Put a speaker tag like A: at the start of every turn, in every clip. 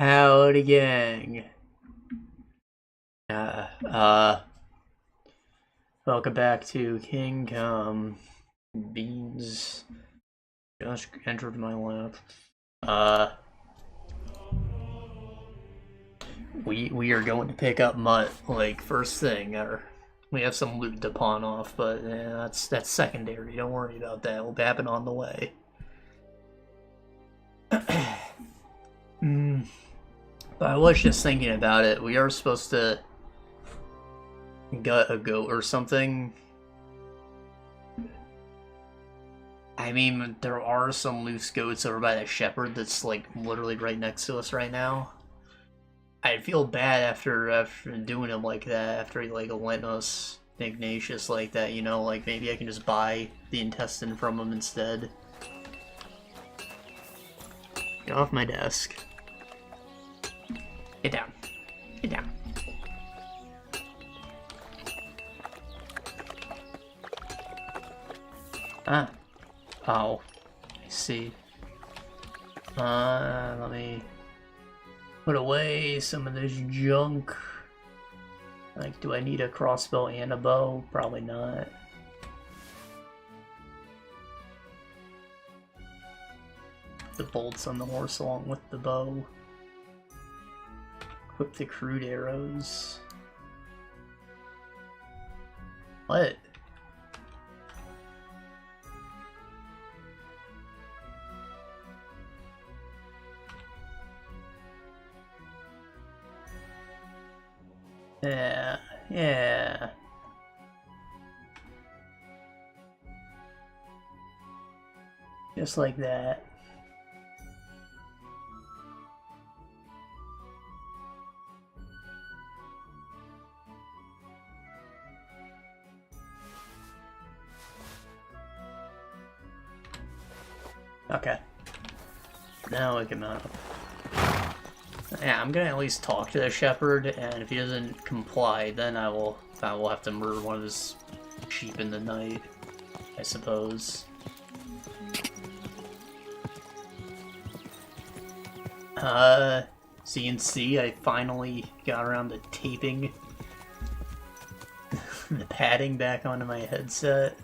A: Howdy, gang. Welcome back to Kingdom. Beans just entered my lap. We are going to pick up Mutt, like, first thing, or we have some loot to pawn off, but that's secondary. Don't worry about that. We'll happen on the way. But I was just thinking about it. We are supposed to gut a goat or something. I mean, there are some loose goats over by the shepherd that's like literally right next to us right now. I'd feel bad after doing him like that, after he like went us Ignatius like that, you know, like maybe I can just buy the intestine from him instead. Get off my desk. Get down. Get down. Ah. Oh. I see. Let me put away some of this junk. Like, do I need a crossbow and a bow? Probably not. The bolts on the horse along with the bow. Equip the crude arrows. What? Yeah. Just like that. Okay. Now we can mount. Yeah, I'm gonna at least talk to the shepherd, and if he doesn't comply, then I will have to murder one of his sheep in the night, I suppose. So you can see I finally got around to taping the padding back onto my headset.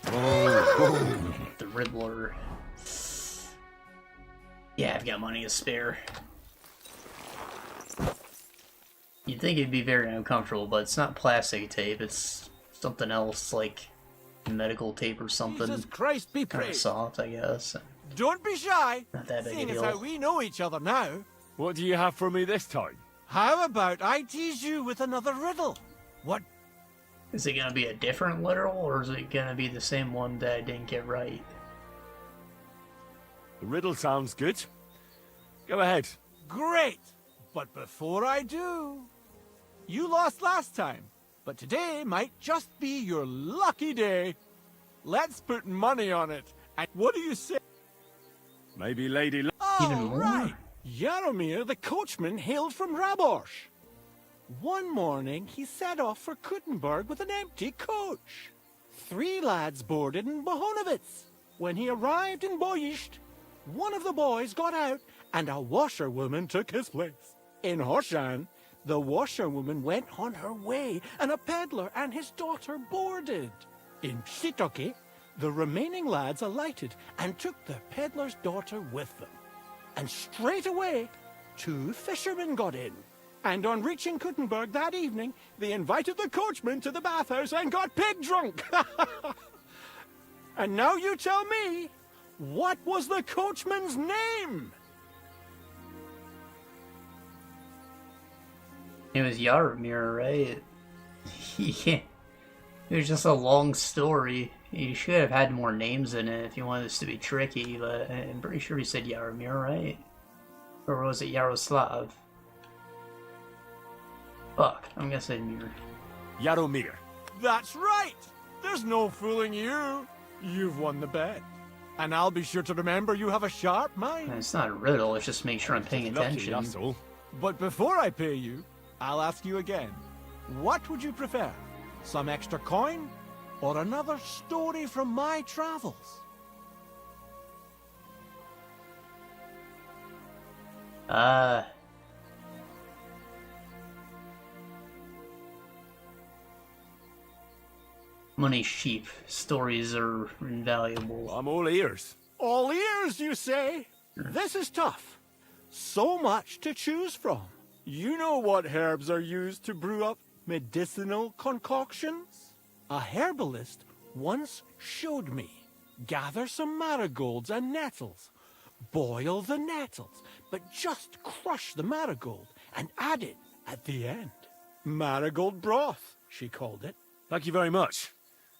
A: The Riddler. Yeah, I've got money to spare. You'd think it'd be very uncomfortable, but it's not plastic tape, it's something else, like medical tape or something.
B: Jesus Christ be
A: kind of
B: praised.
A: soft, I guess.
B: Don't be shy.
A: Not that big a
B: Seeing as
A: deal.
B: how we know each other now.
C: What do you have for me this time?
B: How about I tease you with another riddle? What?
A: Is it gonna be a different literal, or is it gonna be the same one that I didn't get right?
C: The riddle sounds good. Go ahead.
B: Great. But before I do, you lost last time, but today might just be your lucky day. Let's put money on it. And what do you say?
C: Maybe Lady
A: Even
B: Oh,
A: more?
B: right. Jaromir the coachman hailed from Rabosh. One morning, he set off for Kuttenberg with an empty coach. 3 lads boarded in Bohonovitz. When he arrived in Boyisht, one of the boys got out and a washerwoman took his place. In Hoshan, the washerwoman went on her way and a peddler and his daughter boarded. In Psitoke, the remaining lads alighted and took the peddler's daughter with them. And straight away, 2 fishermen got in. And on reaching Kuttenberg that evening, they invited the coachman to the bathhouse and got pig drunk. And now you tell me, what was the coachman's name?
A: It was Jaromir, right? Yeah. It was just a long story. You should have had more names in it if you wanted this to be tricky, but I'm pretty sure he said Jaromir, right? Or was it Yaroslav? Fuck, I'm gonna say Mir.
C: Jaromir.
B: That's right. There's no fooling you. You've won the bet. And I'll be sure to remember you have a sharp mind.
A: It's not a riddle, it's just make sure I'm paying
C: Lucky,
A: attention.
C: that's all.
B: But before I pay you, I'll ask you again. What would you prefer? Some extra coin or another story from my travels?
A: Money's cheap. Stories are invaluable.
C: I'm all ears.
B: All ears, you say? This is tough. So much to choose from. You know what herbs are used to brew up medicinal concoctions? A herbalist once showed me. Gather some marigolds and nettles. Boil the nettles, but just crush the marigold and add it at the end. Marigold broth, she called it.
C: Thank you very much.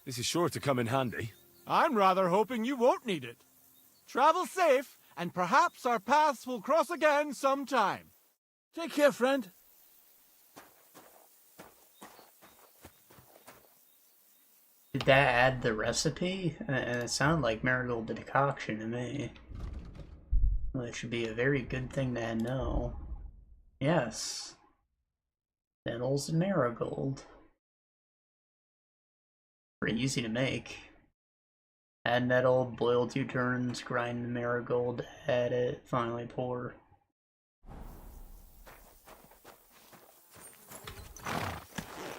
C: This is sure to come in handy.
B: I'm rather hoping you won't need it. Travel safe, and perhaps our paths will cross again sometime. Take care, friend.
A: Did that add the recipe? It sounded like marigold decoction to me. Well, it should be a very good thing to know. Yes. Nettles and marigold. Pretty easy to make. Add nettle, boil 2 turns, grind the marigold, add it, finally pour.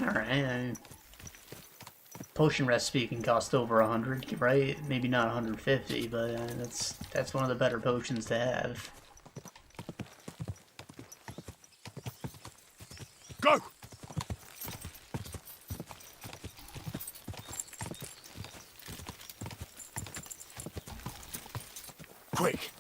A: Alright. Potion recipe can cost over 100, right? Maybe not 150, but that's one of the better potions to have.
C: Go! Quick!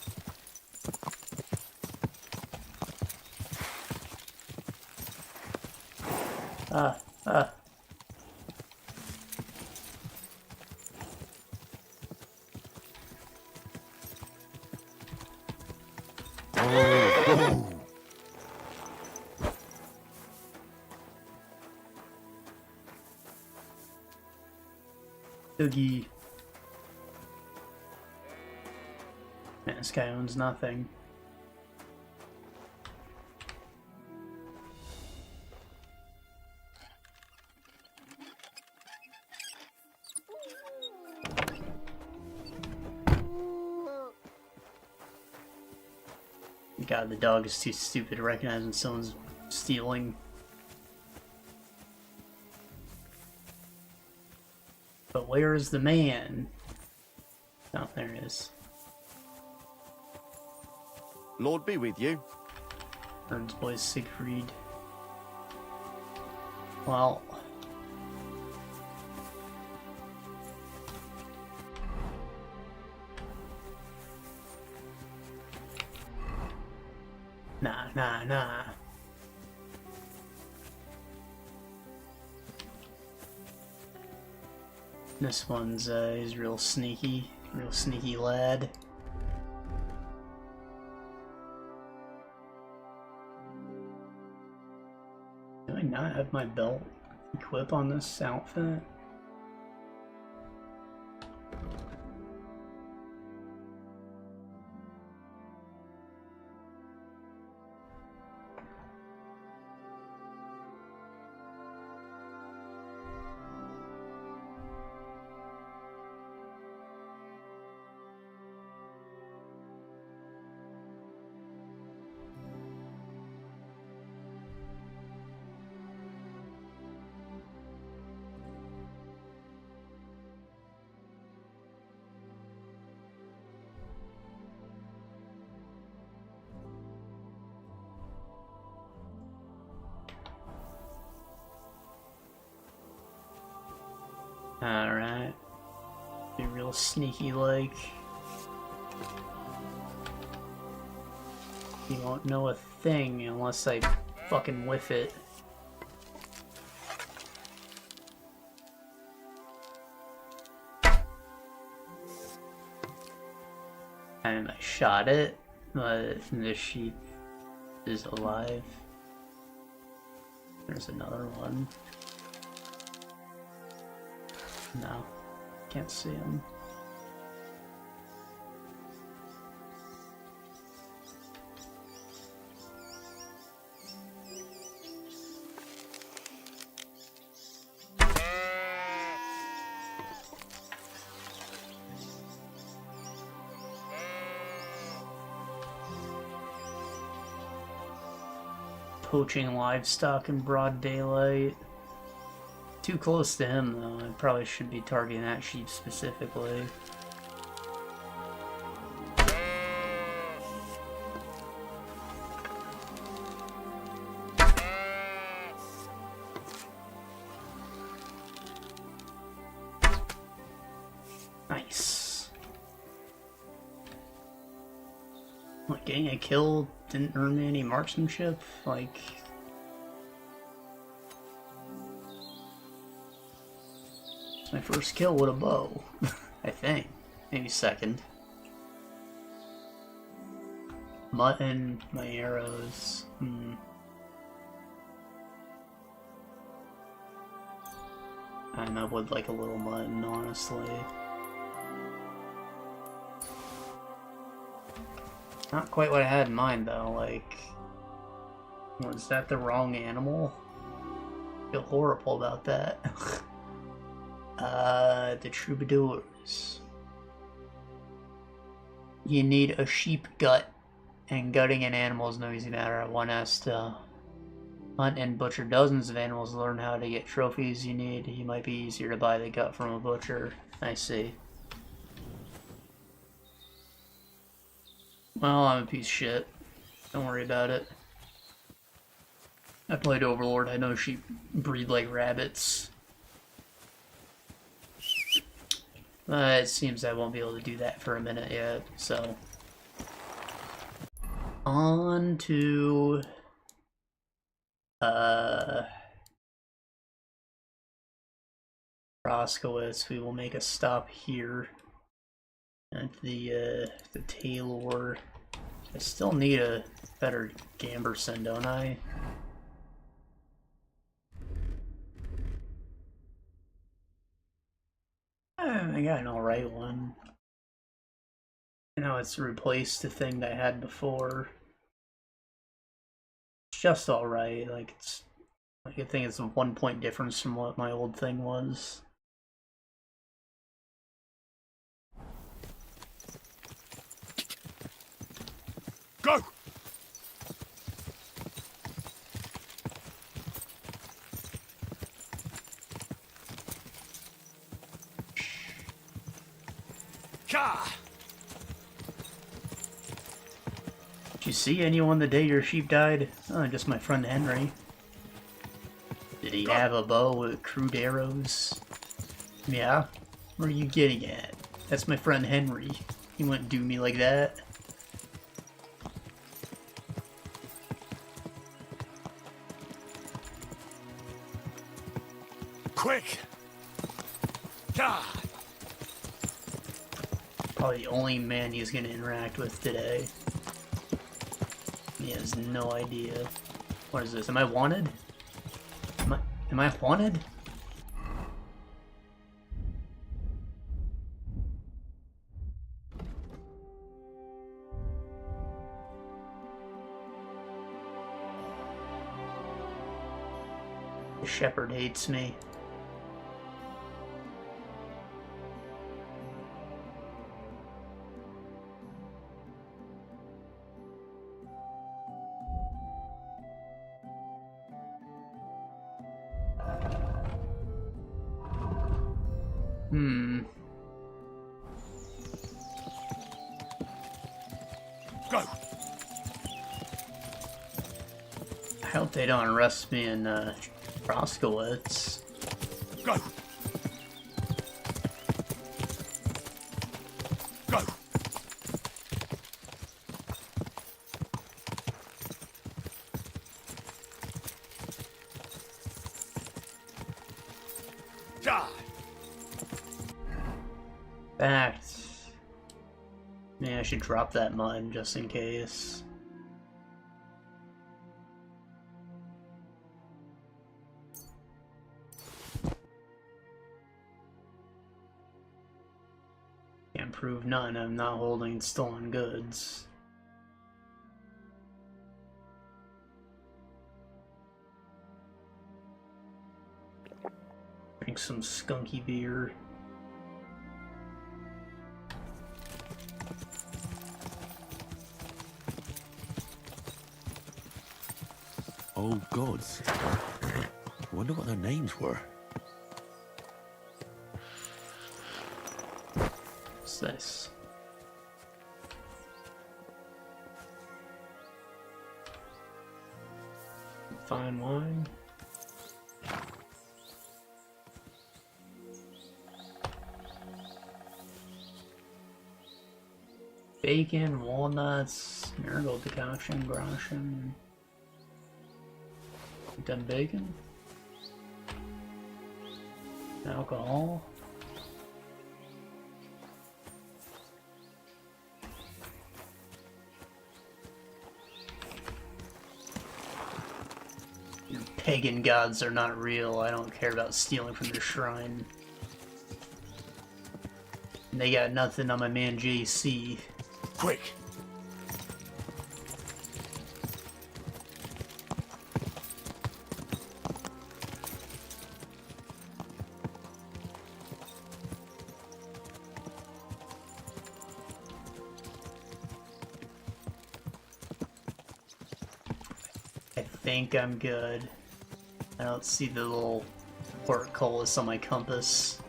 A: Doogie. Man, this guy owns nothing. God, the dog is too stupid to recognize when someone's stealing. But where is the man? Oh, there he is.
D: Lord be with you.
A: Ern's boy Siegfried. Well. Nah. This one's, he's real sneaky lad. Do I not have my belt equip on this outfit? Alright. Be real sneaky like. You won't know a thing unless I fucking whiff it. And I shot it, but the sheep is alive. There's another one. No, can't see him. Poaching livestock in broad daylight. Too close to him, though. I probably should be targeting that sheep specifically. Nice. Like, getting a kill didn't earn me any marksmanship? Like... my first kill with a bow, I think. Maybe second. Mutt and my arrows. I would like a little mutton, honestly. Not quite what I had in mind, though. Like, was that the wrong animal? I feel horrible about that. The troubadours. You need a sheep gut, and gutting an animal is no easy matter. One has to hunt and butcher dozens of animals to learn how to get trophies you need. You might be easier to buy the gut from a butcher. I see. Well, I'm a piece of shit. Don't worry about it. I played Overlord. I know sheep breed like rabbits. It seems I won't be able to do that for a minute yet, so... on to... Roskowitz. We will make a stop here at the Taylor. I still need a better Gamberson, don't I? I got an alright one. You know, it's replaced the thing that I had before. It's just alright. Like, it's... like, I think it's a 1 point difference from what my old thing was.
C: Go!
A: Did you see anyone the day your sheep died? Oh, just my friend Henry. Did he have a bow with crude arrows? Yeah? Where are you getting at? That's my friend Henry. He wouldn't do me like that.
C: Quick! God!
A: Probably the only man he's gonna interact with today. He has no idea. What is this? Am I wanted? Am I wanted? The shepherd hates me.
C: Go!
A: I hope they don't arrest me in Roskowitz.
C: Go! Go! Die!
A: Fact. Maybe I should drop that mud just in case. Can't prove none. I'm not holding stolen goods. Drink some skunky beer.
E: Oh gods. I wonder what their names were.
A: Nice. Fine wine. Bacon, walnuts, marigold decoction, groschen. Done bacon. Alcohol. Your pagan gods are not real. I don't care about stealing from their shrine. And they got nothing on my man JC.
C: Quick!
A: I think I'm good. I don't see the little portcullis on my compass.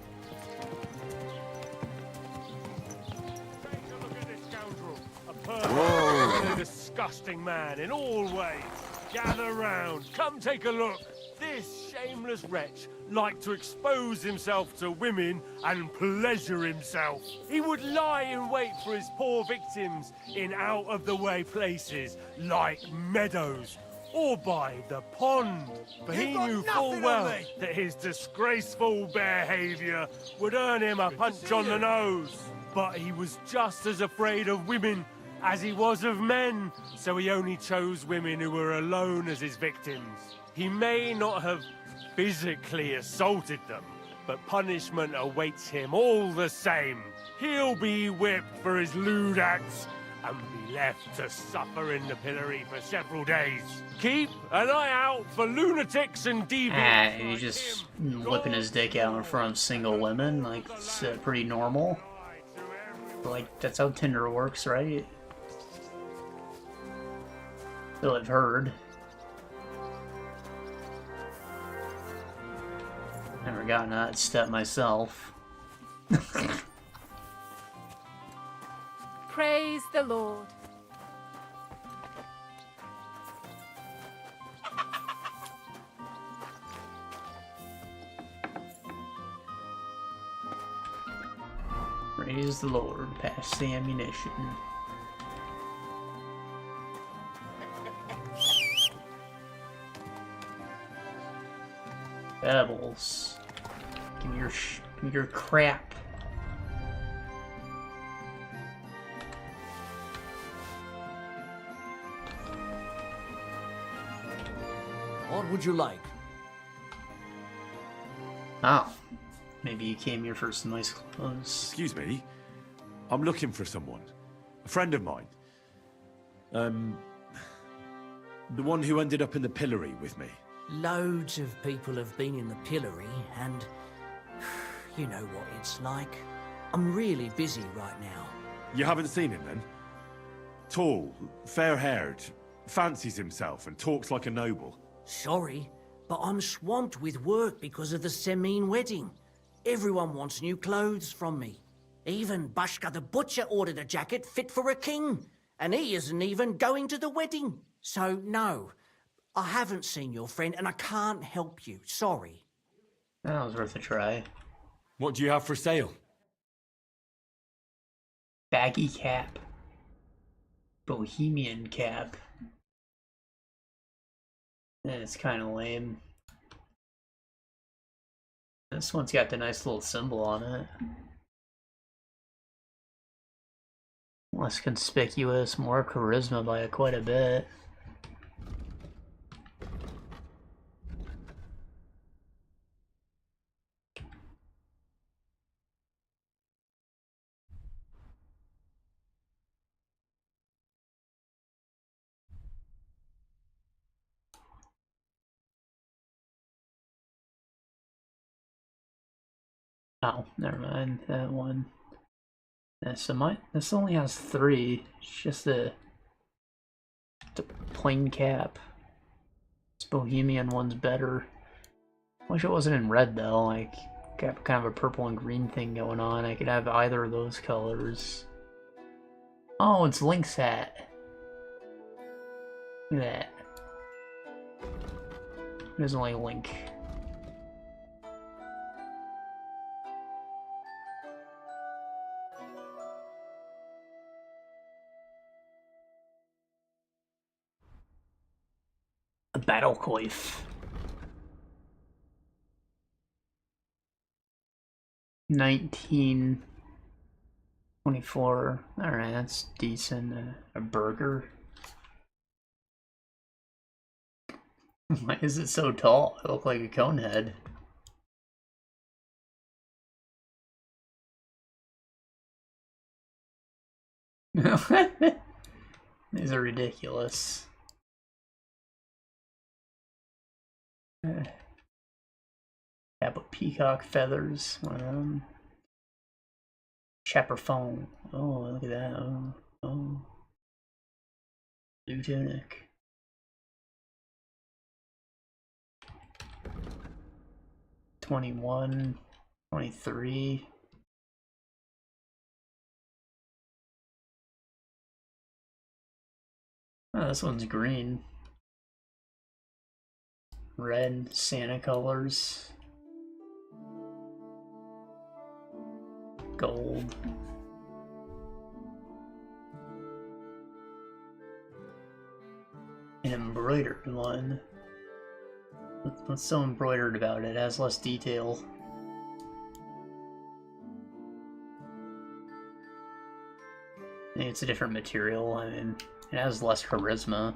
C: Take a look at this scoundrel. A perfect, a disgusting man in all ways. Gather round. Come take a look. This shameless wretch liked to expose himself to women and pleasure himself. He would lie in wait for his poor victims in out-of-the-way places like meadows or by the pond. But he knew full well that his disgraceful behavior would earn him a punch on the nose. But he was just as afraid of women as he was of men, so he only chose women who were alone as his victims. He may not have physically assaulted them, but punishment awaits him all the same. He'll be whipped for his lewd acts and be left to suffer in the pillory for several days. Keep an eye out for lunatics and deviants.
A: He's just whipping his dick out in front of single women, like, it's pretty normal. Like, that's how Tinder works, right? So I've heard. Never gotten that step myself.
E: Praise the Lord.
A: Praise the Lord. Pass the ammunition. Pebbles. Give me your crap.
F: What would you like?
A: Oh. Maybe you came here for some nice clothes.
C: Excuse me. I'm looking for someone. A friend of mine. The one who ended up in the pillory with me.
F: Loads of people have been in the pillory, and you know what it's like. I'm really busy right now.
C: You haven't seen him then? Tall, fair-haired, fancies himself and talks like a noble.
F: Sorry, but I'm swamped with work because of the Semine wedding. Everyone wants new clothes from me. Even Bashka the butcher ordered a jacket fit for a king, and he isn't even going to the wedding. So no, I haven't seen your friend and I can't help you. Sorry.
A: That was worth a try.
C: What do you have for sale?
A: Baggy cap. Bohemian cap. It's kind of lame. This one's got the nice little symbol on it. Less conspicuous, more charisma by quite a bit. Oh, never mind, that one. So this only has 3. It's just the plain cap. This Bohemian one's better. Wish it wasn't in red though, like, Got kind of a purple and green thing going on. I could have either of those colors. Oh, it's Link's hat. Look at that. There's only Link. A battle coif. 1924. Alright, that's decent. A burger. Why is it so tall? I look like a cone head. These are ridiculous. Cap of peacock feathers. One of them. Chapper phone. Oh, look at that. Oh, oh. Blue tunic. $21, $23. Oh, this one's green. Red Santa colors. Gold. An embroidered one. What's so embroidered about it? It has less detail. Maybe it's a different material. I mean, it has less charisma.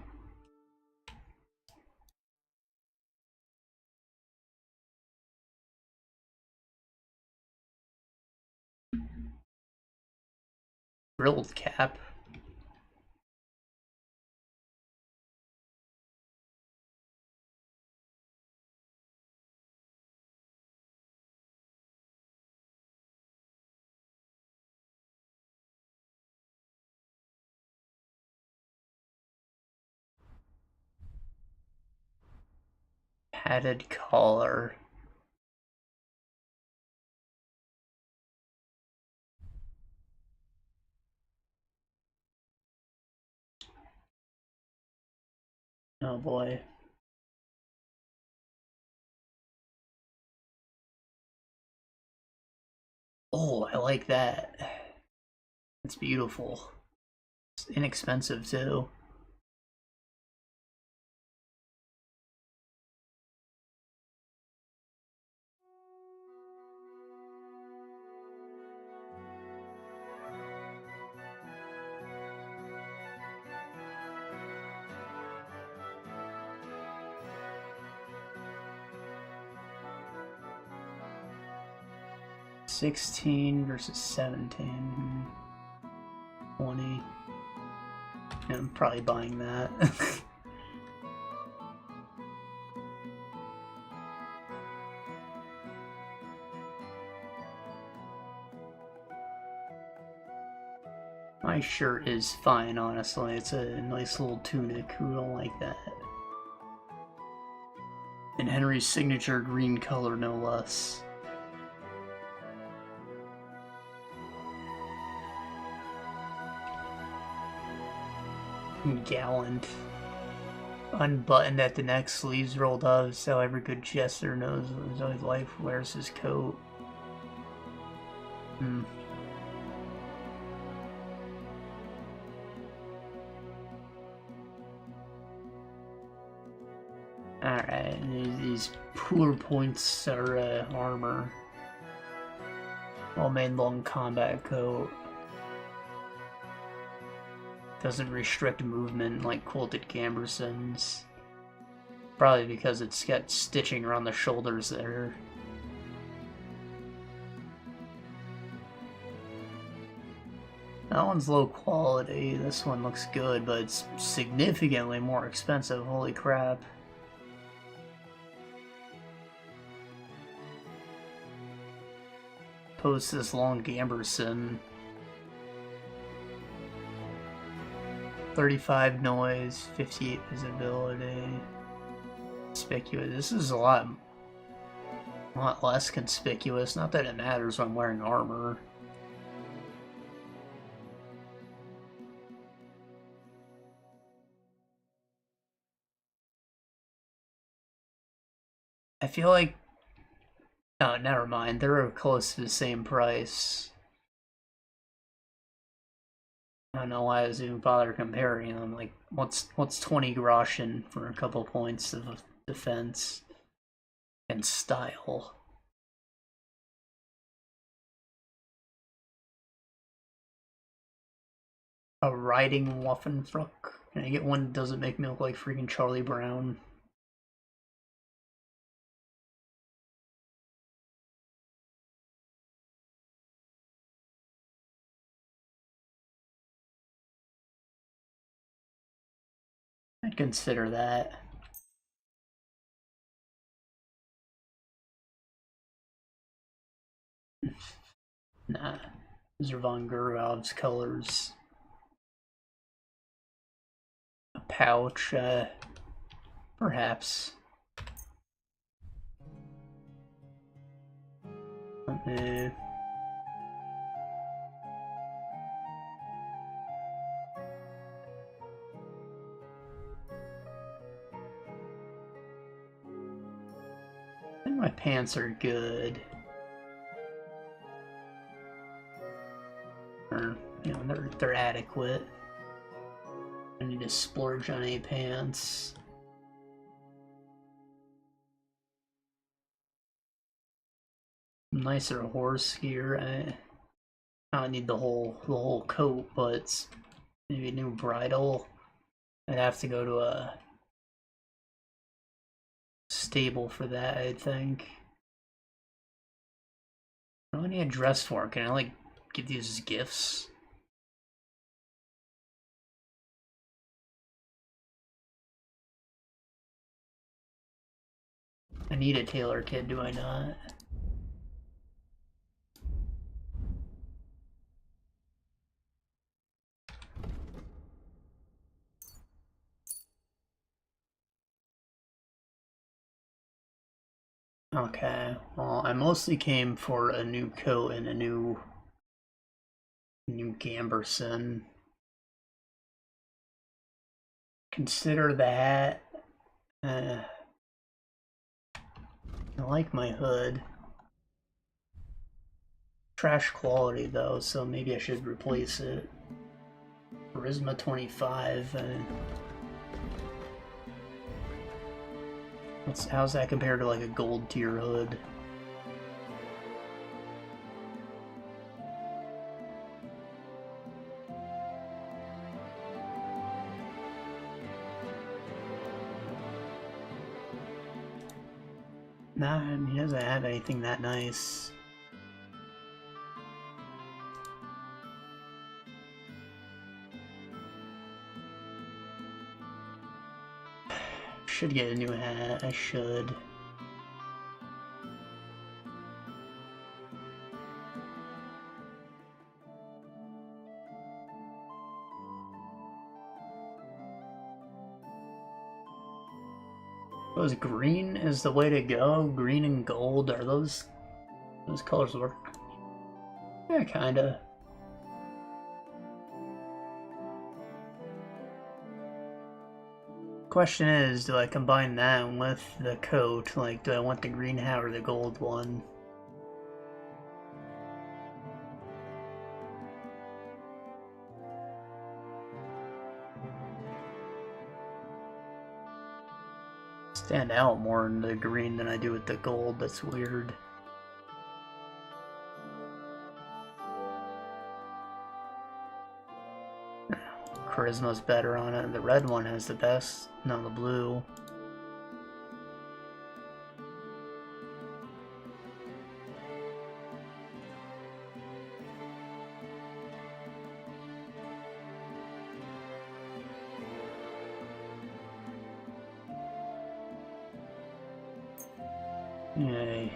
A: Grilled cap. Padded collar. Oh boy. Oh, I like that. It's beautiful. It's inexpensive too. $16 versus $17. 20. Yeah, I'm probably buying that. My shirt is fine, honestly. It's a nice little tunic. Who don't like that? And Henry's signature green color, no less. Gallant. Unbuttoned at the neck, sleeves rolled up, so every good jester knows his own life wears his coat. Alright, these poor points are armor. Well-made long combat coat. Doesn't restrict movement like quilted gambersons. Probably because it's got stitching around the shoulders there. That one's low quality. This one looks good, but it's significantly more expensive. Holy crap. Post this long gamberson. 35 noise, 58 visibility. Conspicuous. This is a lot A lot less conspicuous. Not that it matters when I'm wearing armor. I feel like... Oh, never mind. They're close to the same price. I don't know why I was even bother comparing them. Like, what's 20 groschen for a couple points of defense and style? A riding Waffenfruck? Can I get one that doesn't make me look like freaking Charlie Brown? I'd consider that. Nah. These are Von Gergov's colors. A pouch, perhaps. I think my pants are good. Or, you know, they're adequate. I need to splurge on a pants. Nicer horse gear. I don't need the whole coat, but maybe a new bridle. I'd have to go to a stable for that, I think. What do I need a dress for? Can I like give these as gifts? I need a tailor kit, do I not? Okay, well, I mostly came for a new coat and a new gamberson. Consider that. I like my hood. Trash quality though, so maybe I should replace it. Charisma 25. How's that compared to like a gold tier hood? Nah, he doesn't have anything that nice. Should get a new hat, I should. Those green is the way to go. Green and gold, are those colors work? Yeah, kinda. Question is, do I combine that with the coat? Like, do I want the green hat or the gold one? Stand out more in the green than I do with the gold, that's weird. Charisma's better on it. The red one has the best. No, the blue. Yay.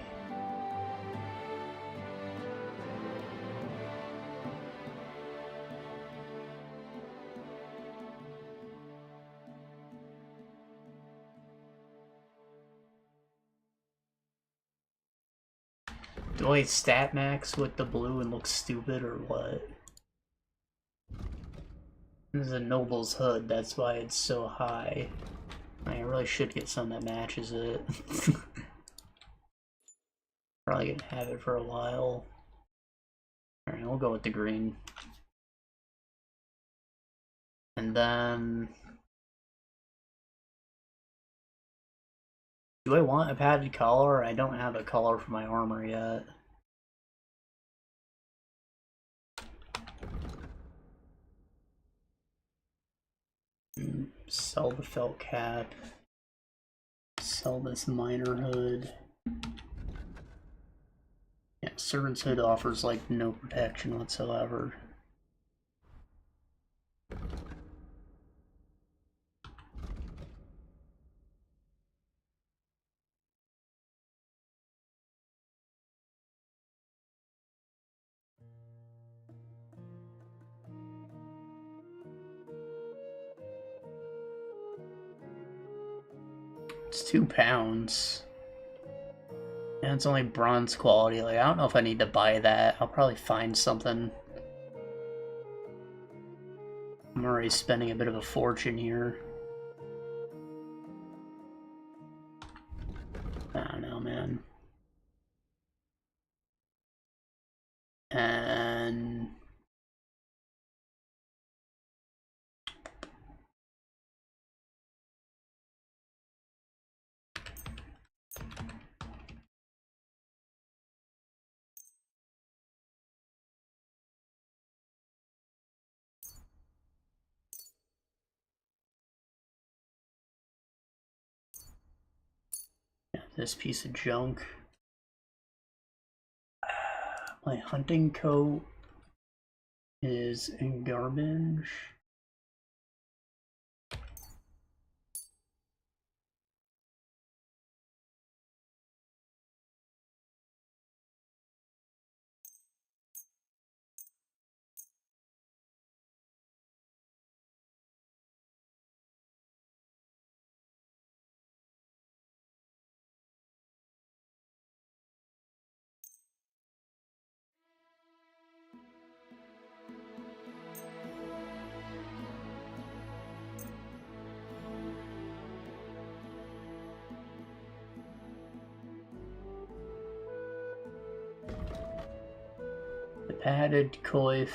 A: Do I stat max with the blue and look stupid or what? This is a noble's hood, that's why it's so high. I really should get some that matches it. Probably gonna have it for a while. Alright, we'll go with the green. And then... do I want a padded collar? I don't have a collar for my armor yet. Sell the felt cap. Sell this miner hood. Yeah, servant's hood offers like no protection whatsoever. It's 2 pounds. And it's only bronze quality. Like, I don't know if I need to buy that. I'll probably find something. I'm already spending a bit of a fortune here. I don't know, man. And... this piece of junk. My hunting coat is in garbage. Padded coif,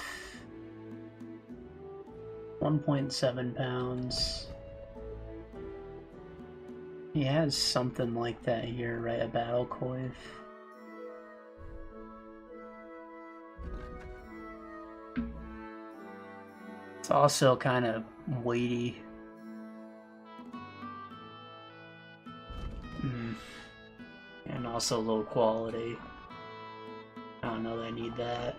A: 1.7 pounds. He has something like that here, right? A battle coif. It's also kind of weighty. And also low quality. I don't know that I need that.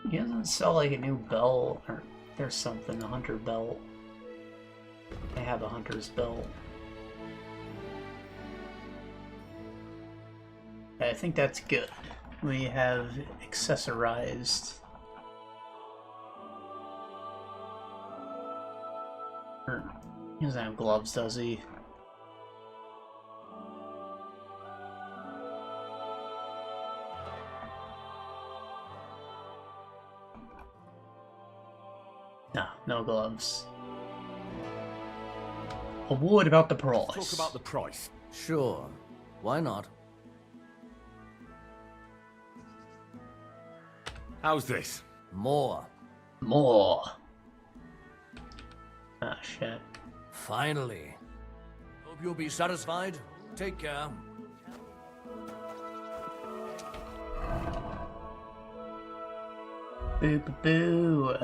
A: He doesn't sell like a new belt, or there's something, a hunter belt. I have a hunter's belt. I think that's good. We have accessorized. He doesn't have gloves, does he? No gloves. A word about the price.
C: Talk about the price.
F: Sure. Why not?
C: How's this?
F: More.
A: More. Ah, shit.
F: Finally. Hope you'll be satisfied. Take care.
A: Boo boo boo.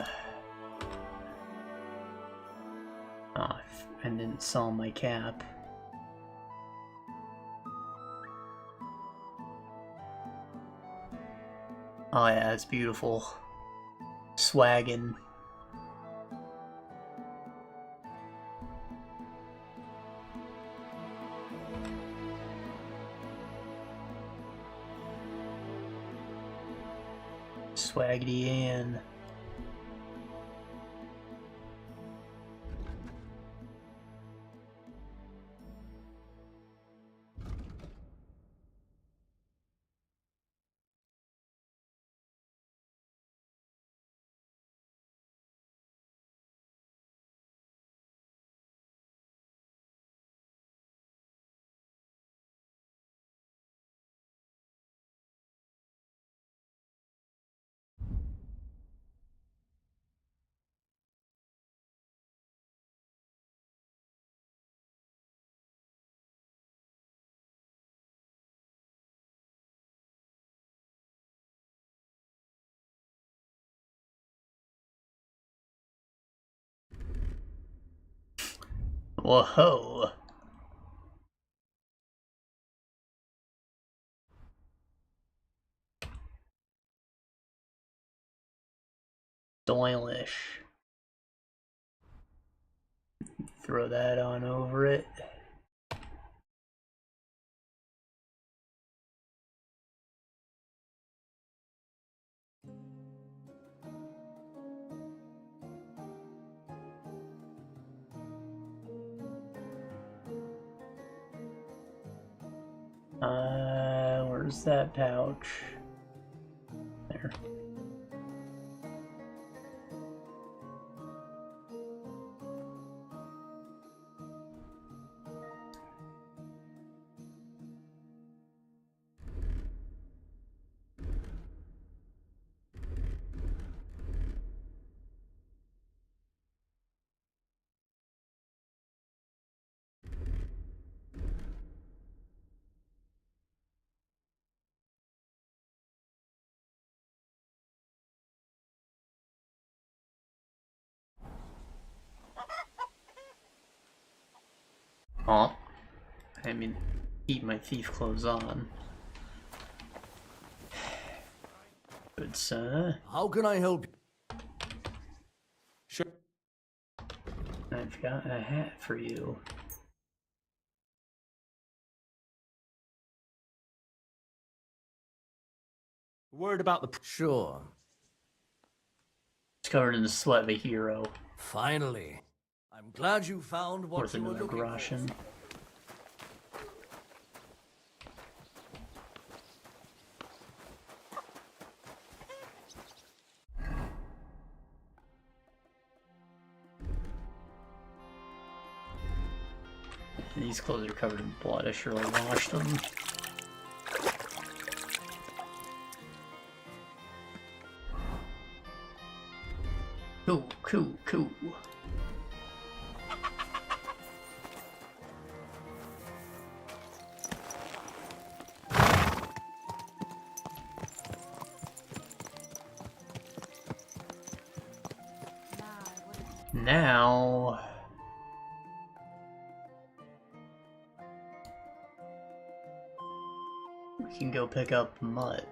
A: Oh, I didn't sell my cap. Oh yeah, it's beautiful. Swaggin'. Swaggity Ann. Whoa. Doilish. Throw that on over it. Where's that pouch? There. Oh, I mean, keep my thief clothes on. Good sir.
F: How can I help you?
B: Sure.
A: I've got a hat for you.
B: Word about the...
F: Sure.
A: It's covered in the sweat of a hero.
F: Finally. I'm glad you found what
A: Worth
F: you were
A: another
F: looking
A: groschen.
F: for.
A: These clothes are covered in blood. I surely washed them. Cool, cool, cool. Now... we can go pick up Mutt.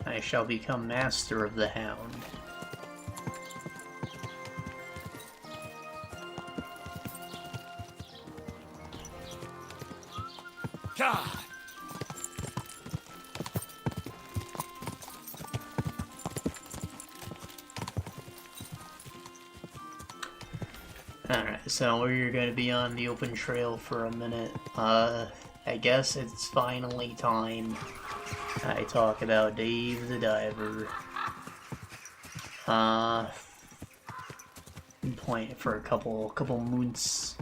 A: I shall become master of the hound.
B: God!
A: Alright, so we're going to be on the open trail for a minute. I guess it's finally time I talk about Dave the Diver. Been playing it for a couple months.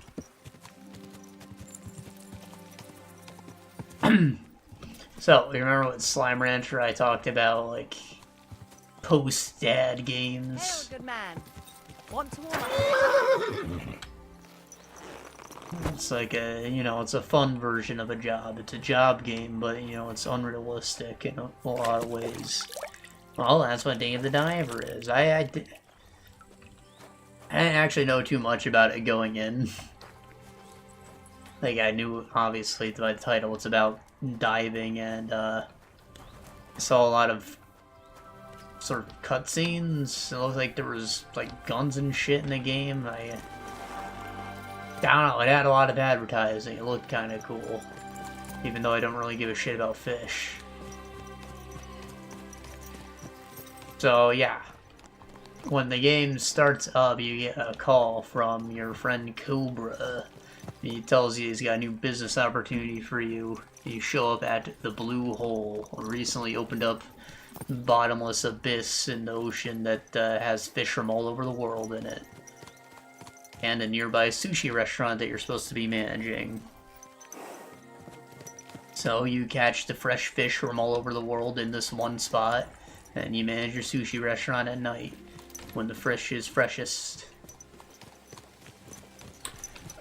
A: So, you remember with Slime Rancher I talked about, like, post-dad games?
E: Good man. Want to warm up?
A: It's like a, you know, it's a fun version of a job. It's a job game, but, you know, it's unrealistic in a lot of ways. Well, that's what Dave the Diver is. I didn't actually know too much about it going in. Like, I knew, obviously, by the title, it's about diving, and, I saw a lot of sort of cutscenes. It looked like there was, like, guns and shit in the game. I don't know, it had a lot of advertising. It looked kind of cool. Even though I don't really give a shit about fish. So, yeah. When the game starts up, you get a call from your friend Cobra. He tells you he's got a new business opportunity for you. You show up at the Blue Hole, a recently opened up bottomless abyss in the ocean that has fish from all over the world in it. And a nearby sushi restaurant that you're supposed to be managing. So you catch the fresh fish from all over the world in this one spot, and you manage your sushi restaurant at night when the fish is freshest.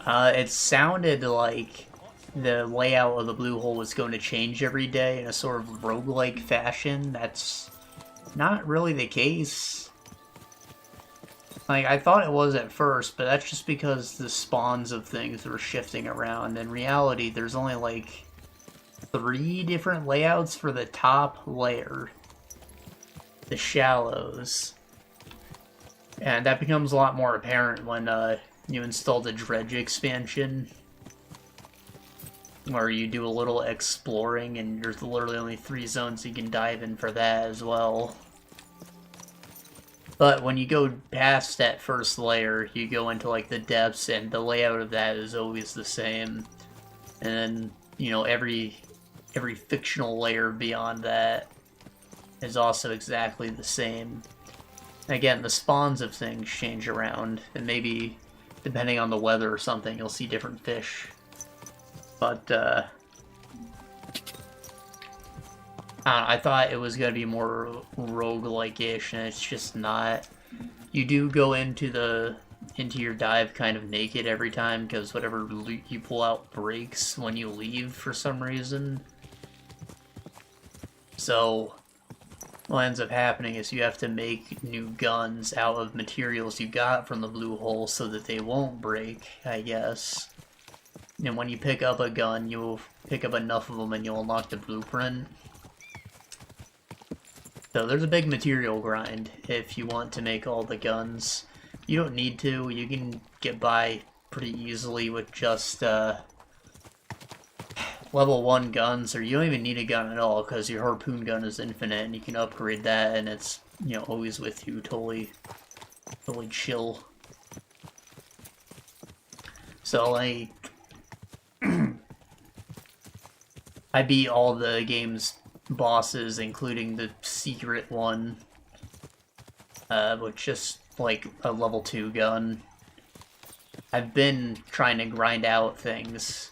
A: It sounded like the layout of the blue hole was going to change every day in a sort of roguelike fashion. That's not really the case. Like, I thought it was at first, but that's just because the spawns of things were shifting around. In reality, there's only like 3 different layouts for the top layer, the shallows. And that becomes a lot more apparent when you install the dredge expansion, where you do a little exploring, and there's literally only 3 zones you can dive in for that as well. But when you go past that first layer, you go into like the depths, and the layout of that is always the same. And then, you know, every fictional layer beyond that is also exactly the same. Again, the spawns of things change around, and maybe, depending on the weather or something, you'll see different fish. But, I thought it was going to be more roguelike-ish, and it's just not. You do go into your dive kind of naked every time, because whatever loot you pull out breaks when you leave for some reason. So what ends up happening is you have to make new guns out of materials you got from the blue hole so that they won't break, I guess. And when you pick up a gun, you'll pick up enough of them and you'll unlock the blueprint. So there's a big material grind if you want to make all the guns. You don't need to. You can get by pretty easily with just level 1 guns, or you don't even need a gun at all because your harpoon gun is infinite and you can upgrade that, and it's, you know, always with you. Totally chill. So like I beat all the game's bosses, including the secret one, with just like a level 2 gun. I've been trying to grind out things,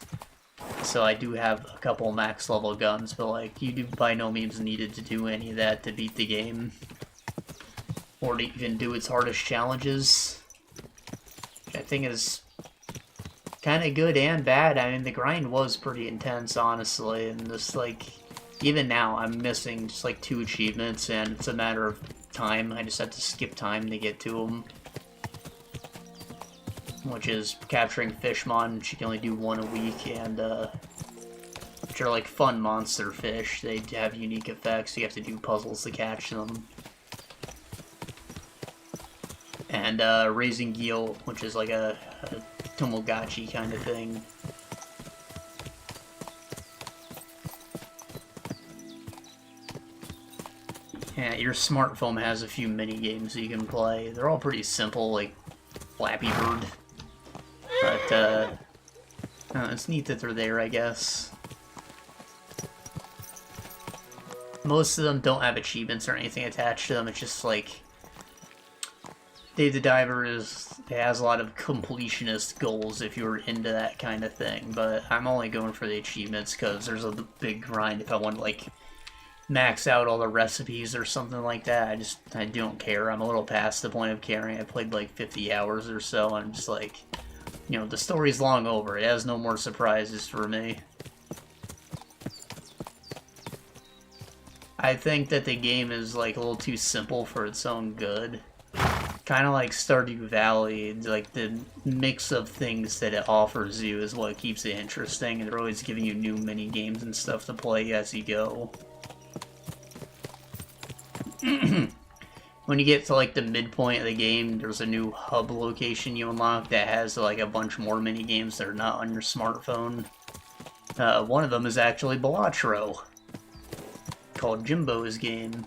A: so I do have a couple max level guns, but like, you do by no means needed to do any of that to beat the game, or to even do its hardest challenges, which I think is kind of good and bad. I mean, the grind was pretty intense, honestly, and just like, even now, I'm missing just like 2 achievements, and it's a matter of time. I just have to skip time to get to them. Which is capturing fishmon, which you can only do 1 a week, and which are like fun monster fish. They have unique effects, so you have to do puzzles to catch them. And raising geel, which is like a Tomogachi kind of thing. Yeah, your smartphone has a few mini games that you can play. They're all pretty simple, like Flappy Bird. But, it's neat that they're there, I guess. Most of them don't have achievements or anything attached to them. It's just like Dave the Diver has a lot of completionist goals if you're into that kind of thing. But I'm only going for the achievements because there's a big grind if I want to like max out all the recipes or something like that. I don't care. I'm a little past the point of caring. I played like 50 hours or so, and I'm just like, you know, the story's long over. It has no more surprises for me. I think that the game is like a little too simple for its own good. Kind of like Stardew Valley, like the mix of things that it offers you is what keeps it interesting, and they're always giving you new mini games and stuff to play as you go. When you get to like the midpoint of the game, there's a new hub location you unlock that has like a bunch more mini games that are not on your smartphone. One of them is actually Poachers, called Jimbo's game.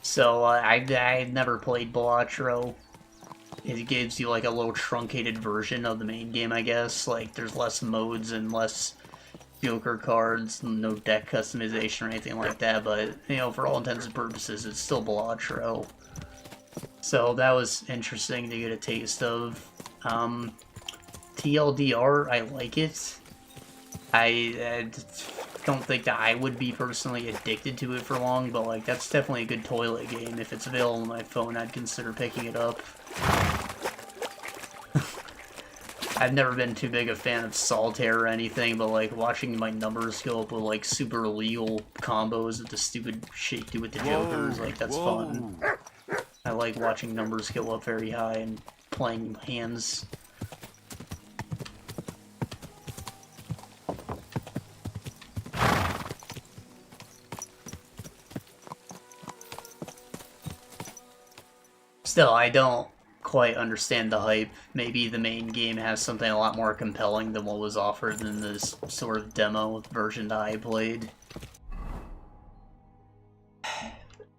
A: So I never played Poachers. It gives you like a little truncated version of the main game, I guess. Like there's less modes and less Joker cards, no deck customization or anything like that, but, you know, for all intents and purposes, it's still Poachers. So that was interesting to get a taste of. TLDR, I like it. I don't think that I would be personally addicted to it for long, but like that's definitely a good toilet game. If it's available on my phone, I'd consider picking it up. I've never been too big a fan of solitaire or anything, but like watching my numbers go up with like super illegal combos with the stupid shit you do with the jokers, like that's fun. I like watching numbers go up very high and playing hands. Still, I don't quite understand the hype. Maybe the main game has something a lot more compelling than what was offered in this sort of demo version that I played.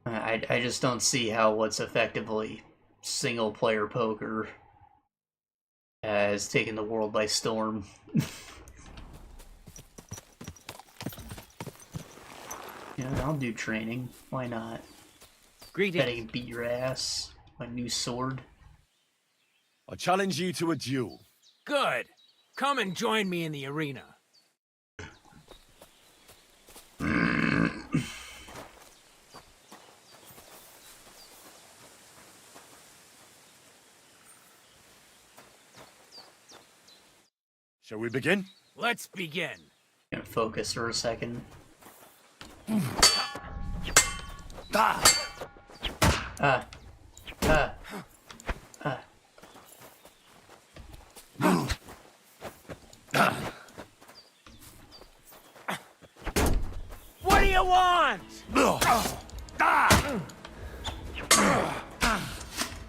A: I just don't see how what's effectively single-player poker has taken the world by storm. Yeah, I'll do training. Why not?
G: Greetings.
A: Betting beat your ass. My new sword.
C: I challenge you to a duel.
G: Good. Come and join me in the arena.
C: Shall we begin?
G: Let's begin.
A: Gonna focus for a second.
G: What do you want?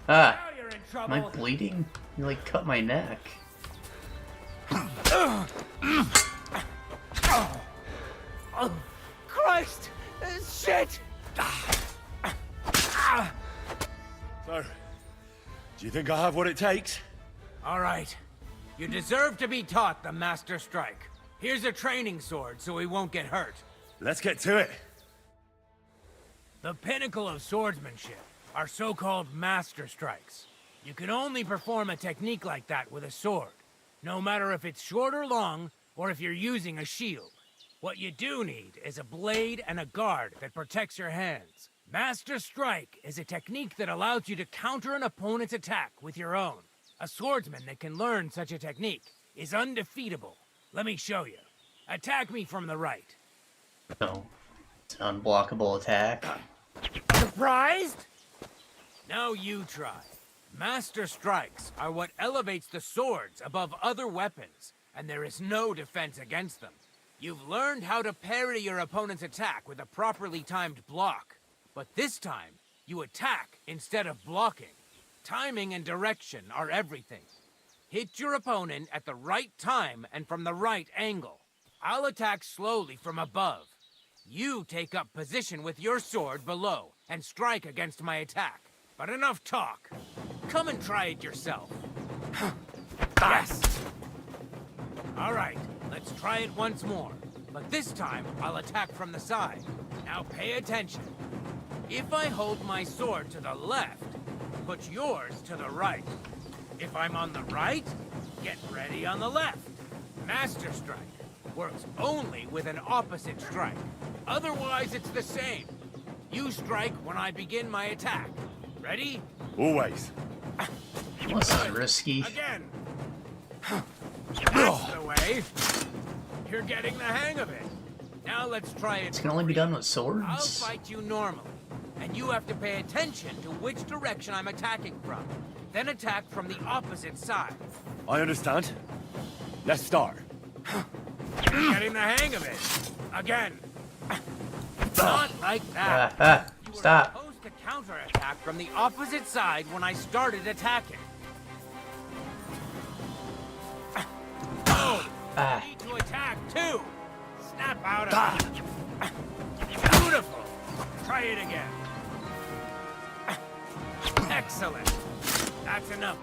G: Now you're in
A: Am I
G: trouble.
A: bleeding? You like cut my neck.
G: Oh, Christ! Shit!
C: So, do you think I have what it takes?
G: All right. You deserve to be taught the Master Strike. Here's a training sword so he won't get hurt.
C: Let's get to it.
G: The pinnacle of swordsmanship are so-called Master Strikes. You can only perform a technique like that with a sword, no matter if it's short or long, or if you're using a shield. What you do need is a blade and a guard that protects your hands. Master Strike is a technique that allows you to counter an opponent's attack with your own. A swordsman that can learn such a technique is undefeatable. Let me show you. Attack me from the right.
A: No. It's an unblockable attack.
G: Surprised? Now you try. Master Strikes are what elevates the swords above other weapons, and there is no defense against them. You've learned how to parry your opponent's attack with a properly timed block. But this time, you attack instead of blocking. Timing and direction are everything. Hit your opponent at the right time and from the right angle. I'll attack slowly from above. You take up position with your sword below and strike against my attack. But enough talk. Come and try it yourself. Yes! All right, let's try it once more. But this time, I'll attack from the side. Now pay attention. If I hold my sword to the left, put yours to the right. If I'm on the right, get ready on the left. Master Strike works only with an opposite strike. Otherwise, it's the same. You strike when I begin my attack. Ready?
C: Always.
A: This is risky.
G: Again. That's the way. You're getting the hang of it. Now let's try it.
A: This can only be done with
G: I'll
A: swords.
G: fight you normally, and you have to pay attention to which direction I'm attacking from. Then attack from the opposite side.
C: I understand. Let's start.
G: You're getting the hang of it. Again. Not like that. You were
A: Stop.
G: supposed to counterattack from the opposite side when I started attacking. Oh, you need to attack too. Snap out of it. Beautiful. Try it again. Excellent. That's enough.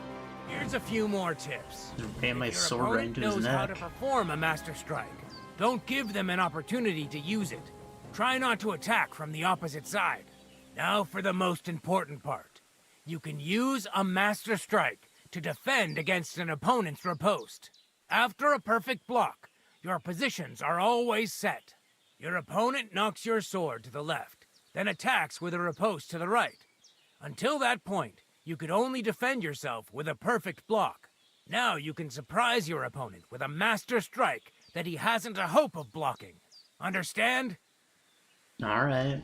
G: Here's a few more tips.
A: Ran my
G: Your
A: sword right
G: opponent
A: into his
G: knows how to
A: neck.
G: perform a Master Strike. Don't give them an opportunity to use it. Try not to attack from the opposite side. Now for the most important part. You can use a Master Strike to defend against an opponent's riposte. After a perfect block, Your positions are always set. Your opponent knocks your sword to the left, then attacks with a riposte to the right. Until that point, you could only defend yourself with a perfect block. Now you can surprise your opponent with a master strike that he hasn't a hope of blocking. Understand?
A: Alright.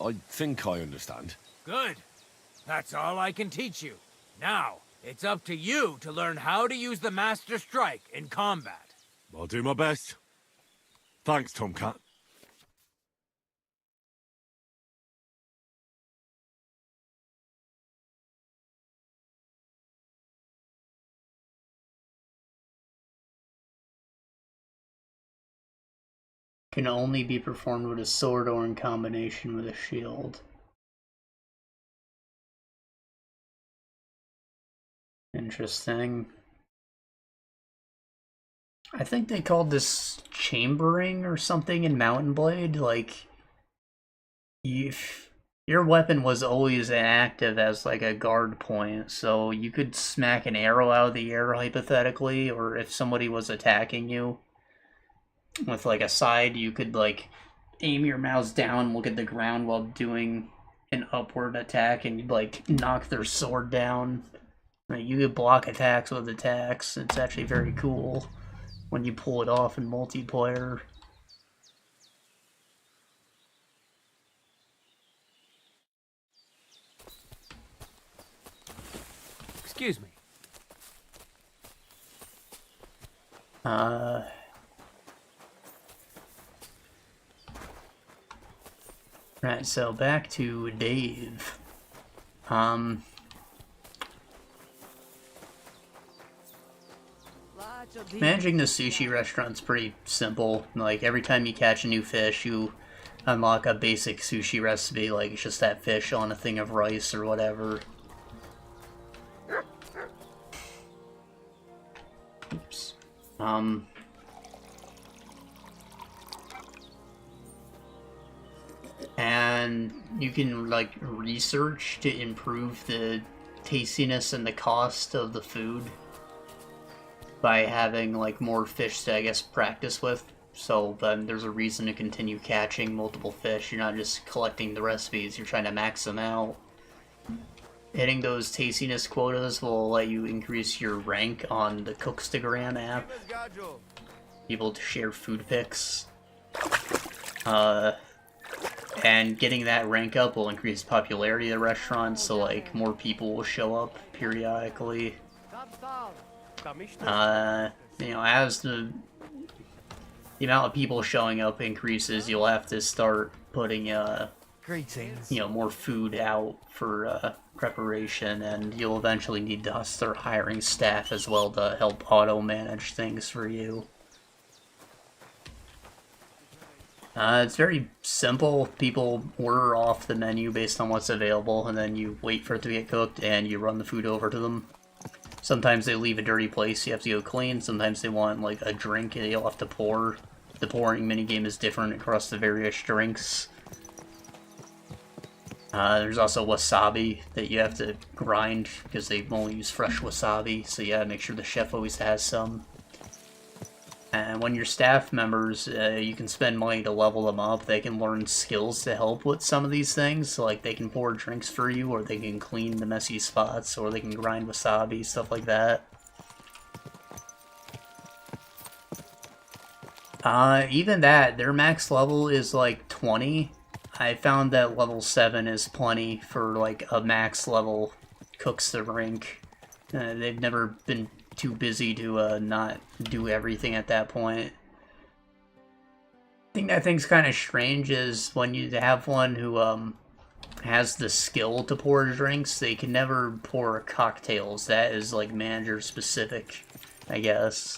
H: I think I understand.
G: Good. That's all I can teach you. Now, it's up to you to learn how to use the master strike in combat.
H: I'll do my best. Thanks, Tomcat.
A: Can only be performed with a sword or in combination with a shield. Interesting. I think they called this chambering or something in Mountain Blade. Like, your weapon was always active as like a guard point, so you could smack an arrow out of the air hypothetically, or if somebody was attacking you with like a side, you could like aim your mouse down, look at the ground while doing an upward attack, and you'd like knock their sword down. Like, you could block attacks with attacks. It's actually very cool when you pull it off in multiplayer.
G: Excuse me.
A: Right, so back to Dave. Managing the sushi restaurant's pretty simple. Like, every time you catch a new fish, you unlock a basic sushi recipe, like it's just that fish on a thing of rice or whatever. Oops. And you can, like, research to improve the tastiness and the cost of the food by having, like, more fish to, I guess, practice with. So then there's a reason to continue catching multiple fish. You're not just collecting the recipes, you're trying to max them out. Hitting those tastiness quotas will let you increase your rank on the Cookstagram app. Be able to share food pics. And getting that rank up will increase popularity of the restaurant, so like more people will show up periodically. You know, as the amount of people showing up increases, you'll have to start putting
I: Greetings.
A: you know, more food out for preparation, and you'll eventually need to start hiring staff as well to help auto manage things for you. It's very simple. People order off the menu based on what's available, and then you wait for it to get cooked, and you run the food over to them. Sometimes they leave a dirty place, you have to go clean. Sometimes they want, like, a drink, and you'll have to pour. The pouring minigame is different across the various drinks. There's also wasabi that you have to grind, because they only use fresh wasabi, so you gotta make sure the chef always has some. And when you're staff members, you can spend money to level them up. They can learn skills to help with some of these things. So, like, they can pour drinks for you, or they can clean the messy spots, or they can grind wasabi, stuff like that. Even that, their max level is like 20. I found that level 7 is plenty for, like, a max level cooks the rink. They've never been too busy to not do everything at that point. The thing I think's kind of strange is when you have one who has the skill to pour drinks, they can never pour cocktails. That is like manager specific, I guess.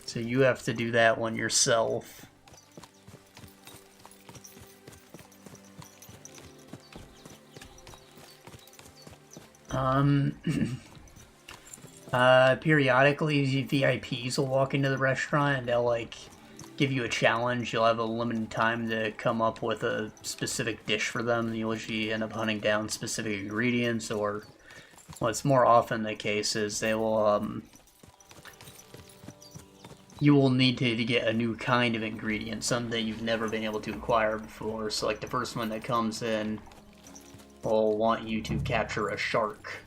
A: So you have to do that one yourself. Periodically, VIPs will walk into the restaurant and they'll, like, give you a challenge. You'll have a limited time to come up with a specific dish for them. You'll usually end up hunting down specific ingredients, or what's more often the case is they will, you will need to get a new kind of ingredient, something you've never been able to acquire before. So like the first one that comes in will want you to capture a shark.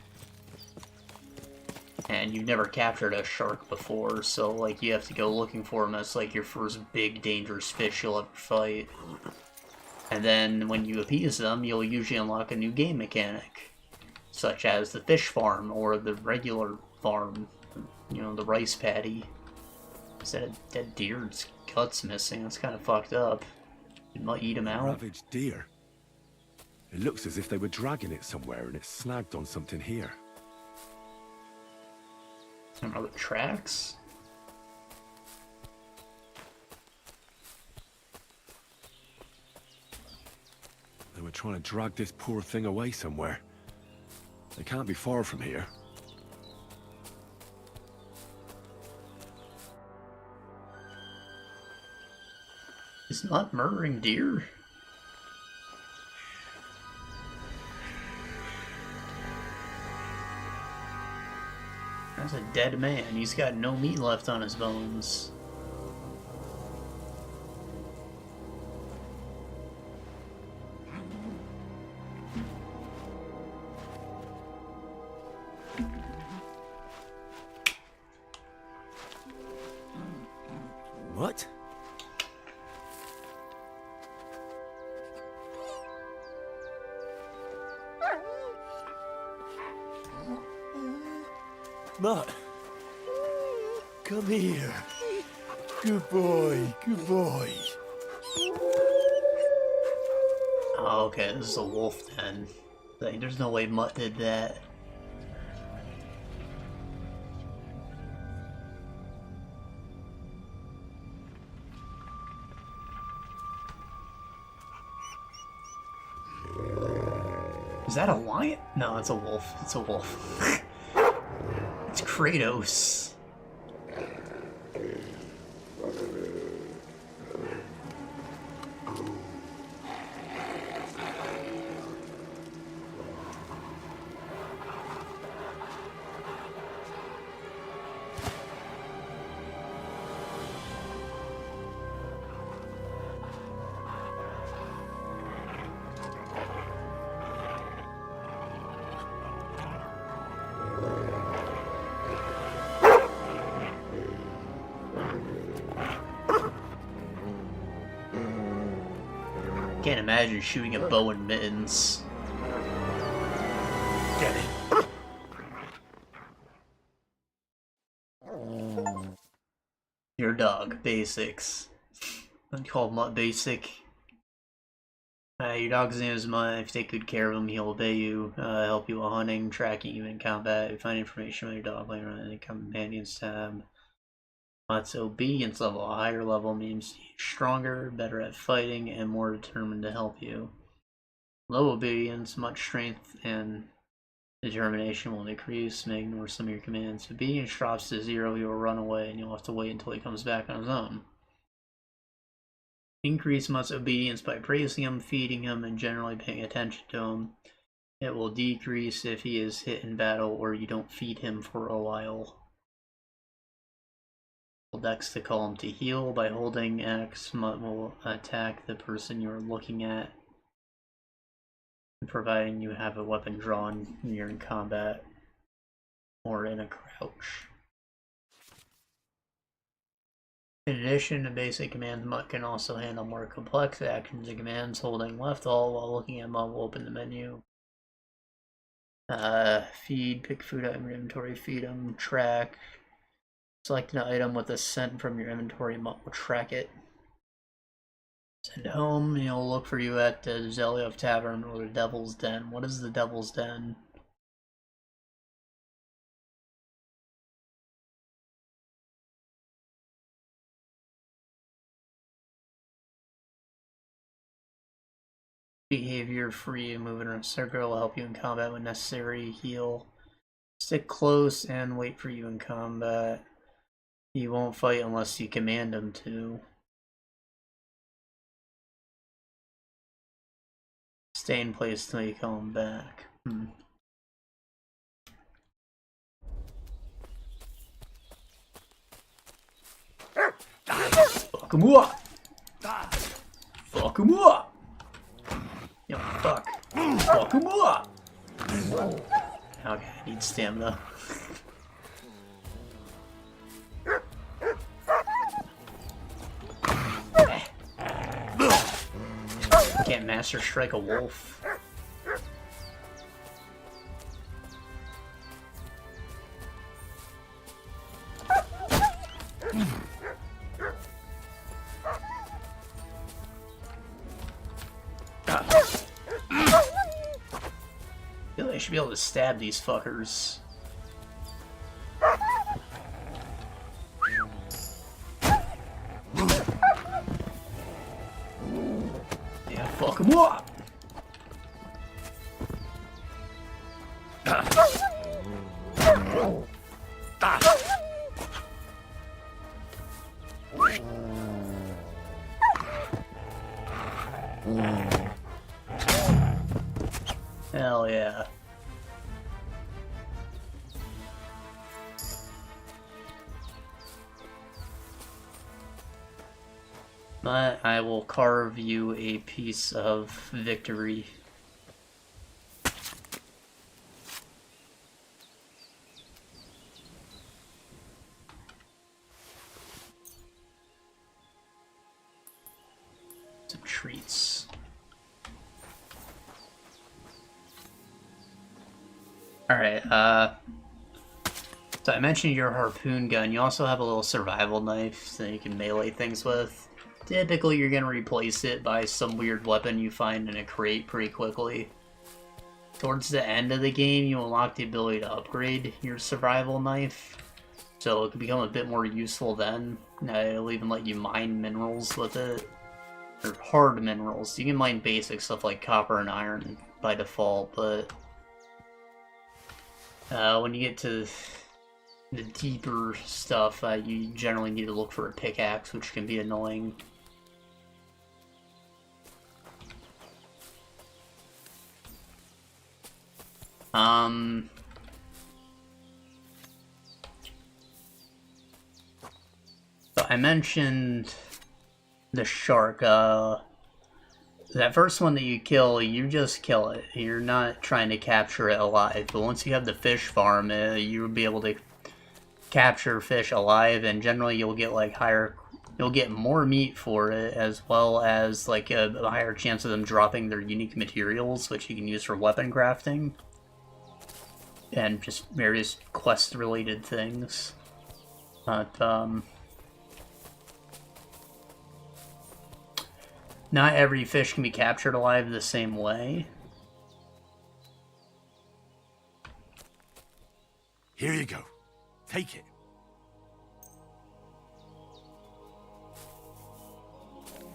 A: And you've never captured a shark before, so like you have to go looking for them. That's like your first big dangerous fish you'll ever fight. And then when you appease them, you'll usually unlock a new game mechanic, such as the fish farm or the regular farm, you know, the rice paddy. Instead of dead deer's guts missing, that's kind of fucked up. You might eat them out.
H: Ravaged deer. It looks as if they were dragging it somewhere and it snagged on something here.
A: Some other tracks?
H: They were trying to drag this poor thing away somewhere. They can't be far from here.
A: Is Mutt murdering deer? That's a dead man. He's got no meat left on his bones.
H: What?
B: Mutt, come here. Good boy, good boy.
A: Oh, okay, this is a wolf den. Like, there's no way Mutt did that. Is that a lion? No, it's a wolf. It's a wolf. It's Kratos. Can't imagine shooting a bow and mittens.
B: Get it.
A: Your dog, basics. I'd call Mutt basic. Your dog's name is Mutt. If you take good care of him, he'll obey you, help you while hunting, tracking you in combat. You find information on your dog later on in the companions tab. Mutt's obedience level, a higher level, means he's stronger, better at fighting, and more determined to help you. Low obedience, much strength and determination will decrease, may ignore some of your commands. If obedience drops to 0, he will run away, and you'll have to wait until he comes back on his own. Increase Mutt's obedience by praising him, feeding him, and generally paying attention to him. It will decrease if he is hit in battle or you don't feed him for a while. Dex to call him to heal. By holding X, Mutt will attack the person you are looking at, providing you have a weapon drawn when you're in combat or in a crouch. In addition to basic commands, Mutt can also handle more complex actions and commands. Holding left alt while looking at Mutt will open the menu. Feed, pick food out of your inventory, feed him, track. Select an item with a scent from your inventory, Mutt will track it. Send home, and he'll look for you at the Zeliov Tavern or the Devil's Den. What is the Devil's Den? Behavior free, moving in a circle will help you in combat when necessary. Heal. Stick close and wait for you in combat. He won't fight unless you command him to. Stay in place till you call him back. Fuck him up! Fuck him up! Yo, fuck. Fuck him up! Okay, I need stamina. Can't master strike a wolf. I feel like I should be able to stab these fuckers. Yeah, fuck them up! Hell yeah. But I will carve you a piece of victory. Some treats. Alright, so I mentioned your harpoon gun. You also have a little survival knife that you can melee things with. Typically, you're going to replace it by some weird weapon you find in a crate pretty quickly. Towards the end of the game, you unlock the ability to upgrade your survival knife, so it can become a bit more useful then. It'll even let you mine minerals with it, or hard minerals. You can mine basic stuff like copper and iron by default, but when you get to the deeper stuff, you generally need to look for a pickaxe, which can be annoying. So I mentioned the shark. That first one that you kill, you just kill it. You're not trying to capture it alive. But once you have the fish farm, you'll be able to capture fish alive, and generally you'll get like you'll get more meat for it, as well as like a higher chance of them dropping their unique materials, which you can use for weapon crafting. And just various quest-related things. But, not every fish can be captured alive the same way.
H: Here you go. Take it.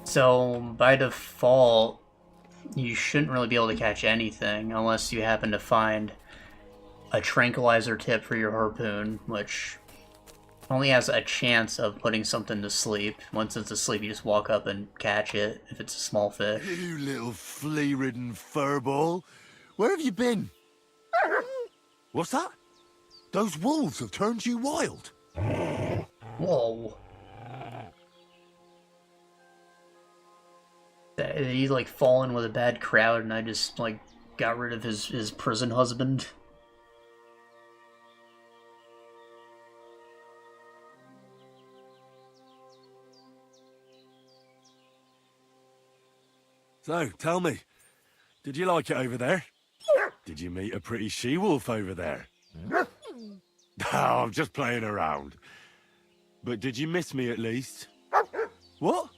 A: So, by default, you shouldn't really be able to catch anything unless you happen to find a tranquilizer tip for your harpoon, which only has a chance of putting something to sleep. Once it's asleep, you just walk up and catch it, if it's a small fish.
H: You little flea-ridden furball. Where have you been? What's that? Those wolves have turned you wild.
A: Whoa. He's like fallen with a bad crowd, and I just like got rid of his prison husband.
H: So, tell me, did you like it over there? Did you meet a pretty she-wolf over there? Oh, I'm just playing around. But did you miss me at least? What?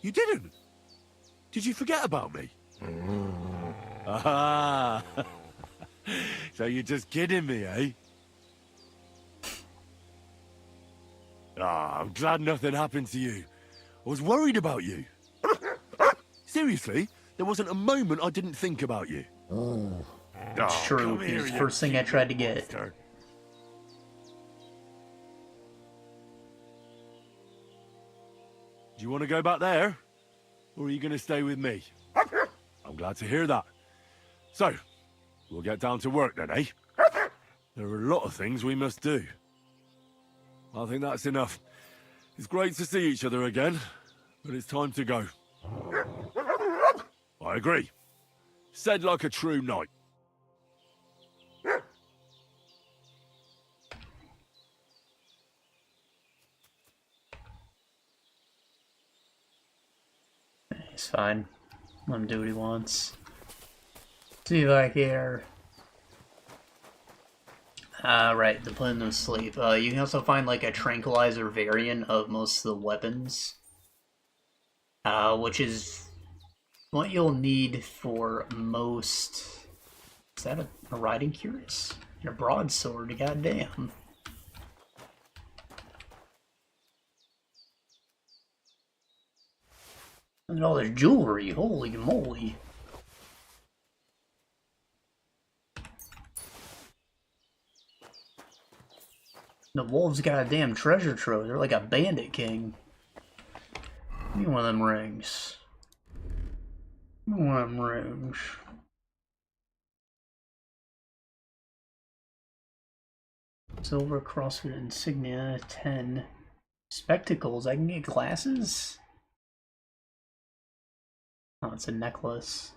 H: You didn't? Did you forget about me? Ah, so you're just kidding me, eh? Ah, I'm glad nothing happened to you. I was worried about you. Seriously, there wasn't a moment I didn't think about you.
A: It's true, he was the first thing I tried to get.
H: Do you want to go back there? Or are you going to stay with me? I'm glad to hear that. So, we'll get down to work then, eh? There are a lot of things we must do. I think that's enough. It's great to see each other again, but it's time to go. I agree. Said like a true knight.
A: He's fine. Let him do what he wants. See if I care. Right, to put him to sleep. You can also find like a tranquilizer variant of most of the weapons. Which is what you'll need for most... Is that a riding cuirass? Your broadsword, goddamn. Look at all this jewelry, holy moly. The wolves got a damn treasure trove. They're like a bandit king. Give me one of them rings. Give me one of them rings. Silver crossfit insignia, 10. Spectacles, I can get glasses? Oh, it's a necklace.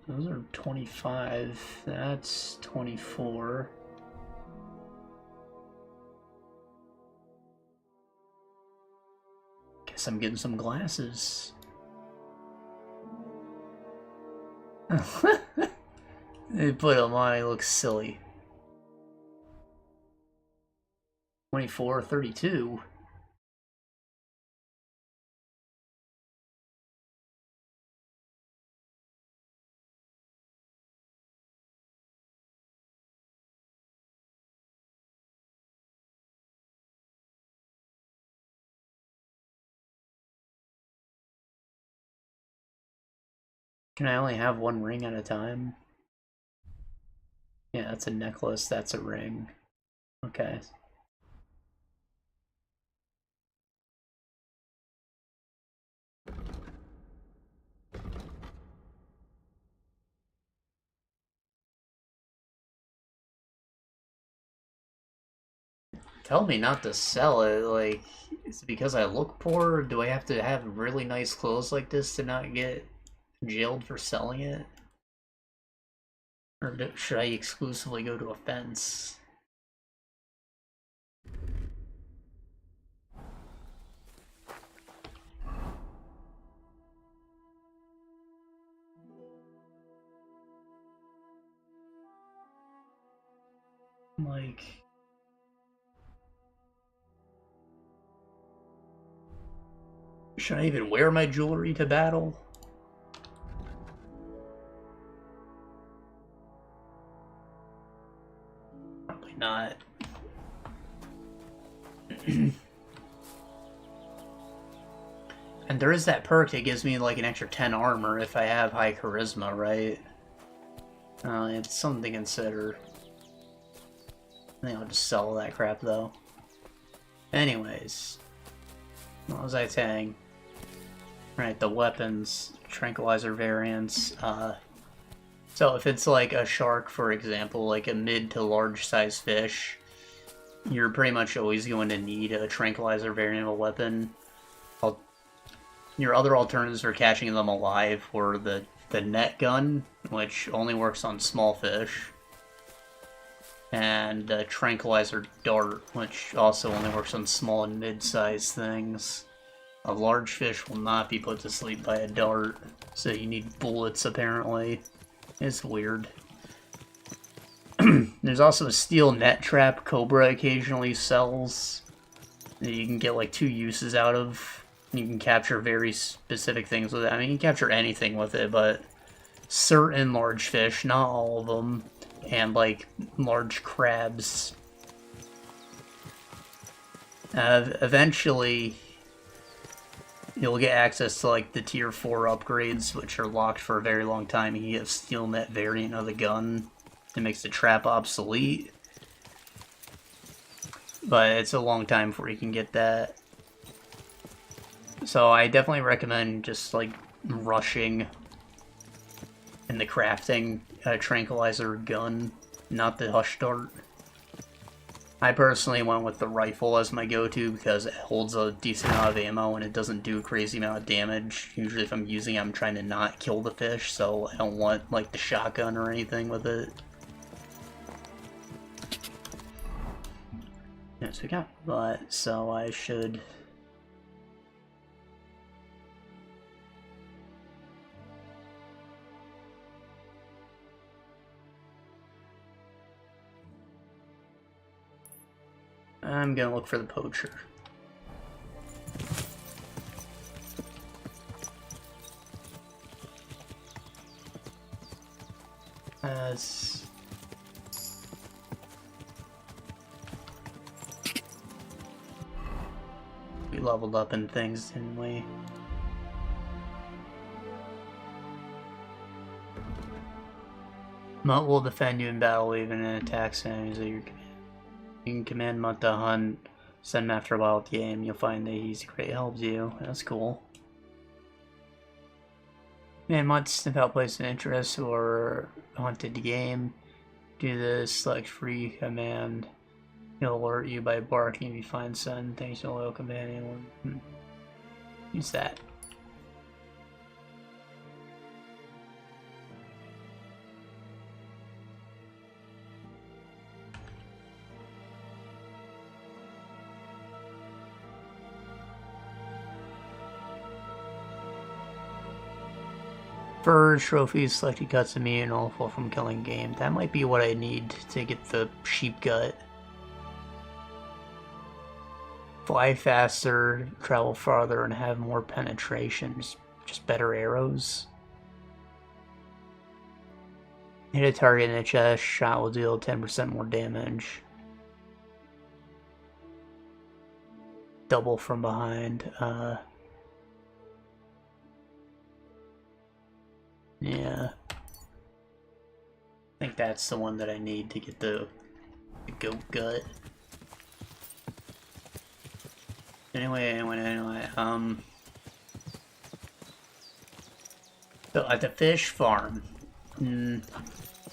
A: Those are 25. That's 24. Guess I'm getting some glasses. They put them on, it looks silly. 24, 32. Can I only have one ring at a time? Yeah, that's a necklace, that's a ring. Okay. Tell me not to sell it, like, is it because I look poor, or do I have to have really nice clothes like this to not get jailed for selling it? Or should I exclusively go to a fence? Like... Should I even wear my jewelry to battle? Probably not. And there is that perk that gives me like an extra 10 armor if I have high charisma, right? It's something to consider. I think I'll just sell that crap though. Anyways. What was I saying? Right, the weapons, tranquilizer variants. So if it's like a shark, for example, like a mid to large size fish, you're pretty much always going to need a tranquilizer variant of a weapon. Your other alternatives for catching them alive were the net gun, which only works on small fish, and the tranquilizer dart, which also only works on small and mid-sized things. A large fish will not be put to sleep by a dart, so you need bullets apparently. It's weird. There's also a steel net trap Cobra occasionally sells that you can get like 2 uses out of. You can capture very specific things with it. I mean, you can capture anything with it, but certain large fish, not all of them, and like large crabs. Eventually, you'll get access to like the tier 4 upgrades, which are locked for a very long time. You can get a steel net variant of the gun that makes the trap obsolete, but it's a long time before you can get that. So I definitely recommend just like rushing and the crafting tranquilizer gun, not the hush dart. I personally went with the rifle as my go-to because it holds a decent amount of ammo and it doesn't do a crazy amount of damage. Usually if I'm using it, I'm trying to not kill the fish, so I don't want like the shotgun or anything with it. Yes, we got but so I should... I'm gonna look for the Poacher. We leveled up in things, didn't we? Mutt will defend you in battle even in attacks enemies at your command. You can command Mutt to hunt, send him after a wild game. You'll find that he's great helps you. That's cool. Command Mutt to sniff out places of interest or hunted game. Do this, select free command. He'll alert you by barking if you find sun. Thanks to a loyal companion. Use that. Fur trophies, selected cuts of meat, and all fall from killing game. That might be what I need to get the sheep gut. Fly faster, travel farther, and have more penetration. Just better arrows. Hit a target in the chest, shot will deal 10% more damage. Double from behind. Yeah. I think that's the one that I need to get the goat gut. Anyway. So at the fish farm,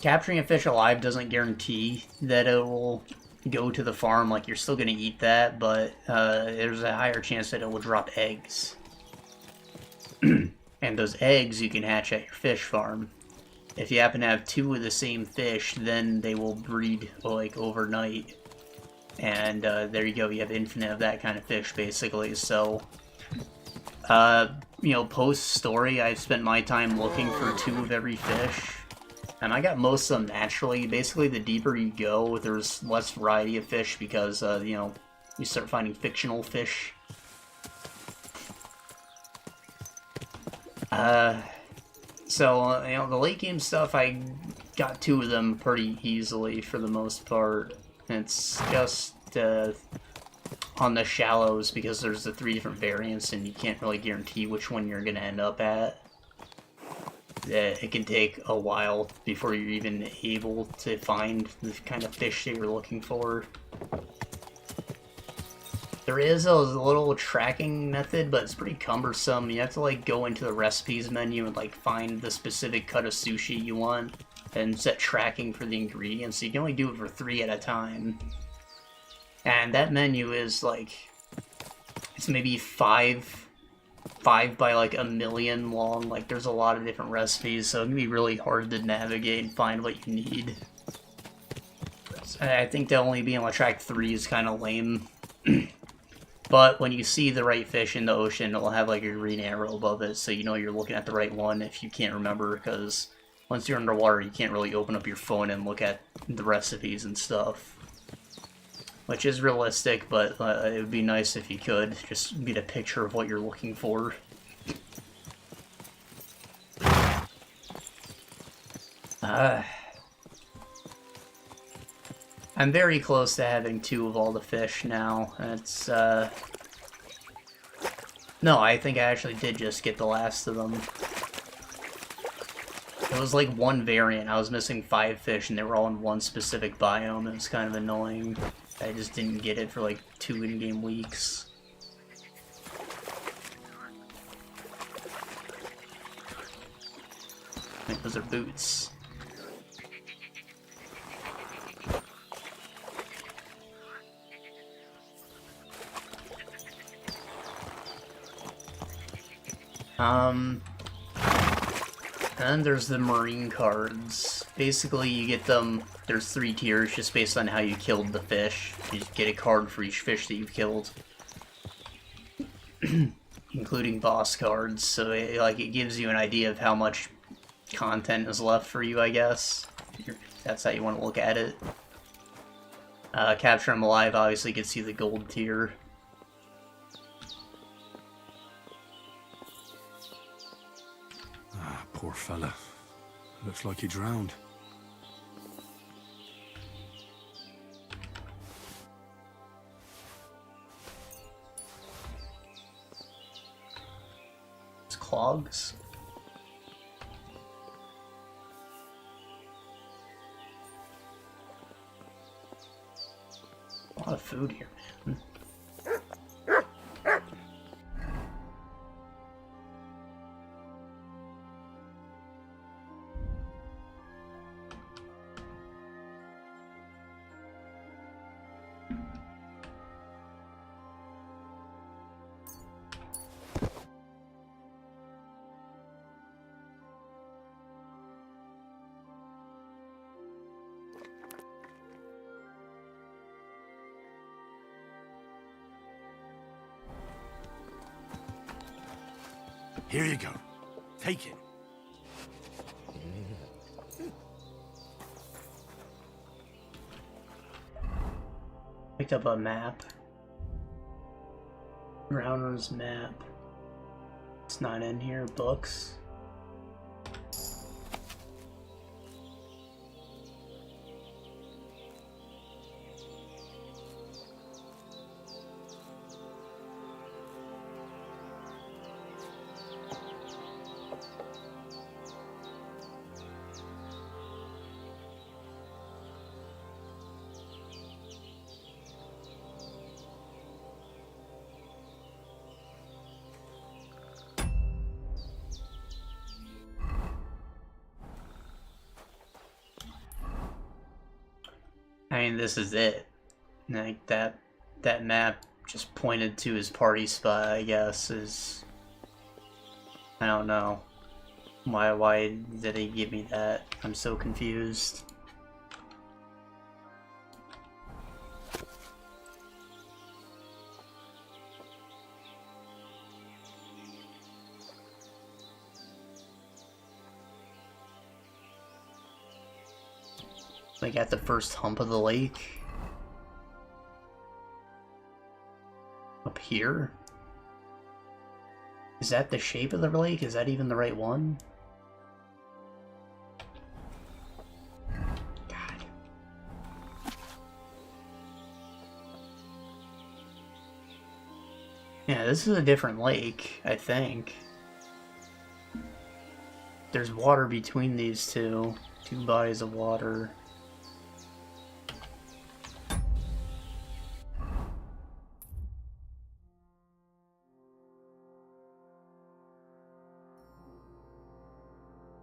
A: capturing a fish alive doesn't guarantee that it will go to the farm. Like, you're still gonna eat that, but there's a higher chance that it will drop eggs. And those eggs you can hatch at your fish farm. If you happen to have two of the same fish, then they will breed like overnight. And there you go, you have infinite of that kind of fish basically. So, you know, post-story, I've spent my time looking for two of every fish. And I got most of them naturally. Basically, the deeper you go, there's less variety of fish because, you know, you start finding fictional fish. So, you know, the late game stuff, I got two of them pretty easily for the most part. It's just on the shallows because there's the 3 different variants and you can't really guarantee which one you're going to end up at. It can take a while before you're even able to find the kind of fish that you're looking for. There is a little tracking method, but it's pretty cumbersome. You have to like go into the recipes menu and like find the specific cut of sushi you want and set tracking for the ingredients. So you can only do it for 3 at a time. And that menu is like, it's maybe 5 by like a million long. Like there's a lot of different recipes, so it can be really hard to navigate and find what you need. I think that only being able to track 3 is kind of lame. But when you see the right fish in the ocean, it'll have like a green arrow above it, so you know you're looking at the right one if you can't remember, because once you're underwater, you can't really open up your phone and look at the recipes and stuff. Which is realistic, but it would be nice if you could just get a picture of what you're looking for. I'm very close to having 2 of all the fish now. It's, no, I think I actually did just get the last of them. It was like 1 variant. I was missing 5 fish, and they were all in 1 specific biome. It was kind of annoying. I just didn't get it for like 2 in-game weeks. Wait, those are boots. And then there's the marine cards. Basically, you get them, there's 3 tiers just based on how you killed the fish. You just get a card for each fish that you've killed. Including boss cards, so it gives you an idea of how much content is left for you, I guess. That's how you want to look at it. Capture them alive obviously gets you the gold tier.
H: Ah, poor fella. Looks like he drowned.
A: It's clogs. A lot of food here, man.
H: Here you go. Take it.
A: Picked up a map. Rounder's map. It's not in here. Books. I mean, this is it. Like, that map just pointed to his party spot, I guess, is... I don't know. Why did he give me that? I'm so confused. Like at the first hump of the lake? Up here? Is that the shape of the lake? Is that even the right one? God. Yeah, this is a different lake, I think. There's water between these two. 2 bodies of water.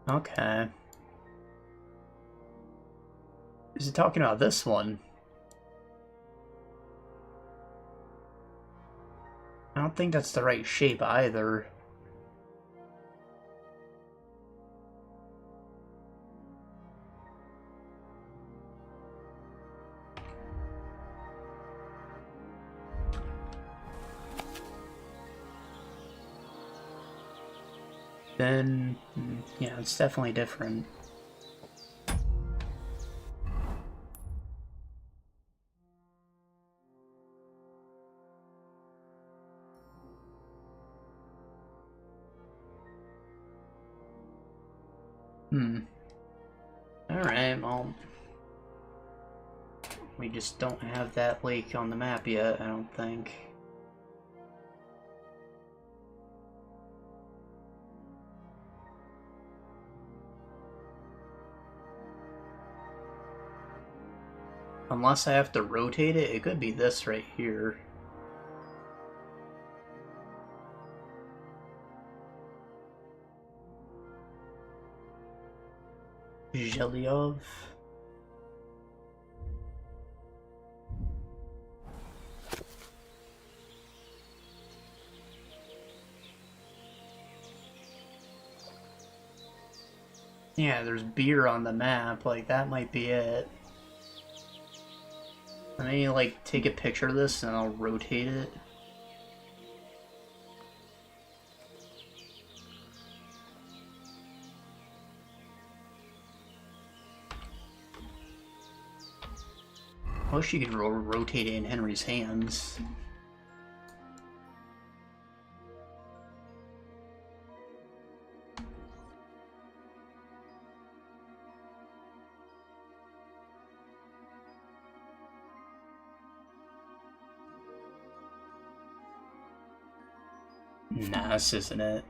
A: Okay. Is he talking about this one? I don't think that's the right shape either. Then, yeah, it's definitely different. Alright, well... we just don't have that lake on the map yet, I don't think. Unless I have to rotate it, it could be this right here. Zhelyov. Yeah, there's beer on the map, like that might be it. Let me like take a picture of this and I'll rotate it. I wish you could rotate it in Henry's hands. Nah, this isn't it.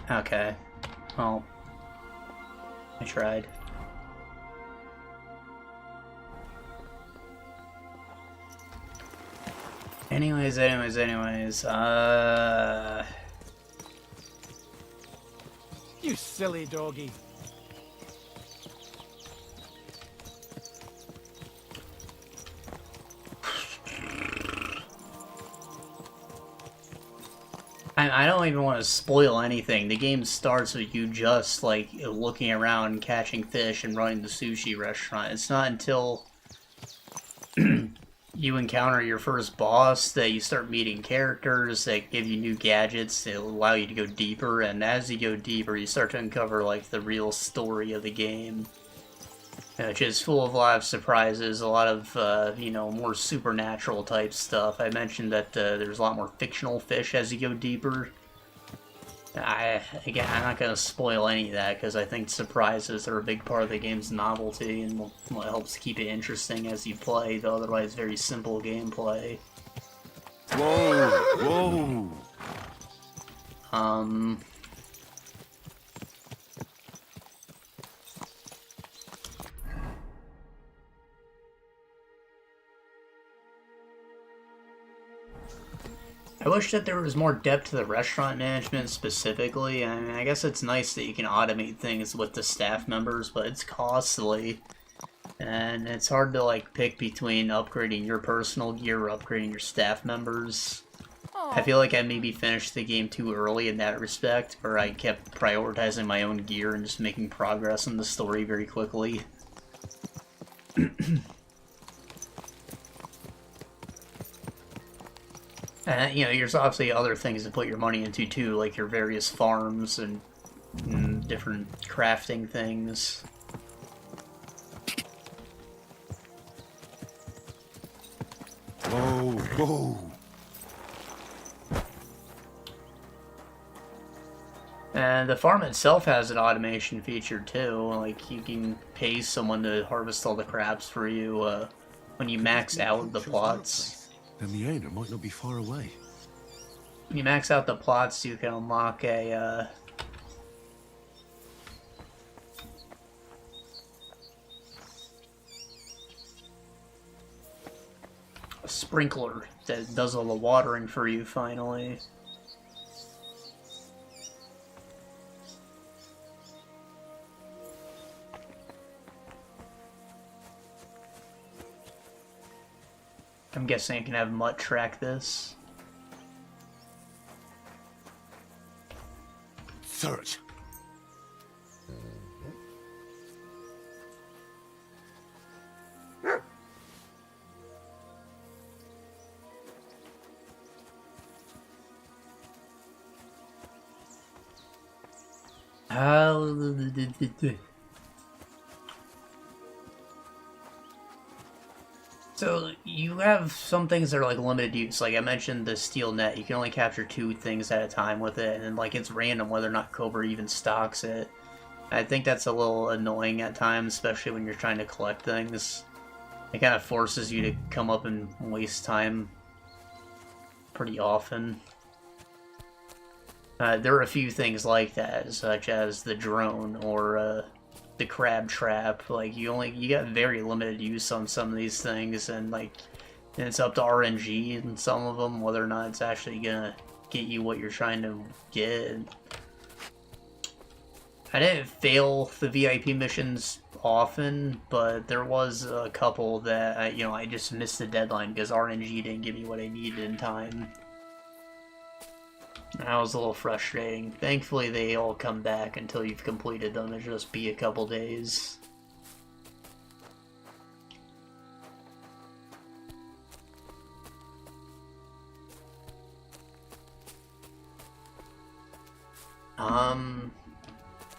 A: Okay. Well, I tried. Anyways,
B: You silly doggy.
A: I don't even want to spoil anything. The game starts with you just, like, looking around, catching fish, and running the sushi restaurant. It's not until you encounter your first boss that you start meeting characters that give you new gadgets that allow you to go deeper, and as you go deeper, you start to uncover, like, the real story of the game. Which is full of a lot of surprises, a lot of, you know, more supernatural type stuff. I mentioned that there's a lot more fictional fish as you go deeper. Again, I'm not going to spoil any of that, because I think surprises are a big part of the game's novelty, and what helps keep it interesting as you play the otherwise very simple gameplay.
H: Whoa!
A: I wish that there was more depth to the restaurant management specifically. I mean, I guess it's nice that you can automate things with the staff members, but it's costly. And it's hard to, like, pick between upgrading your personal gear or upgrading your staff members. I feel like I maybe finished the game too early in that respect, where I kept prioritizing my own gear and just making progress in the story very quickly. And, you know, there's obviously other things to put your money into too, like your various farms and different crafting things.
H: Whoa!
A: And the farm itself has an automation feature too, like you can pay someone to harvest all the crabs for you when you max out the plots.
H: Then the owner might not be far away.
A: When you max out the plots, you can unlock a sprinkler that does all the watering for you finally. I'm guessing I can have Mutt track this.
H: Search.
A: So, you have some things that are, like, limited use. Like, I mentioned the steel net. You can only capture 2 things at a time with it, and, like, it's random whether or not Cobra even stocks it. I think that's a little annoying at times, especially when you're trying to collect things. It kind of forces you to come up and waste time pretty often. There are a few things like that, such as the drone or the crab trap. Like you got very limited use on some of these things, and like it's up to RNG in some of them whether or not it's actually gonna get you what you're trying to get. I didn't fail the VIP missions often, but there was a couple that I just missed the deadline because RNG didn't give me what I needed in time. That was a little frustrating. Thankfully, they all come back until you've completed them. It'll just be a couple days.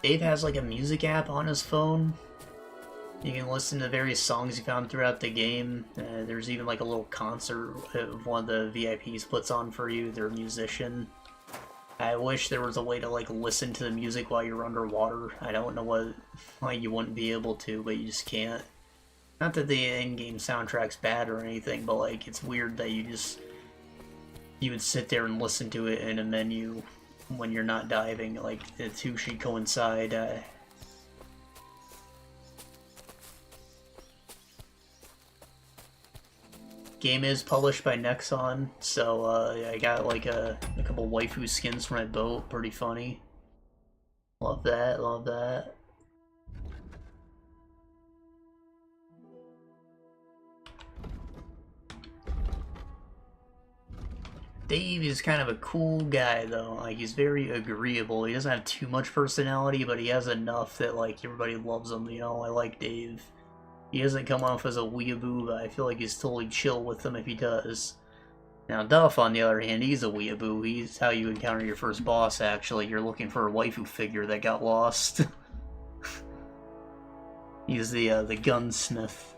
A: Dave has like a music app on his phone. You can listen to various songs you found throughout the game. There's even like a little concert one of the VIPs puts on for you. They're a musician. I wish there was a way to like listen to the music while you're underwater. I don't know why you wouldn't be able to, but you just can't. Not that the in-game soundtrack's bad or anything, but like it's weird that you would sit there and listen to it in a menu when you're not diving. Like the two should coincide. Game is published by Nexon, so I got like a couple waifu skins for my boat. Pretty funny. Love that, love that. Dave is kind of a cool guy though. Like he's very agreeable. He doesn't have too much personality, but he has enough that like everybody loves him. I like Dave. He doesn't come off as a weeaboo, but I feel like he's totally chill with them if he does. Now, Duff, on the other hand, he's a weeaboo. He's how you encounter your first boss, actually. You're looking for a waifu figure that got lost. He's the gunsmith.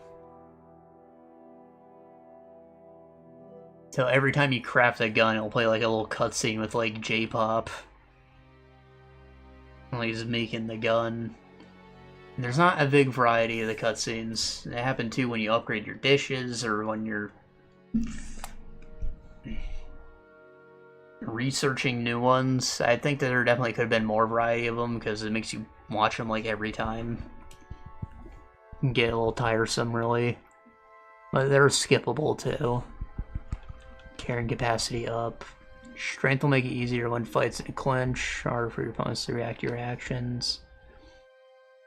A: So every time you craft a gun, it'll play like a little cutscene with like J-pop. While he's making the gun. There's not a big variety of the cutscenes. They happen too when you upgrade your dishes or when you're researching new ones. I think that there definitely could have been more variety of them because it makes you watch them like every time. Can get a little tiresome, really. But they're skippable too. Carrying capacity up. Strength will make it easier when fights in a clinch. Harder for your opponents to react to your actions.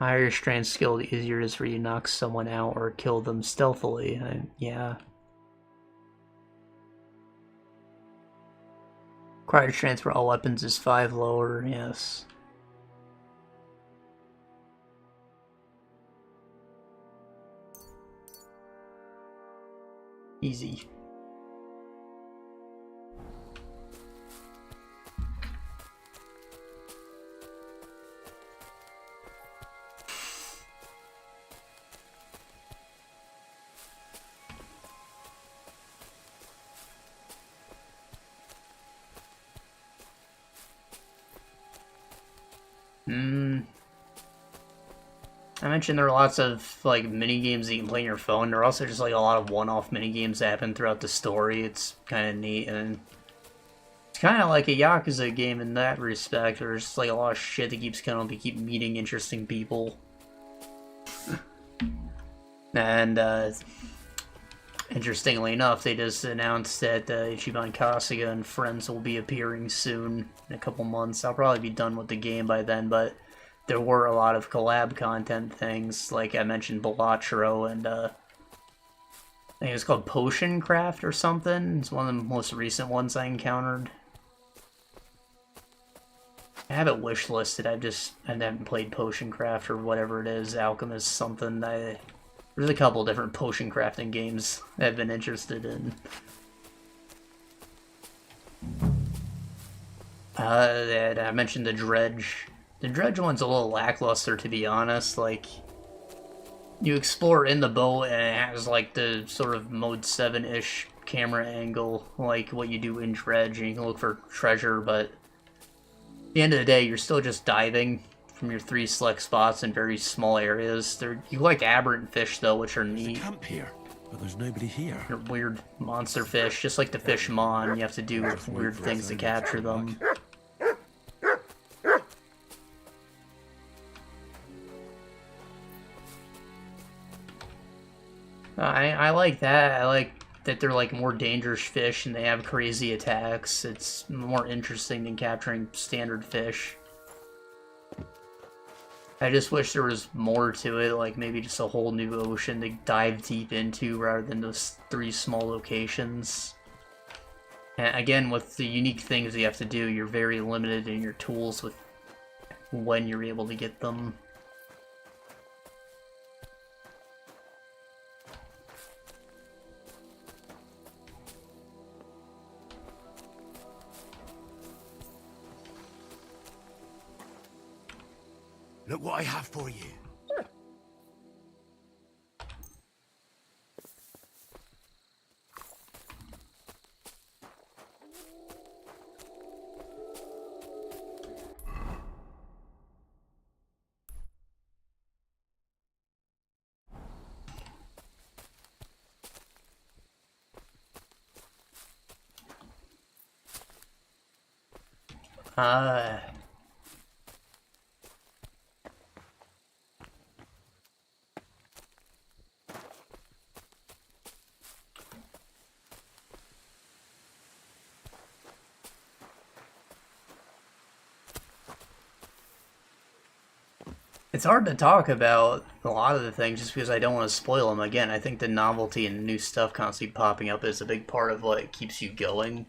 A: Higher your strength skill, the easier it is for you to knock someone out or kill them stealthily. Yeah. Required strength for all weapons is 5 lower, yes. Easy. I mentioned there are lots of like mini games that you can play on your phone. There are also just like a lot of one-off mini games that happen throughout the story. It's kind of neat, and it's kind of like a Yakuza game in that respect. There's just like a lot of shit that keeps coming up. You keep meeting interesting people, and interestingly enough, they just announced that Ichiban Kasuga and friends will be appearing soon in a couple months. I'll probably be done with the game by then, but there were a lot of collab content things, like I mentioned Poachers, and I think it's called PoachingCraft or something. It's one of the most recent ones I encountered. I have it wishlisted. I haven't played PoachingCraft or whatever it is, Alchemist something. There's a couple different potion crafting games I've been interested in. I mentioned the Dredge. The Dredge one's a little lackluster, to be honest. Like, you explore in the boat, and it has like the sort of Mode 7-ish camera angle, like what you do in Dredge, and you can look for treasure, but at the end of the day, you're still just diving from your 3 select spots in very small areas. You like aberrant fish, though, which are neat.
H: Camp here, but there's nobody here.
A: They're weird monster fish, just like the fish Mon. You have to do weird things to capture them. I like that. I like that they're like more dangerous fish and they have crazy attacks. It's more interesting than capturing standard fish. I just wish there was more to it, like maybe just a whole new ocean to dive deep into rather than those 3 small locations. And again, with the unique things you have to do, you're very limited in your tools with when you're able to get them.
H: Look what I have for you.
A: It's hard to talk about a lot of the things just because I don't want to spoil them. Again, I think the novelty and new stuff constantly popping up is a big part of what keeps you going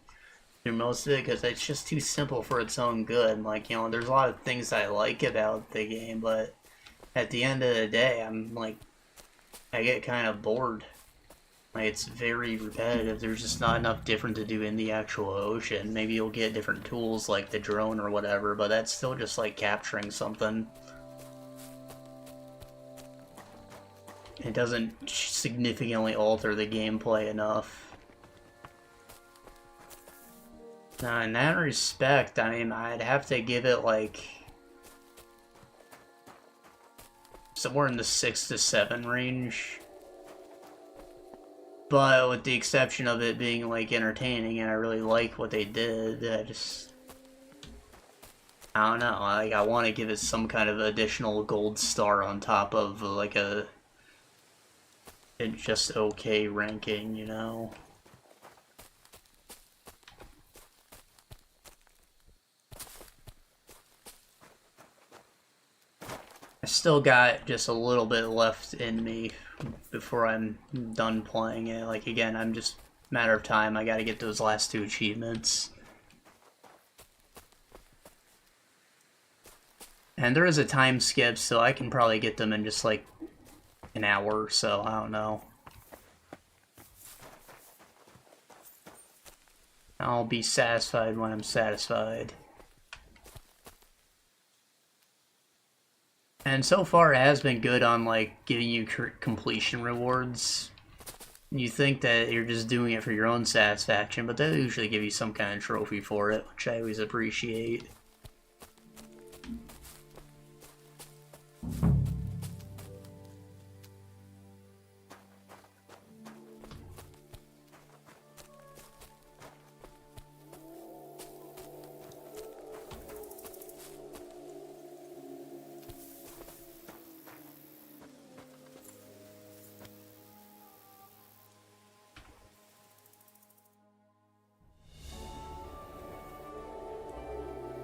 A: through most of it, because it's just too simple for its own good. Like, you know, there's a lot of things I like about the game, but at the end of the day, I'm like, I get kind of bored. Like, it's very repetitive. There's just not enough different to do in the actual ocean. Maybe you'll get different tools like the drone or whatever, but that's still just like capturing something. It doesn't significantly alter the gameplay enough. Now, in that respect, I mean, I'd have to give it like somewhere in the 6 to 7 range. But with the exception of it being like entertaining, and I really like what they did, I don't know. Like, I want to give it some kind of additional gold star on top of like a just okay ranking, you know. I still got just a little bit left in me before I'm done playing it. Like, again, I'm just a matter of time. I gotta get those last 2 achievements. And there is a time skip, so I can probably get them in just like an hour or so, I don't know. I'll be satisfied when I'm satisfied. And so far it has been good on like giving you completion rewards. You think that you're just doing it for your own satisfaction, but they usually give you some kind of trophy for it, which I always appreciate.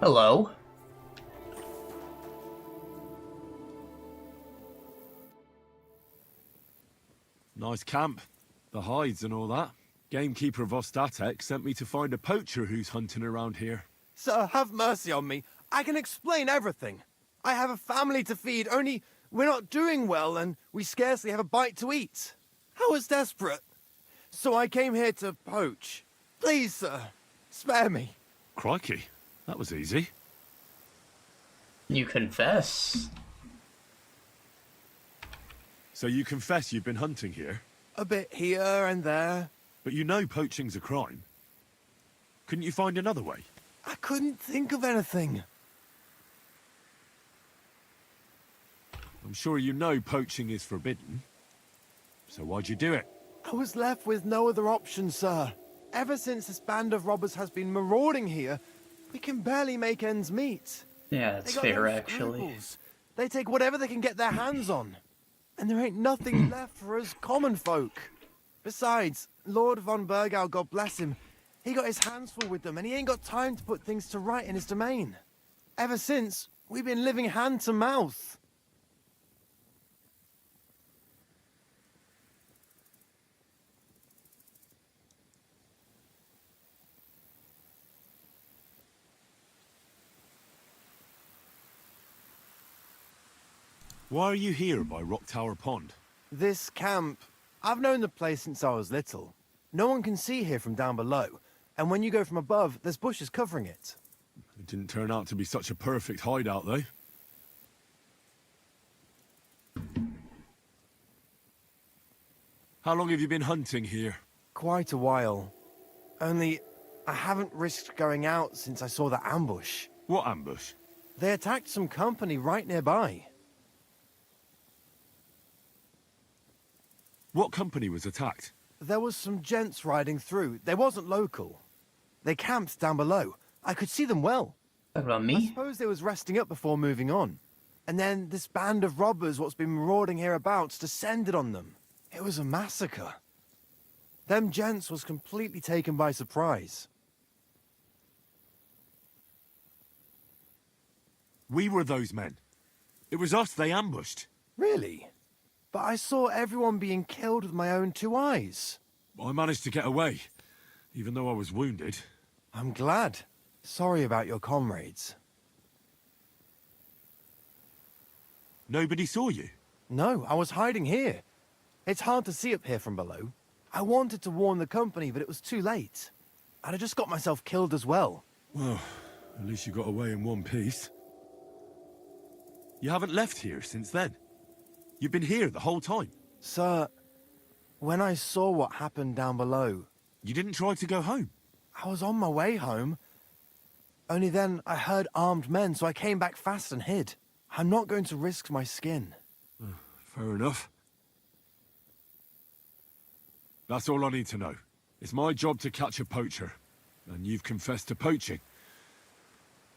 A: Hello.
H: Nice camp. The hides and all that. Gamekeeper of Ostatek sent me to find a poacher who's hunting around here.
B: Sir, have mercy on me. I can explain everything. I have a family to feed, only we're not doing well and we scarcely have a bite to eat. I was desperate. So I came here to poach. Please, sir, spare me.
H: Crikey, that was easy.
A: You confess.
H: So you confess you've been hunting here?
B: A bit here and there.
H: But you know poaching's a crime. Couldn't you find another way?
B: I couldn't think of anything.
H: I'm sure you know poaching is forbidden. So why'd you do it?
B: I was left with no other option, sir. Ever since this band of robbers has been marauding here, we can barely make ends meet.
A: Yeah, that's
B: They got
A: fair,
B: no
A: actually.
B: scruples. They take whatever they can get their hands on. And there ain't nothing left for us common folk. Besides,
I: Lord von Burgau, God bless him, he got his hands full with them and he ain't got time to put things to right in his domain. Ever since, we've been living hand to mouth.
H: Why are you here by Rock Tower Pond?
I: This camp, I've known the place since I was little. No one can see here from down below, and when you go from above, there's bushes covering it.
H: It didn't turn out to be such a perfect hideout, though. How long have you been hunting here?
I: Quite a while. Only, I haven't risked going out since I saw that ambush.
H: What ambush?
I: They attacked some company right nearby.
H: What company was attacked?
I: There was some gents riding through. They wasn't local. They camped down below. I could see them well.
A: Talk about
I: I
A: me?
I: suppose they was resting up before moving on. And then this band of robbers what's been marauding hereabouts descended on them. It was a massacre. Them gents was completely taken by surprise.
H: We were those men. It was us they ambushed.
I: Really? But I saw everyone being killed with my own two eyes.
H: I managed to get away, even though I was wounded.
I: I'm glad. Sorry about your comrades.
H: Nobody saw you?
I: No, I was hiding here. It's hard to see up here from below. I wanted to warn the company, but it was too late. I'd have just got myself killed as well.
H: Well, at least you got away in one piece. You haven't left here since then. You've been here the whole time.
I: Sir, when I saw what happened down below...
H: You didn't try to go home?
I: I was on my way home. Only then I heard armed men, so I came back fast and hid. I'm not going to risk my skin.
H: Fair enough. That's all I need to know. It's my job to catch a poacher, and you've confessed to poaching.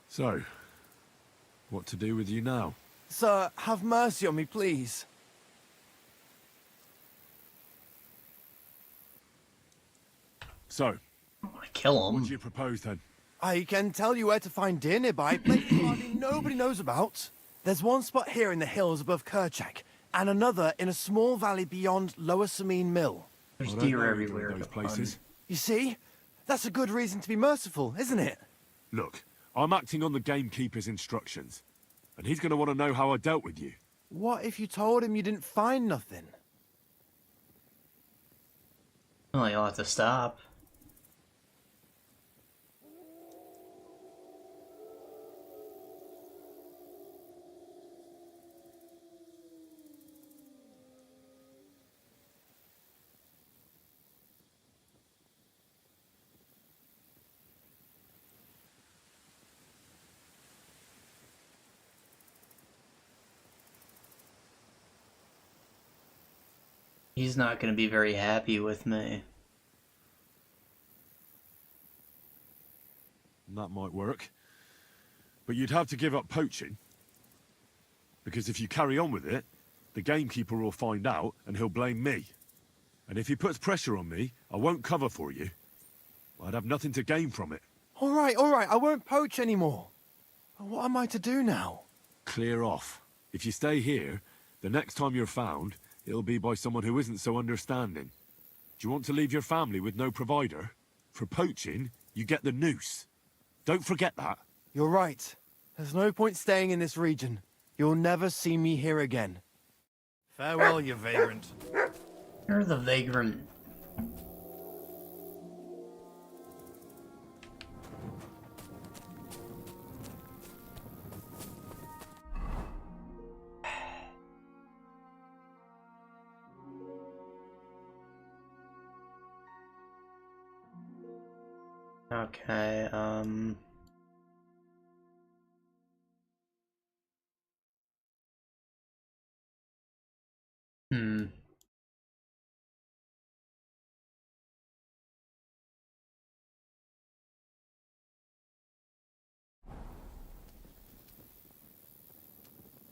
H: So, what to do with you now?
I: Sir, have mercy on me, please.
H: So,
A: I want to kill
H: what
A: him.
H: do you propose then?
I: I can tell you where to find deer nearby, places hardly nobody knows about. There's one spot here in the hills above Kerchak, and another in a small valley beyond Lower Samine Mill.
A: There's
H: I don't
A: deer
H: know either
A: everywhere.
H: of those places.
I: You see? That's a good reason to be merciful, isn't it?
H: Look, I'm acting on the Gamekeeper's instructions, and he's going to want to know how I dealt with you.
I: What if you told him you didn't find nothing?
A: Well, you'll have to stop. He's not going to be very happy with me.
H: That might work. But you'd have to give up poaching. Because if you carry on with it, the Gamekeeper will find out and he'll blame me. And if he puts pressure on me, I won't cover for you. I'd have nothing to gain from it.
I: All right, I won't poach anymore. What am I to do now?
H: Clear off. If you stay here, the next time you're found, it'll be by someone who isn't so understanding. Do you want to leave your family with no provider? For poaching, you get the noose. Don't forget that.
I: You're right. There's no point staying in this region. You'll never see me here again.
B: Farewell, you vagrant.
A: You're the vagrant. Okay,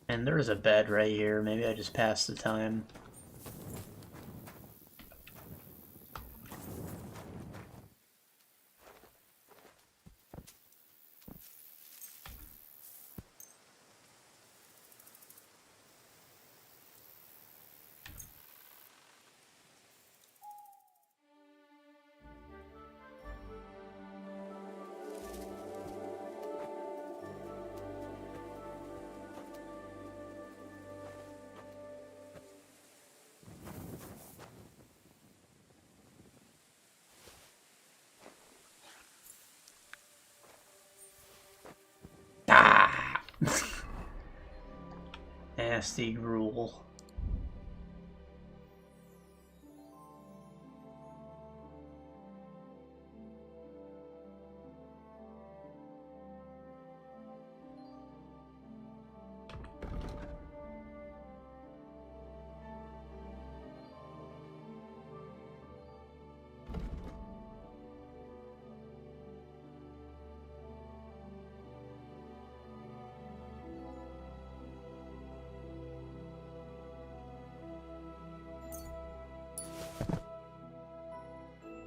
A: And there's a bed right here. Maybe I just passed the time. nasty gruel.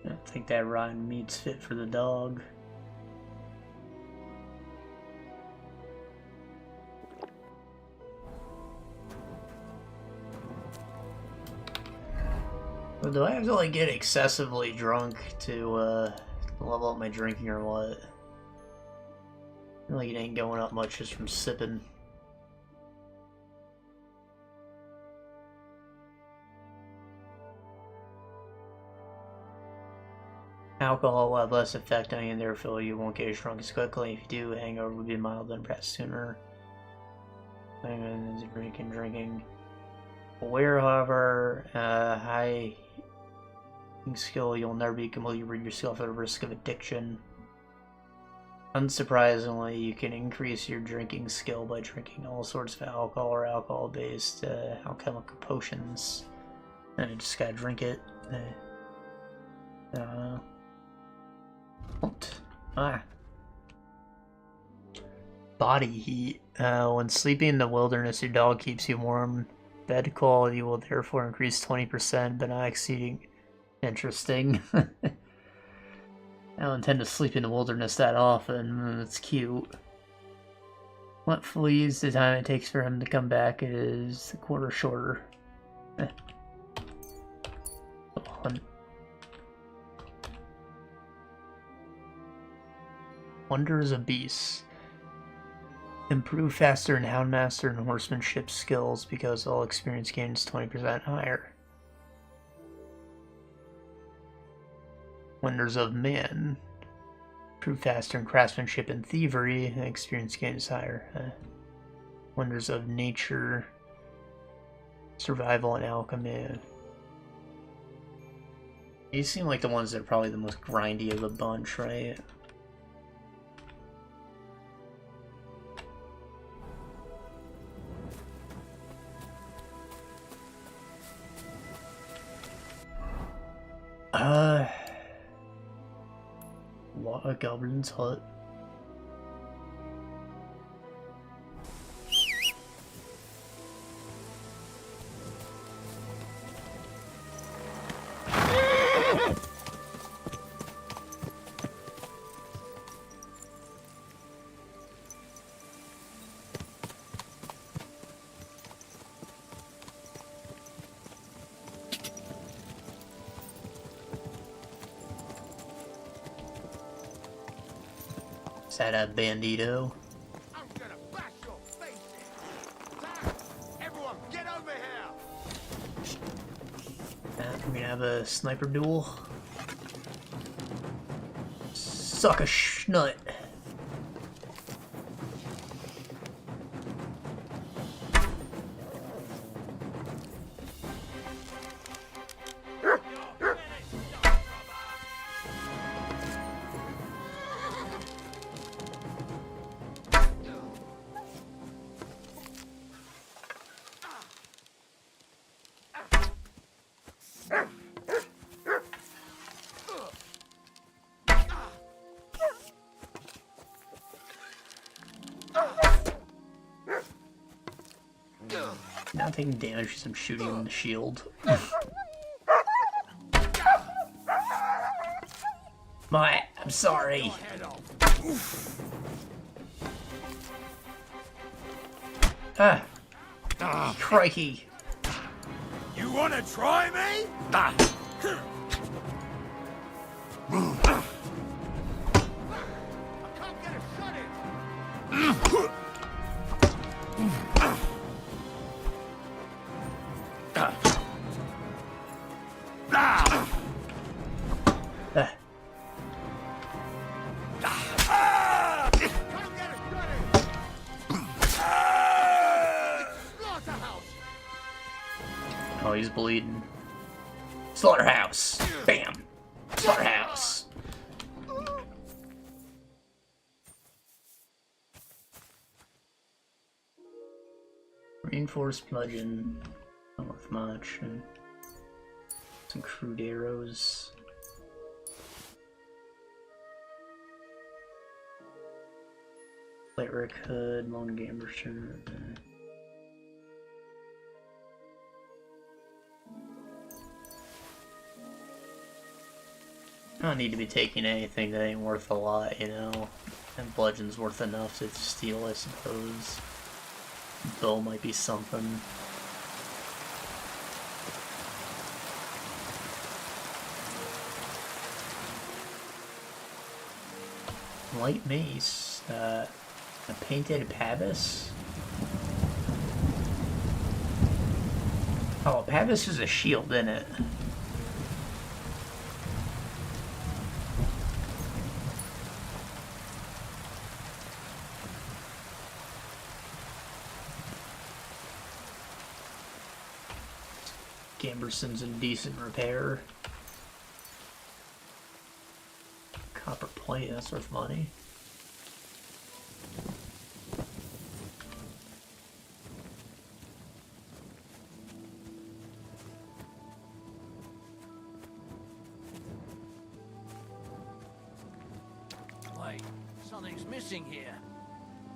A: I think that rotten meat's fit for the dog. Well, do I have to like get excessively drunk to level up my drinking or what? I feel like it ain't going up much just from sipping. Alcohol will have less effect on you and therefore you won't get as drunk as quickly. If you do, hangover will be mild and perhaps sooner. Drinking. Aware, however, high skill, you'll never be completely rid yourself of the risk of addiction. Unsurprisingly, you can increase your drinking skill by drinking all sorts of alcohol or alcohol-based alchemical potions. And you just gotta drink it. I don't know. Body heat. When sleeping in the wilderness, your dog keeps you warm. Bed quality will therefore increase 20%, but not exceeding. Interesting. I don't intend to sleep in the wilderness that often. That's cute. What fleas? The time it takes for him to come back is a quarter shorter. Wonders of Beasts. Improve faster in Houndmaster and Horsemanship skills because all experience gains 20% higher. Wonders of Man. Improve faster in Craftsmanship and Thievery and experience gains higher. Wonders of Nature. Survival and Alchemy. These seem like the ones that are probably the most grindy of the bunch, right? What a goblin's hut. Is that a bandito?
C: I'm gonna bash your face in. Everyone, get over here!
A: We're gonna have a sniper duel. Suck a schnut. Not taking damage because I'm shooting in the shield. I'm sorry. Crikey.
C: You wanna try me?
A: he's bleeding. Slaughterhouse! Bam! Slaughterhouse! Reinforced bludgeon. Not worth much. And some crude arrows. Cleric hood, long gamer shirt. I don't need to be taking anything that ain't worth a lot, you know. And bludgeon's worth enough to steal, I suppose. Bow might be something. Light mace. A painted pabis? Oh, pabis is a shield, isn't it? Gamberson's in decent repair. Copper plate, that's worth money.
F: Wait, something's missing here.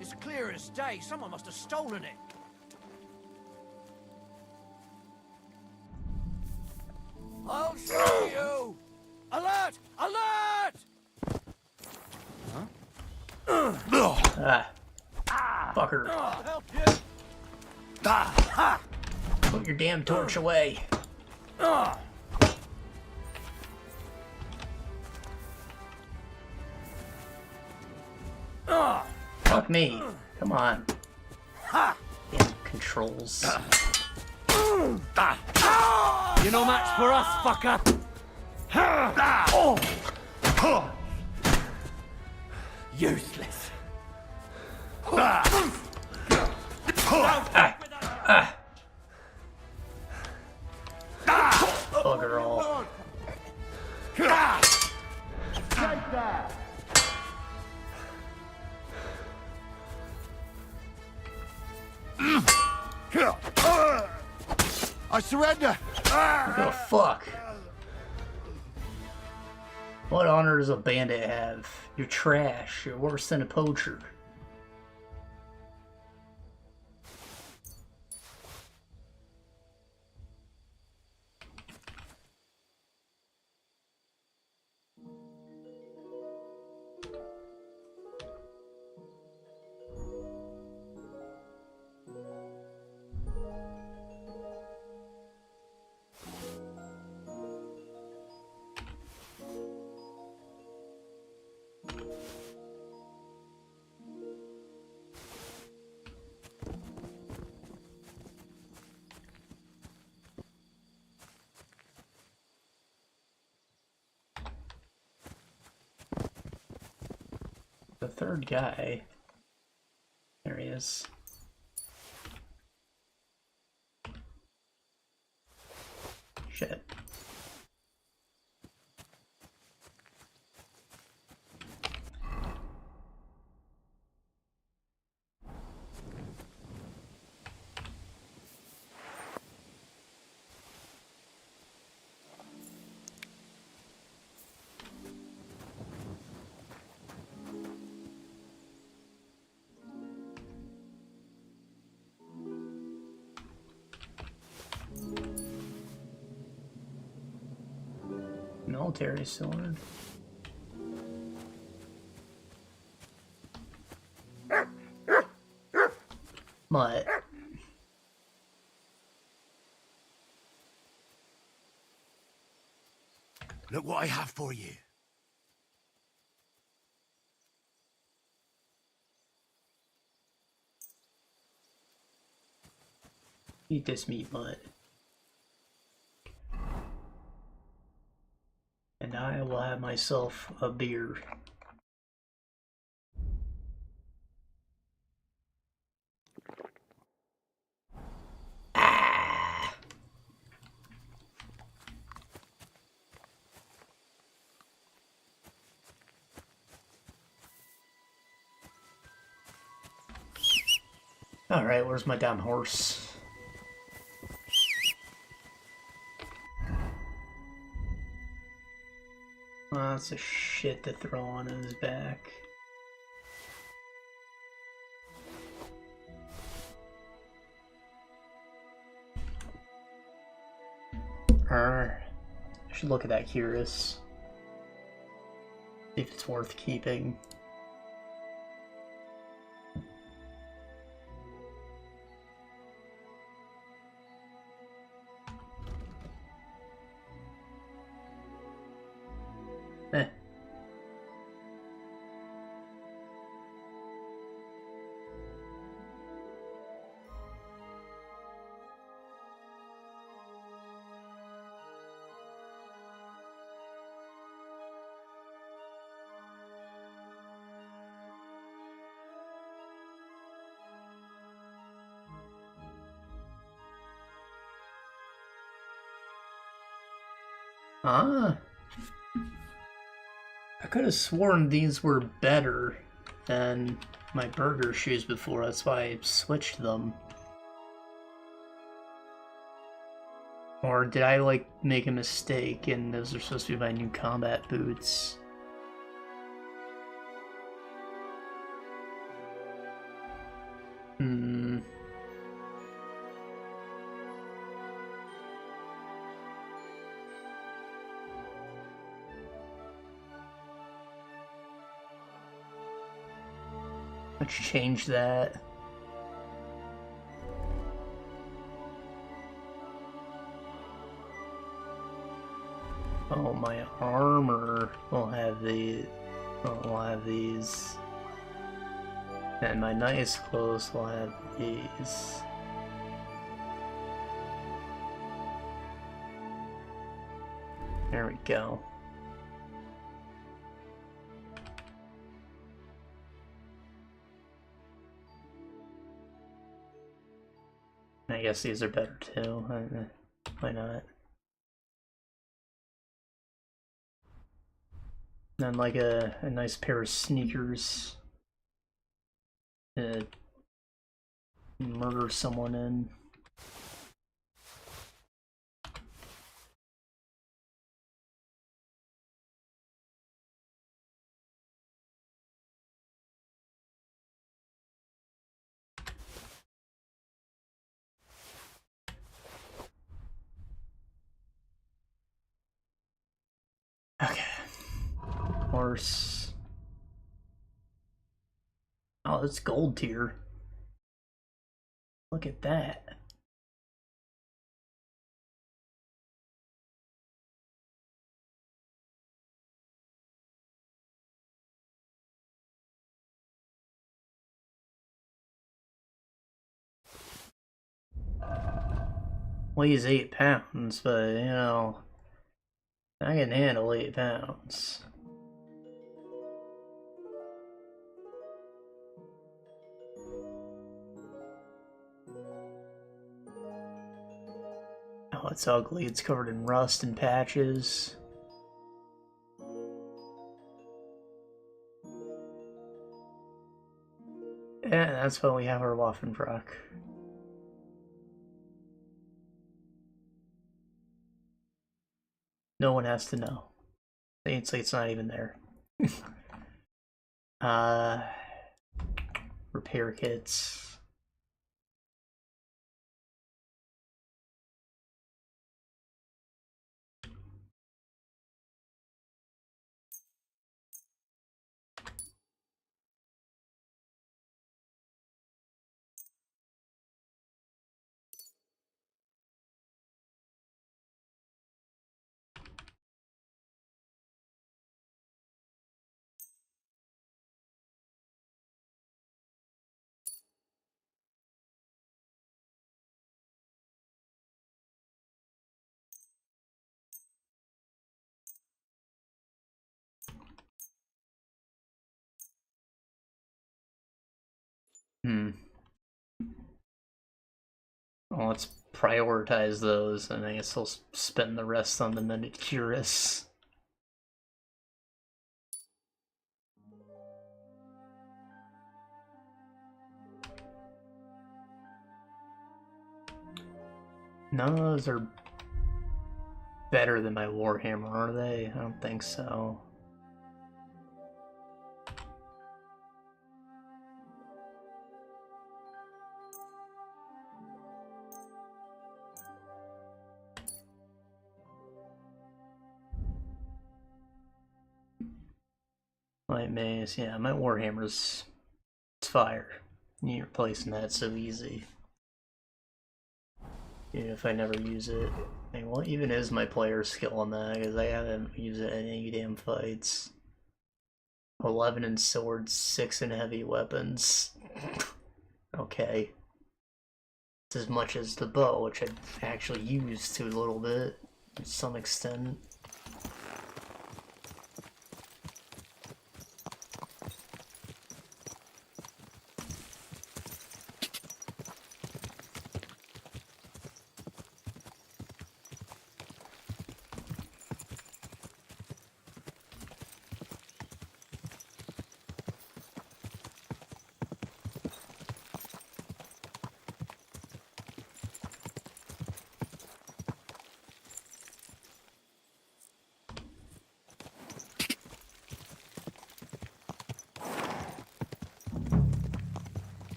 F: It's clear as day. Someone must have stolen it. I'll show you! Alert! Alert!
A: Fucker.
F: I'll help you!
A: Put your damn torch away. Fuck me. Come on. Damn controls.
G: You no match for us, fucker! Useless.
A: Bugger all.
D: I surrender!
A: Oh, fuck. What honor does a bandit have? You're trash. You're worse than a poacher. The third guy. There he is. Shit. Military sword. Mutt.
D: Look what I have for you.
A: Eat this meat, Mutt. And I will have myself a beer. Alright, where's my damn horse? Lots of shit to throw on his back. I should look at that Curious. See if it's worth keeping. Eh. Ah. I could have sworn these were better than my burger shoes before, that's why I switched them. Or did I, like, make a mistake and those are supposed to be my new combat boots? Hmm. Let's change that. Oh, my armor will have the. Will have these. And my nice clothes will have these. There we go. I guess these are better too. Why not? Then like a nice pair of sneakers to murder someone in. Okay. Horse. Oh, it's gold tier. Look at that. Weighs 8 pounds, but you know, I can handle 8 pounds. Oh, it's ugly. It's covered in rust and patches. Yeah, that's why we have our Waffenbrock. No one has to know. It's not even there. Repair kits. Well, let's prioritize those, and I guess I'll spend the rest on the Manicurus. None of those are better than my Warhammer, are they? I don't think so. Light mace, yeah, my Warhammer's it's fire. You're replacing that so easy. Even if I never use it. I mean, what even is my player skill on that? Because I haven't used it in any damn fights. 11 in swords, 6 in heavy weapons. Okay. It's as much as the bow, which I've actually used to a little bit, to some extent.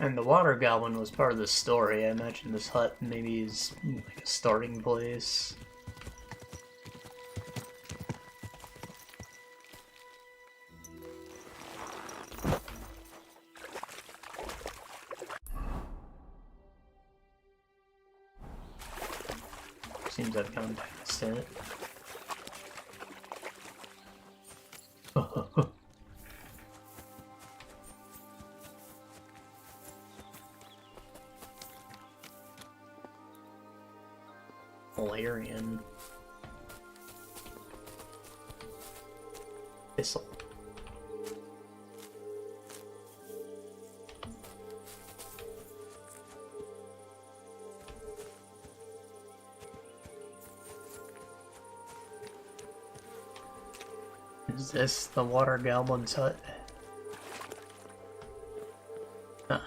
A: And the water goblin was part of the story. I imagine this hut maybe is like a starting place. Seems I've gone past it. Valerian. Thistle. Is this the water goblin's hut? Huh.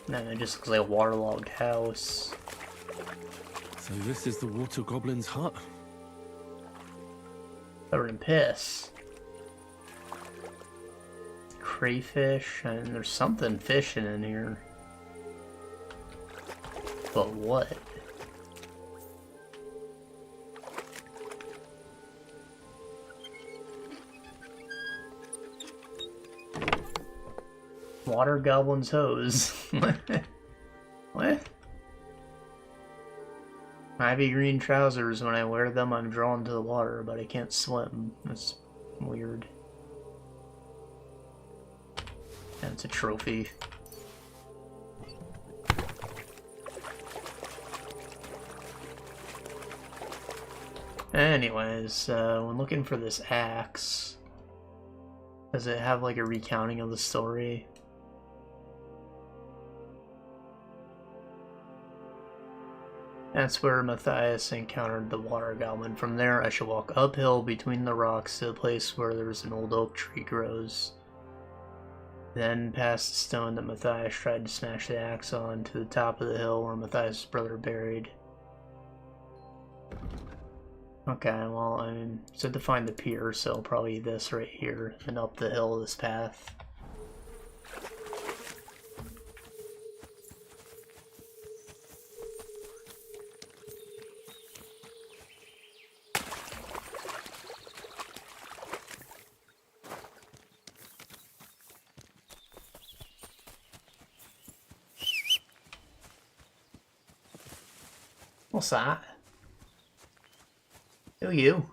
A: No, it just looks like a waterlogged house.
H: So this is the water goblin's hut?
A: Covered in piss. Crayfish, and there's something fishing in here. But what? Water goblin's hose. What? Ivy green trousers, when I wear them I'm drawn to the water, but I can't swim. That's weird. That's a trophy. Anyways, when looking for this axe, does it have like a recounting of the story? That's where Matthias encountered the water goblin. From there, I should walk uphill between the rocks to the place where there's an old oak tree grows. Then past the stone that Matthias tried to smash the axe on to the top of the hill where Matthias' brother buried. Okay, well, I said to find the pier, so probably this right here, and up the hill this path. What's that? Who are you?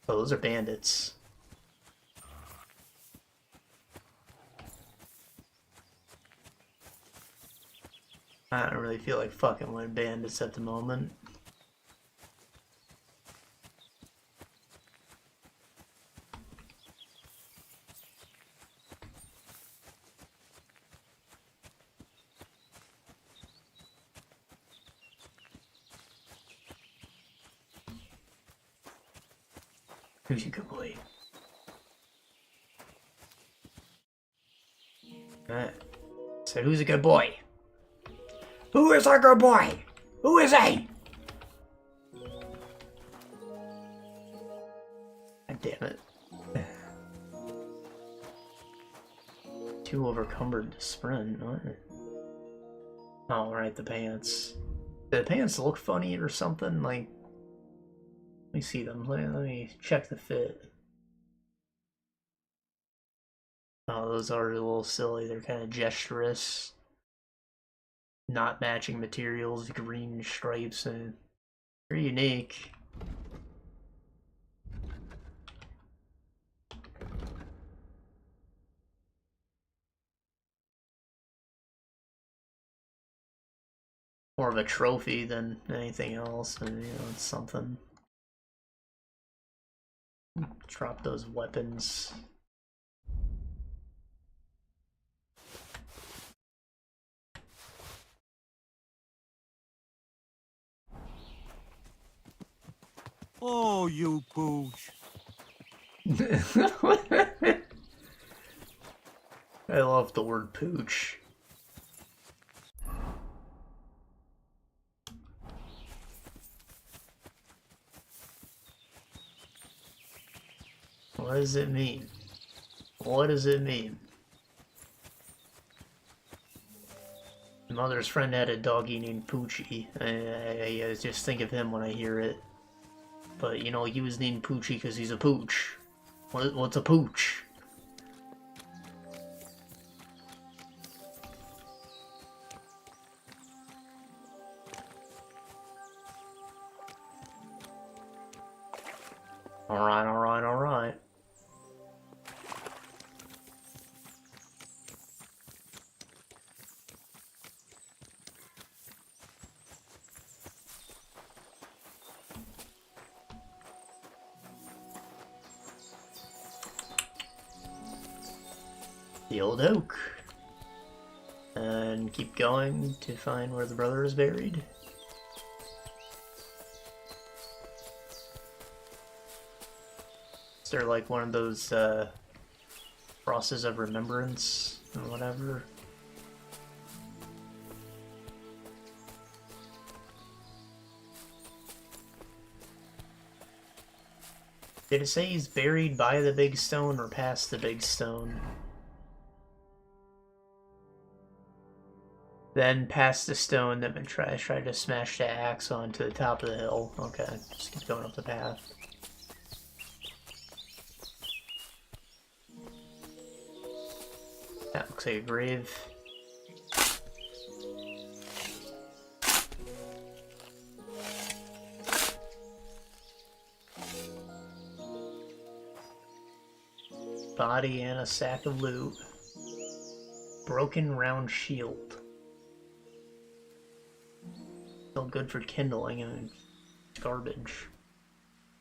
A: Oh, those are bandits. I don't really feel like fucking with bandits at the moment. Who's you complete? Alright. So who's a good boy? Who is a good boy? Who is he? God damn it. Too overcumbered to sprint. What? Oh, right, the pants. Do the pants look funny or something? Like, let me see them. Let me check the fit. Oh, those are a little silly. They're kind of gesturous. Not matching materials, green stripes, and pretty unique. More of a trophy than anything else, and you know, it's something. Drop those weapons.
B: Oh, you pooch.
A: I love the word pooch. What does it mean? What does it mean? My mother's friend had a doggy named Poochie. I just think of him when I hear it. But, you know, he was named Poochie because he's a pooch. What's a pooch? Alright, alright, alright. The old oak. And keep going to find where the brother is buried. Is there like one of those crosses of remembrance or whatever? Did it say he's buried by the big stone or past the big stone? Then past the stone, then try to smash the axe onto the top of the hill. Okay, just keep going up the path. That looks like a grave. Body and a sack of loot. Broken round shield. Still good for kindling and garbage.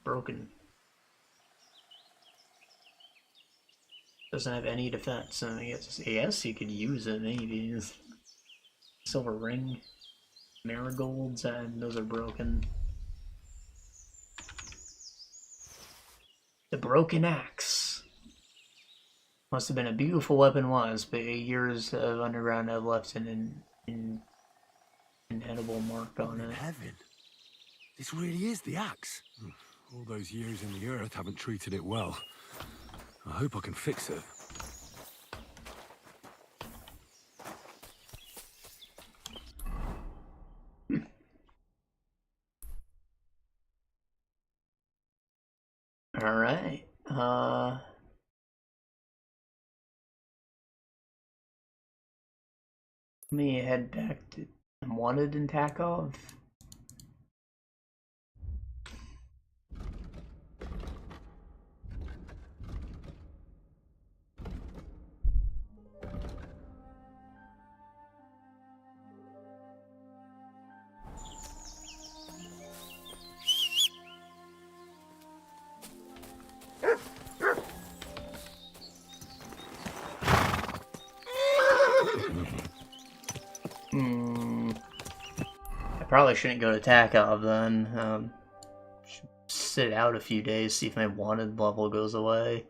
A: Broken. Doesn't have any defense. I guess you could use it maybe. Silver ring. Marigolds, and those are broken. The broken axe. Must have been a beautiful weapon once, but years of underground have left an inedible mark on it.
H: Heaven. This really is the axe. All those years in the earth haven't treated it well. I hope I can fix it.
A: All right. Let me head back to Wanted in Takov. I probably shouldn't go to Takov then. Should sit out a few days, see if my wanted level goes away.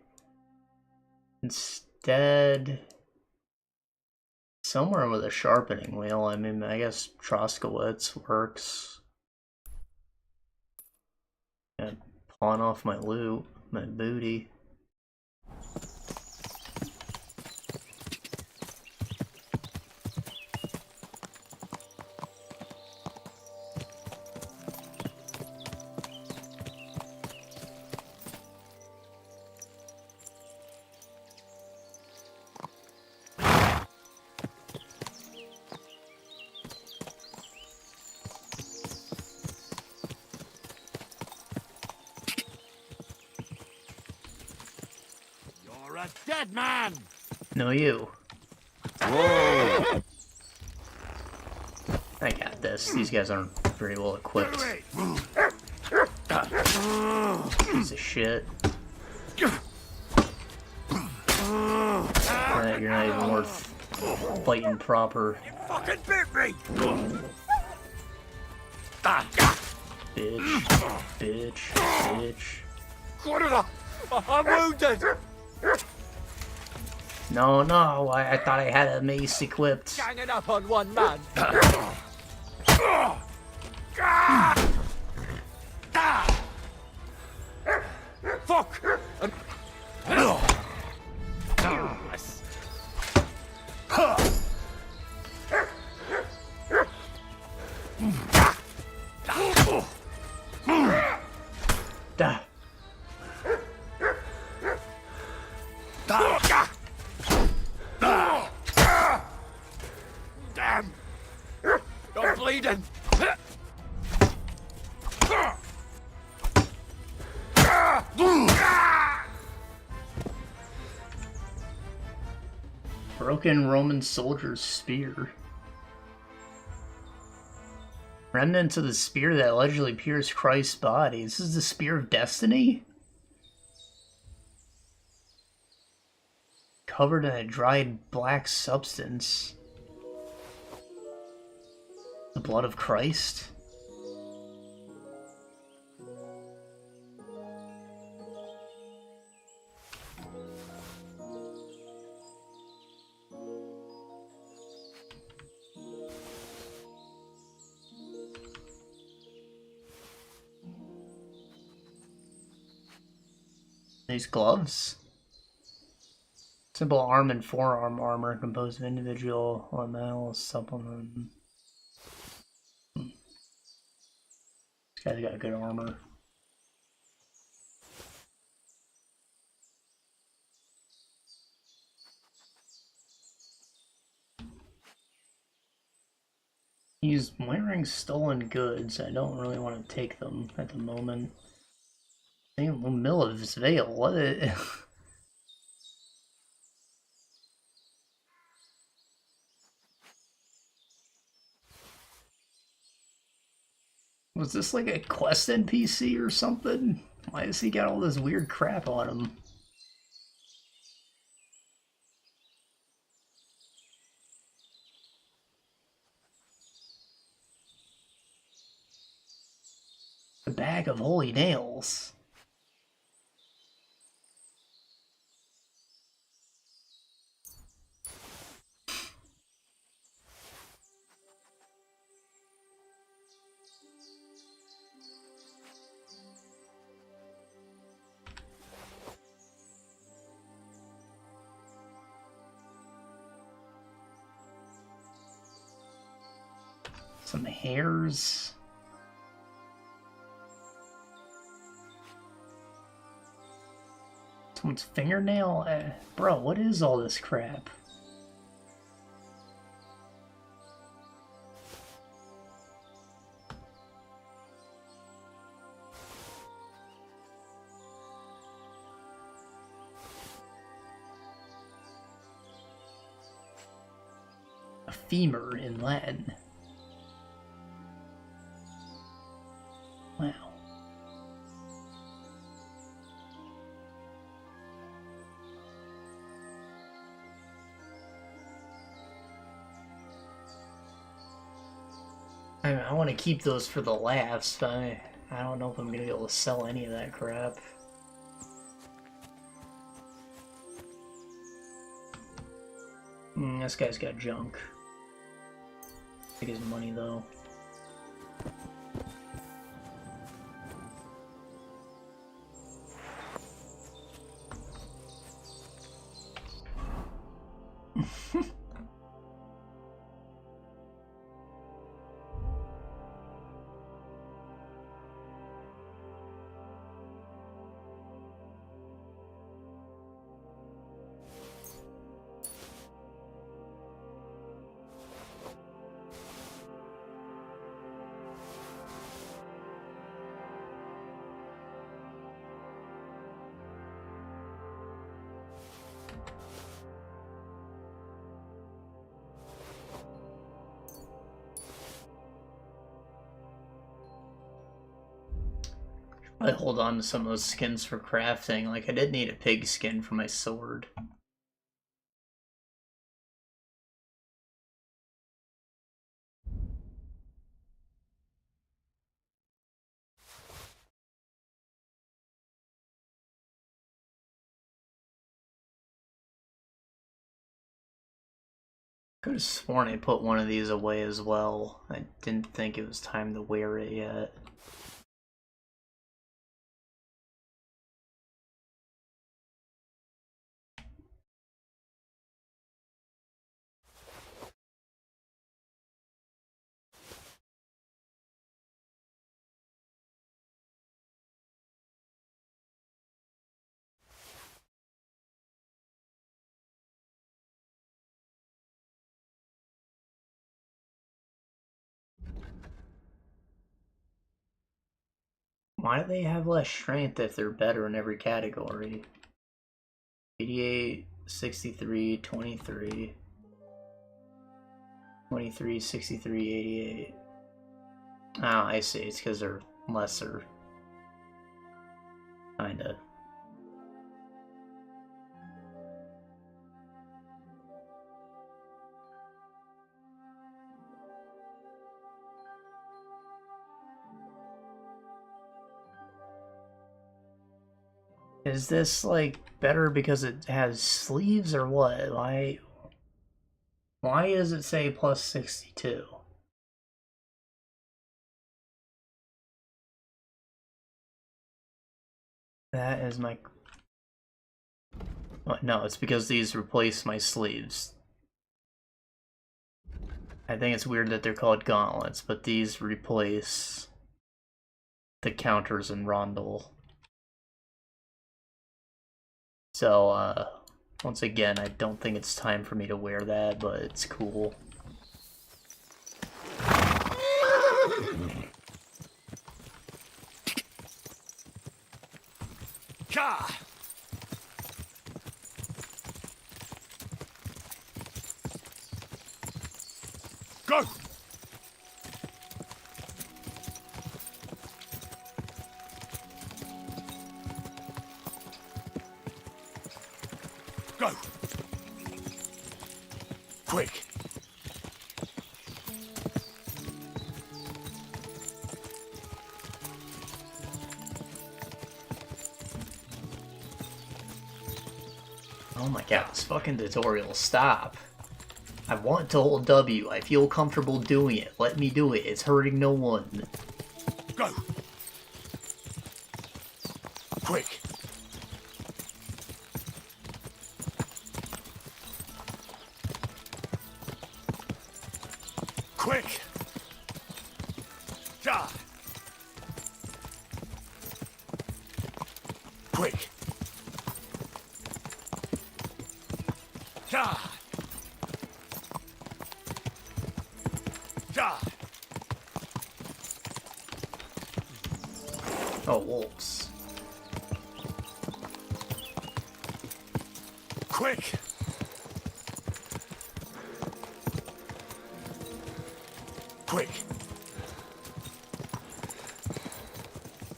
A: Instead, somewhere with a sharpening wheel. I mean, I guess Troskowitz works. Gotta pawn off my loot, my booty.
B: A dead man!
A: No, you.
H: Whoa!
A: I got this. These guys aren't very well equipped. Piece of shit. You're not even worth fighting proper.
B: You fucking bit me!
A: Bitch. Bitch. Bitch.
B: I'm wounded!
A: No, no, I thought I had a mace equipped.
B: Hanging up on one man. Fuck!
A: Da.
B: Damn! You're bleeding!
A: Broken Roman soldier's spear. Remnants of the spear that allegedly pierced Christ's body. This is the spear of destiny? Covered in a dried black substance. The blood of Christ? These gloves? Simple arm and forearm armor composed of individual ornamental supplement. This guy's got good armor. He's wearing stolen goods. I don't really want to take them at the moment. Mill of his veil. What? Was this like a quest NPC or something? Why has he got all this weird crap on him? A bag of holy nails. Some hairs. Someone's fingernail? Bro, what is all this crap? A femur in Latin. Wow. I want to keep those for the laughs, but I don't know if I'm going to be able to sell any of that crap. This guy's got junk. Take his money though. I hold on to some of those skins for crafting. Like, I did need a pig skin for my sword. Could have sworn I put one of these away as well. I didn't think it was time to wear it yet. Why do they have less strength if they're better in every category? 88, 63, 23. 23, 63, 88. Oh, I see. It's because they're lesser. Kinda. Is this, like, better because it has sleeves or what? Why does it say plus 62? That is my... Oh, no, it's because these replace my sleeves. I think it's weird that they're called gauntlets, but these replace the counters in Rondel. So, once again, I don't think it's time for me to wear that, but it's cool.
H: Ka! Go! Go! Quick!
A: Oh my god, this fucking tutorial, stop. I want to hold W, I feel comfortable doing it, let me do it, it's hurting no one.
H: Go! Quick! Quick! Ja! Quick! Ja! Ja!
A: Oh, wolves.
H: Quick! Quick!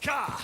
H: Ka!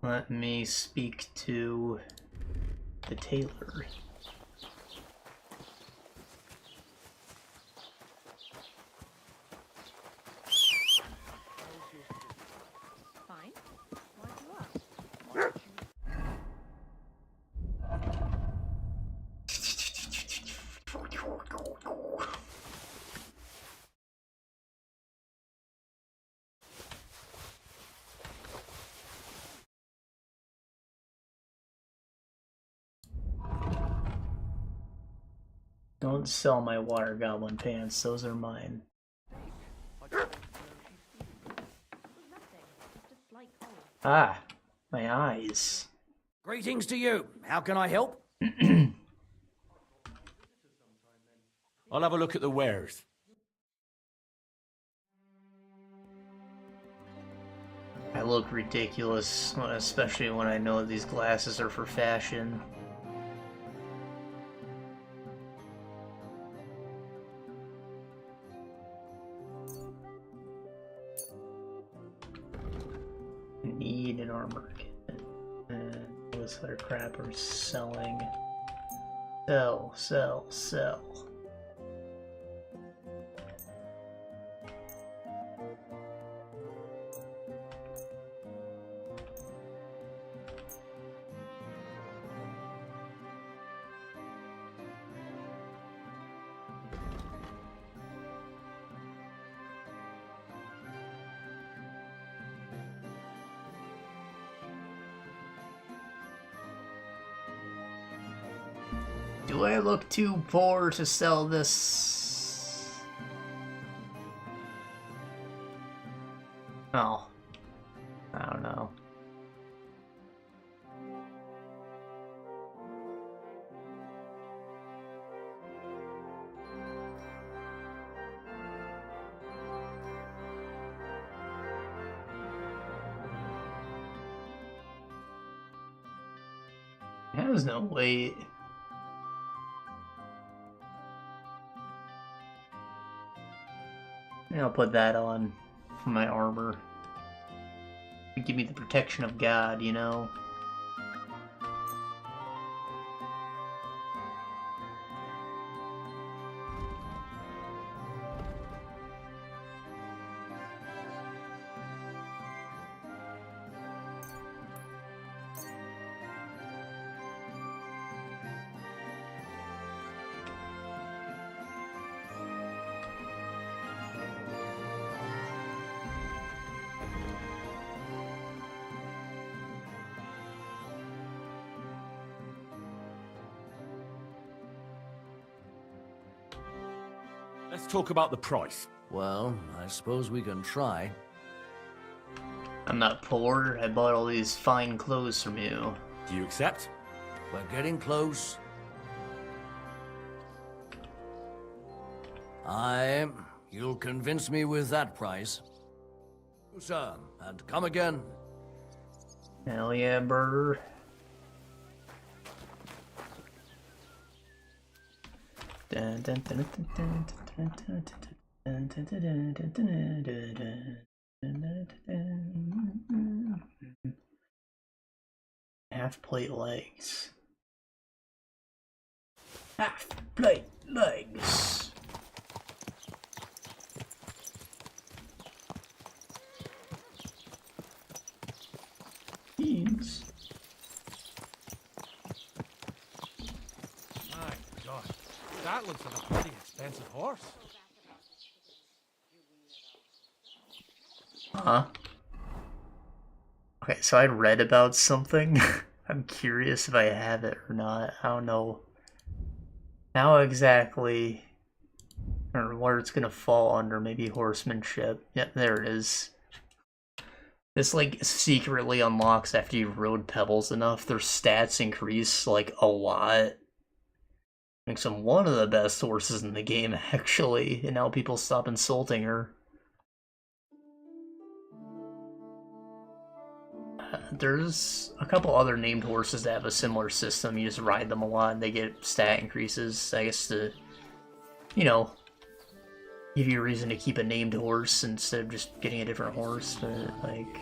A: Let me speak to the tailor.
E: Fine. Why do you ask?
A: Don't sell my water goblin pants, those are mine. Ah, my eyes.
F: Greetings to you. How can I help?
H: I'll have a look at the wares.
A: I look ridiculous, especially when I know these glasses are for fashion. Need an armor kit. And those other crap are selling. Sell, sell, sell. Do I look too poor to sell this? Oh. I don't know. There's no weight. I'll put that on for my armor. Give me the protection of God, you know?
H: Let's talk about the price.
F: Well, I suppose we can try.
A: I'm not poor. I bought all these fine clothes from you.
H: Do you accept?
F: We're getting close. You'll convince me with that price. Sir, and come again.
A: Hell yeah, burger. Dun, dun, dun, dun, dun, dun, dun, dun, dun, dun, dun, dun. Half plate legs. Half plate legs. Beans.
C: My God, that looks like a pretty expensive horse.
A: Huh? Okay, so I read about something. I'm curious if I have it or not. I don't know how exactly or where it's gonna fall under. Maybe horsemanship. Yep, there it is. This like secretly unlocks after you rode pebbles enough. Their stats increase like a lot. Makes them one of the best horses in the game actually, and now people stop insulting her. There's a couple other named horses that have a similar system. You just ride them a lot and they get stat increases, I guess, to, you know, give you a reason to keep a named horse instead of just getting a different horse. But, like,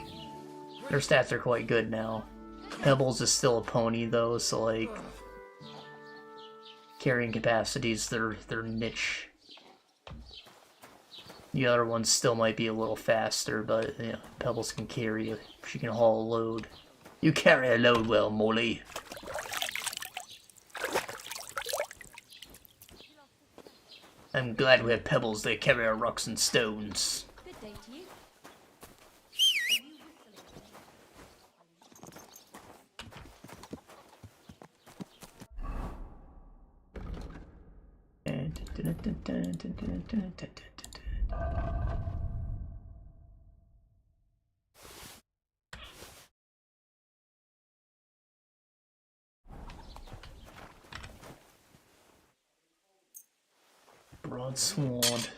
A: their stats are quite good now. Pebbles is still a pony though, so like carrying capacities, they're niche. The other ones still might be a little faster, but you know, Pebbles can carry it. She can haul a load. You carry a load well, Molly. I'm glad we have Pebbles that carry our rocks and stones.
E: Good day to you.
A: Broadsword.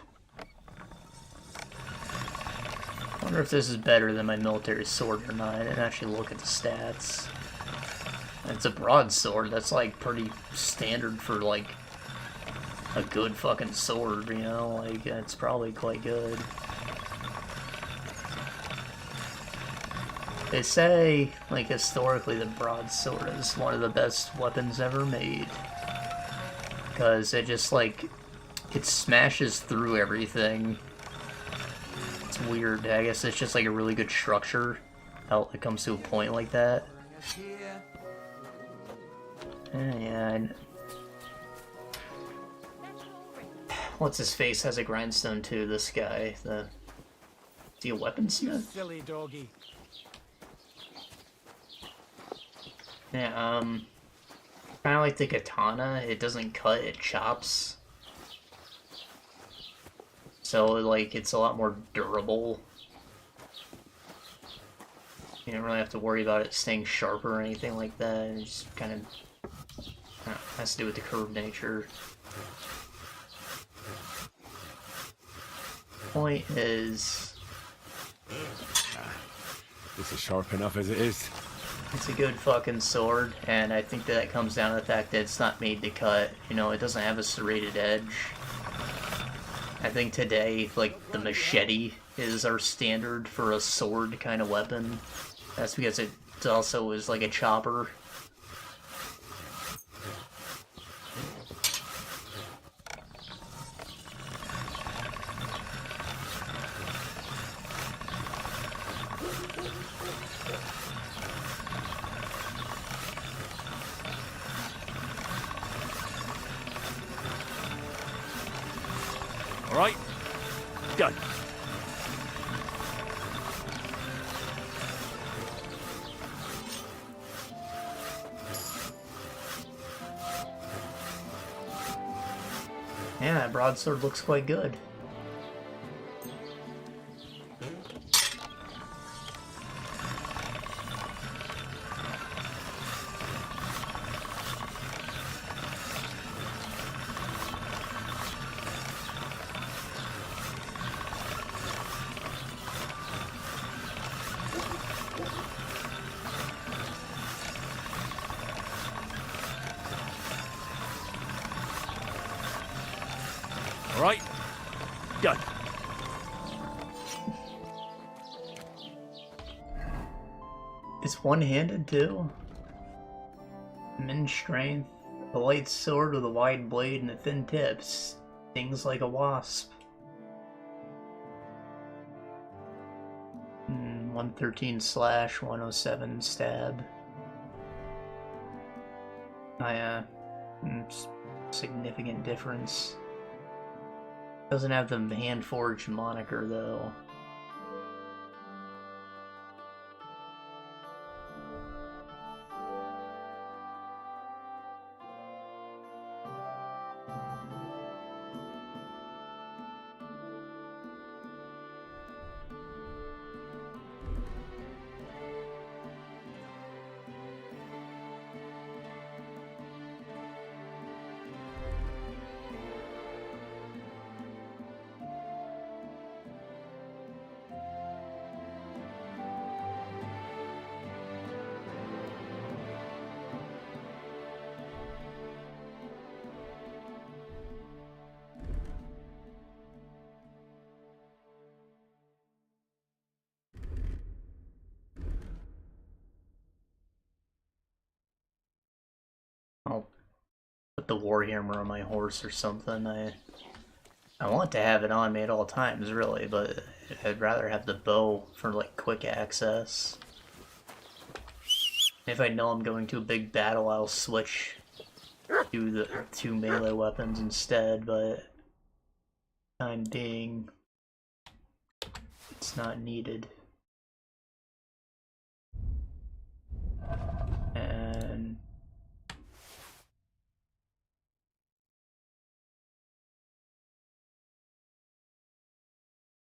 A: I wonder if this is better than my military sword or not. I didn't actually look at the stats. It's a broadsword. That's like pretty standard for like a good fucking sword, you know? Like, it's probably quite good. They say, like, historically, the broadsword is one of the best weapons ever made. Because it just, like, it smashes through everything. It's weird. I guess it's just, like, a really good structure. How it comes to a point like that. Yeah, what's his face has a grindstone too, this guy. Is he a weaponsmith?
B: Silly doggy.
A: Yeah, kinda like the katana, it doesn't cut, it chops. So, like, it's a lot more durable. You don't really have to worry about it staying sharp or anything like that. It just kind of has to do with the curved nature. Point is,
H: This is sharp enough as it is.
A: it's a good fucking sword, and I think that comes down to the fact that it's not made to cut. You know, it doesn't have a serrated edge. I think today, like, the machete is our standard for a sword kind of weapon. That's because it also is like a chopper.
H: All right, go.
A: Yeah, that broadsword looks quite good.
H: All right, go.
A: It's one-handed too. Min strength, a light sword with a wide blade and a thin tip, stings like a wasp. 113 slash, 107 stab. Significant difference. Doesn't have the hand-forged moniker though. put the warhammer on my horse or something. I want to have it on me at all times, really, but I'd rather have the bow for like quick access. If I know I'm going to a big battle, I'll switch to the 2 melee weapons instead, but time being, it's not needed. And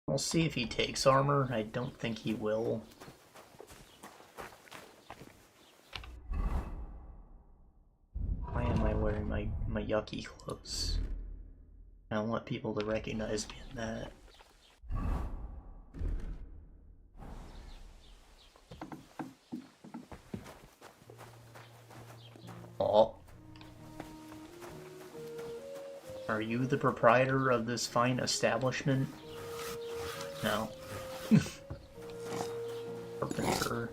A: we'll see if he takes armor. I don't think he will. Why am I wearing my yucky clothes? I don't want people to recognize me in that. Oh. Are you the proprietor of this fine establishment? No. Carpenter.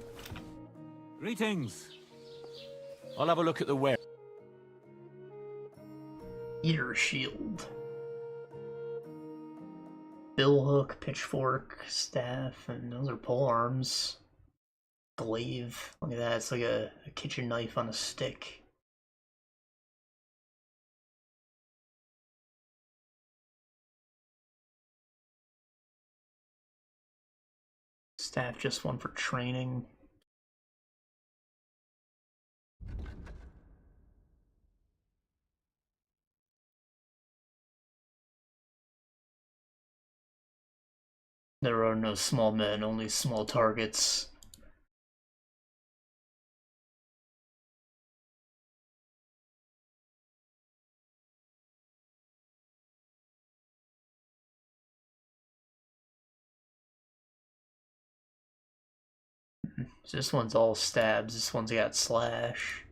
H: Greetings. I'll have a look at the ware.
A: Eater shield. Billhook, pitchfork, staff, and those are pole arms. Glaive. Look at that, it's like a kitchen knife on a stick. Staff just one for training. There are no small men, only small targets. This one's all stabs, this one's got slash.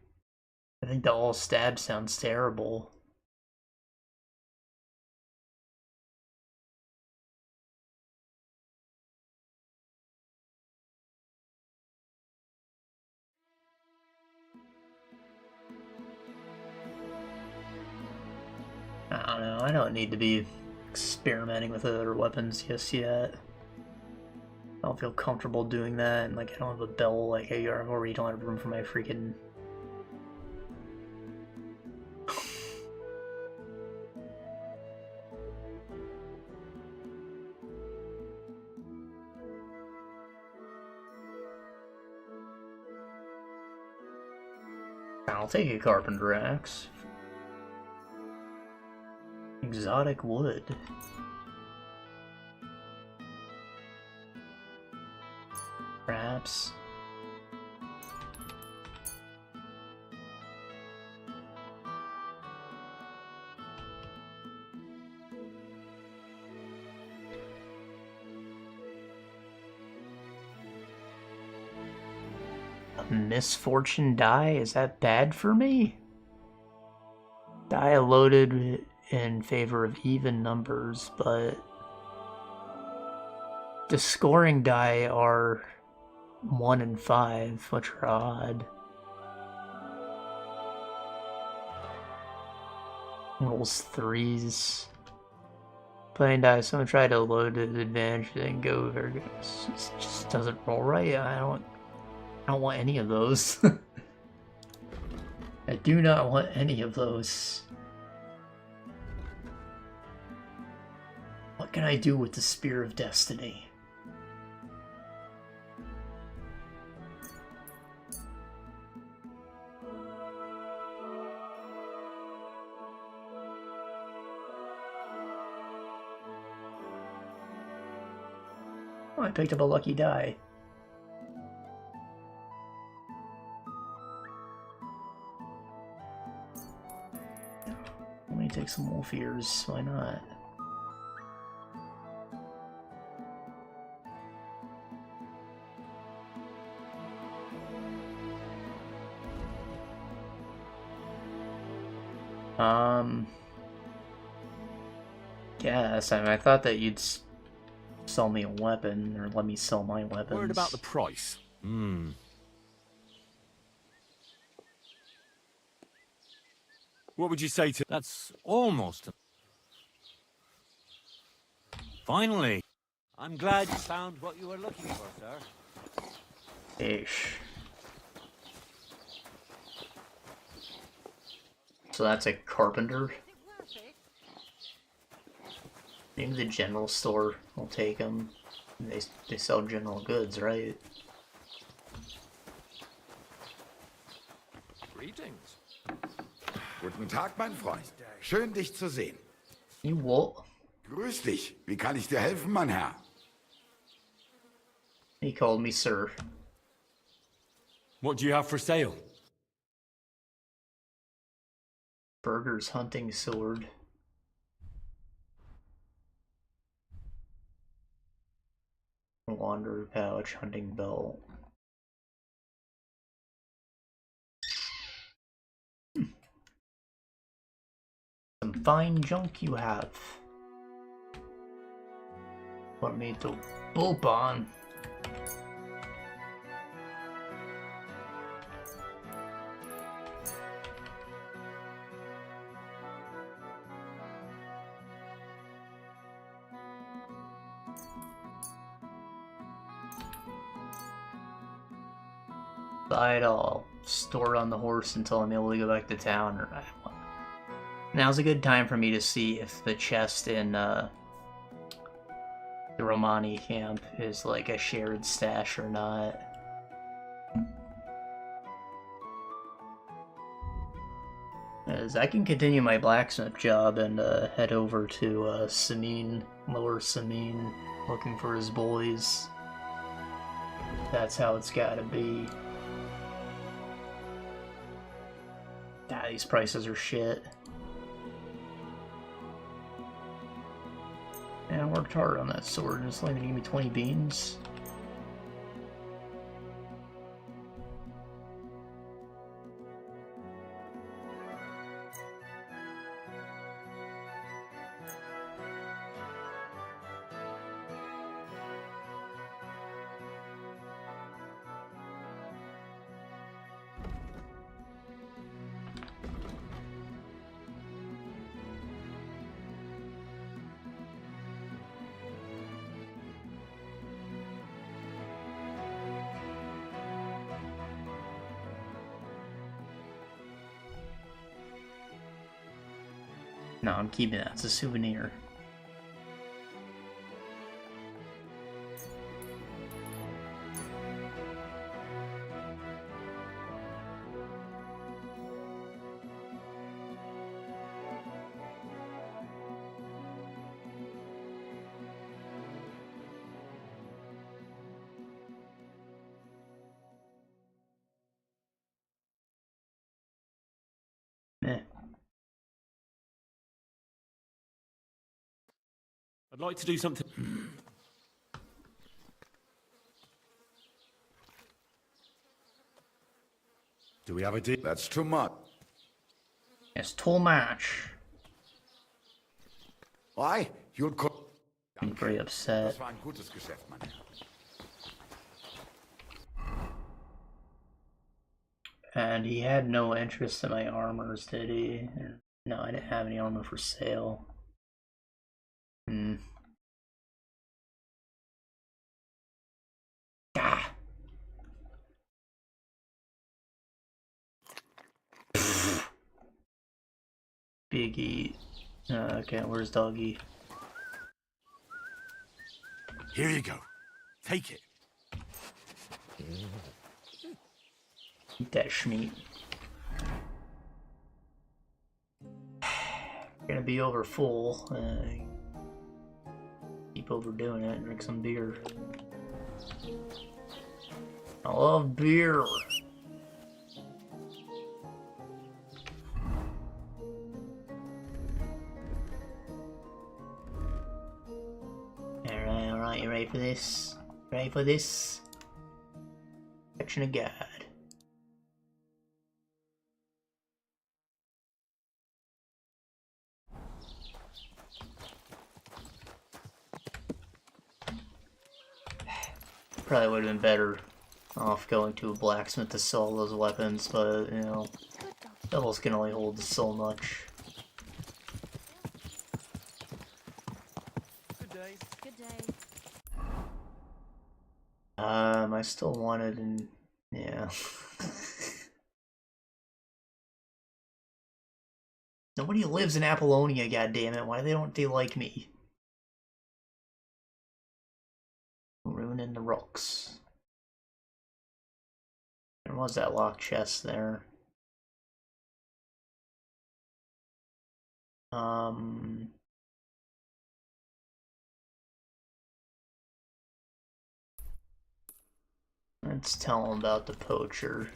A: I think the all stab sounds terrible. I don't know, I don't need to be experimenting with other weapons just yet. I don't feel comfortable doing that, and like I don't have a bell, like I've already don't have room for my freaking... I'll take a carpenter axe. Exotic wood. Perhaps. A misfortune die? Is that bad for me? Die loaded in favor of even numbers, but the scoring die are 1 and 5, which are odd. Rolls 3s. Playing dice, so I'm gonna try to load at advantage, then go over. It just doesn't roll right. I don't want any of those. I do not want any of those. What can I do with the Spear of Destiny? Oh, I picked up a lucky die. Let me take some wolf ears, why not? Guess. I mean, I thought that you'd sell me a weapon, or let me sell my weapons.
H: Worried about the price? What would you say to...
G: That's almost... Finally. I'm glad you found what you were looking for, sir.
A: Ish. So that's a carpenter. Maybe the general store will take them. They sell general goods, right?
C: Greetings.
J: Guten Tag, mein Freund. Schön, dich zu sehen.
A: You what?
J: Grüß dich. Wie kann ich dir helfen, mein Herr?
A: He called me sir.
H: What do you have for sale?
A: Burger's hunting sword. Wanderer pouch, hunting belt. Some fine junk you have. Want me to boop on? I'll store it on the horse until I'm able to go back to town. Or now's a good time for me to see if the chest in the Romani camp is like a shared stash or not. As I can continue my blacksmith job and head over to Sameen, Lower Sameen, looking for his boys. That's how it's gotta be. Ah, these prices are shit. And I worked hard on that sword, and it's only gonna give me 20 beans. No, I'm keeping that. It's a souvenir. Meh.
H: I'd like to do something... Do we have a deal?
J: That's too much.
A: It's too much.
J: Why? You'll cook.
A: I'm pretty upset.
J: Das war ein gutes Geschäft, mein Herr.
A: And he had no interest in my armors, did he? No, I didn't have any armor for sale. Ah. Big eat. Okay, where's Doggy?
H: Here you go. Take it.
A: Eat that schmeat. Gonna be over full. Keep overdoing it. Drink some beer. I love beer. Alright, you ready for this? Ready for this? Section of God. Probably would have been better off going to a blacksmith to sell those weapons, but you know, Shovels can only hold so much.
C: Good day.
E: Good day.
A: I still wanted and yeah. Nobody lives in Apollonia, goddammit. Why don't they like me? Ruining the rocks. There was that locked chest there. Let's tell him about the Poacher.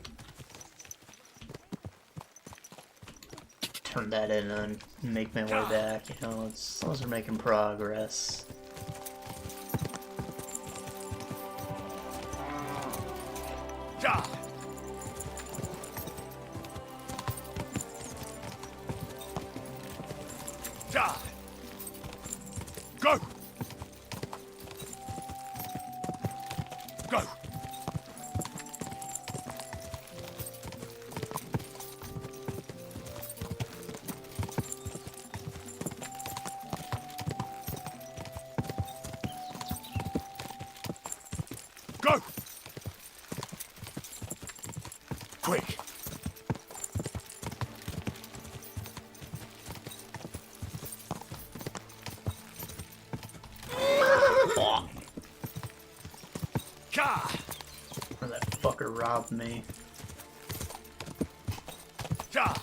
A: Turn that in and make my way back, you know, as long as we're making progress.
J: Ja! Ja! Go! Go! Go! Quick! Ka!
A: Or that fucker robbed me.
J: Ja!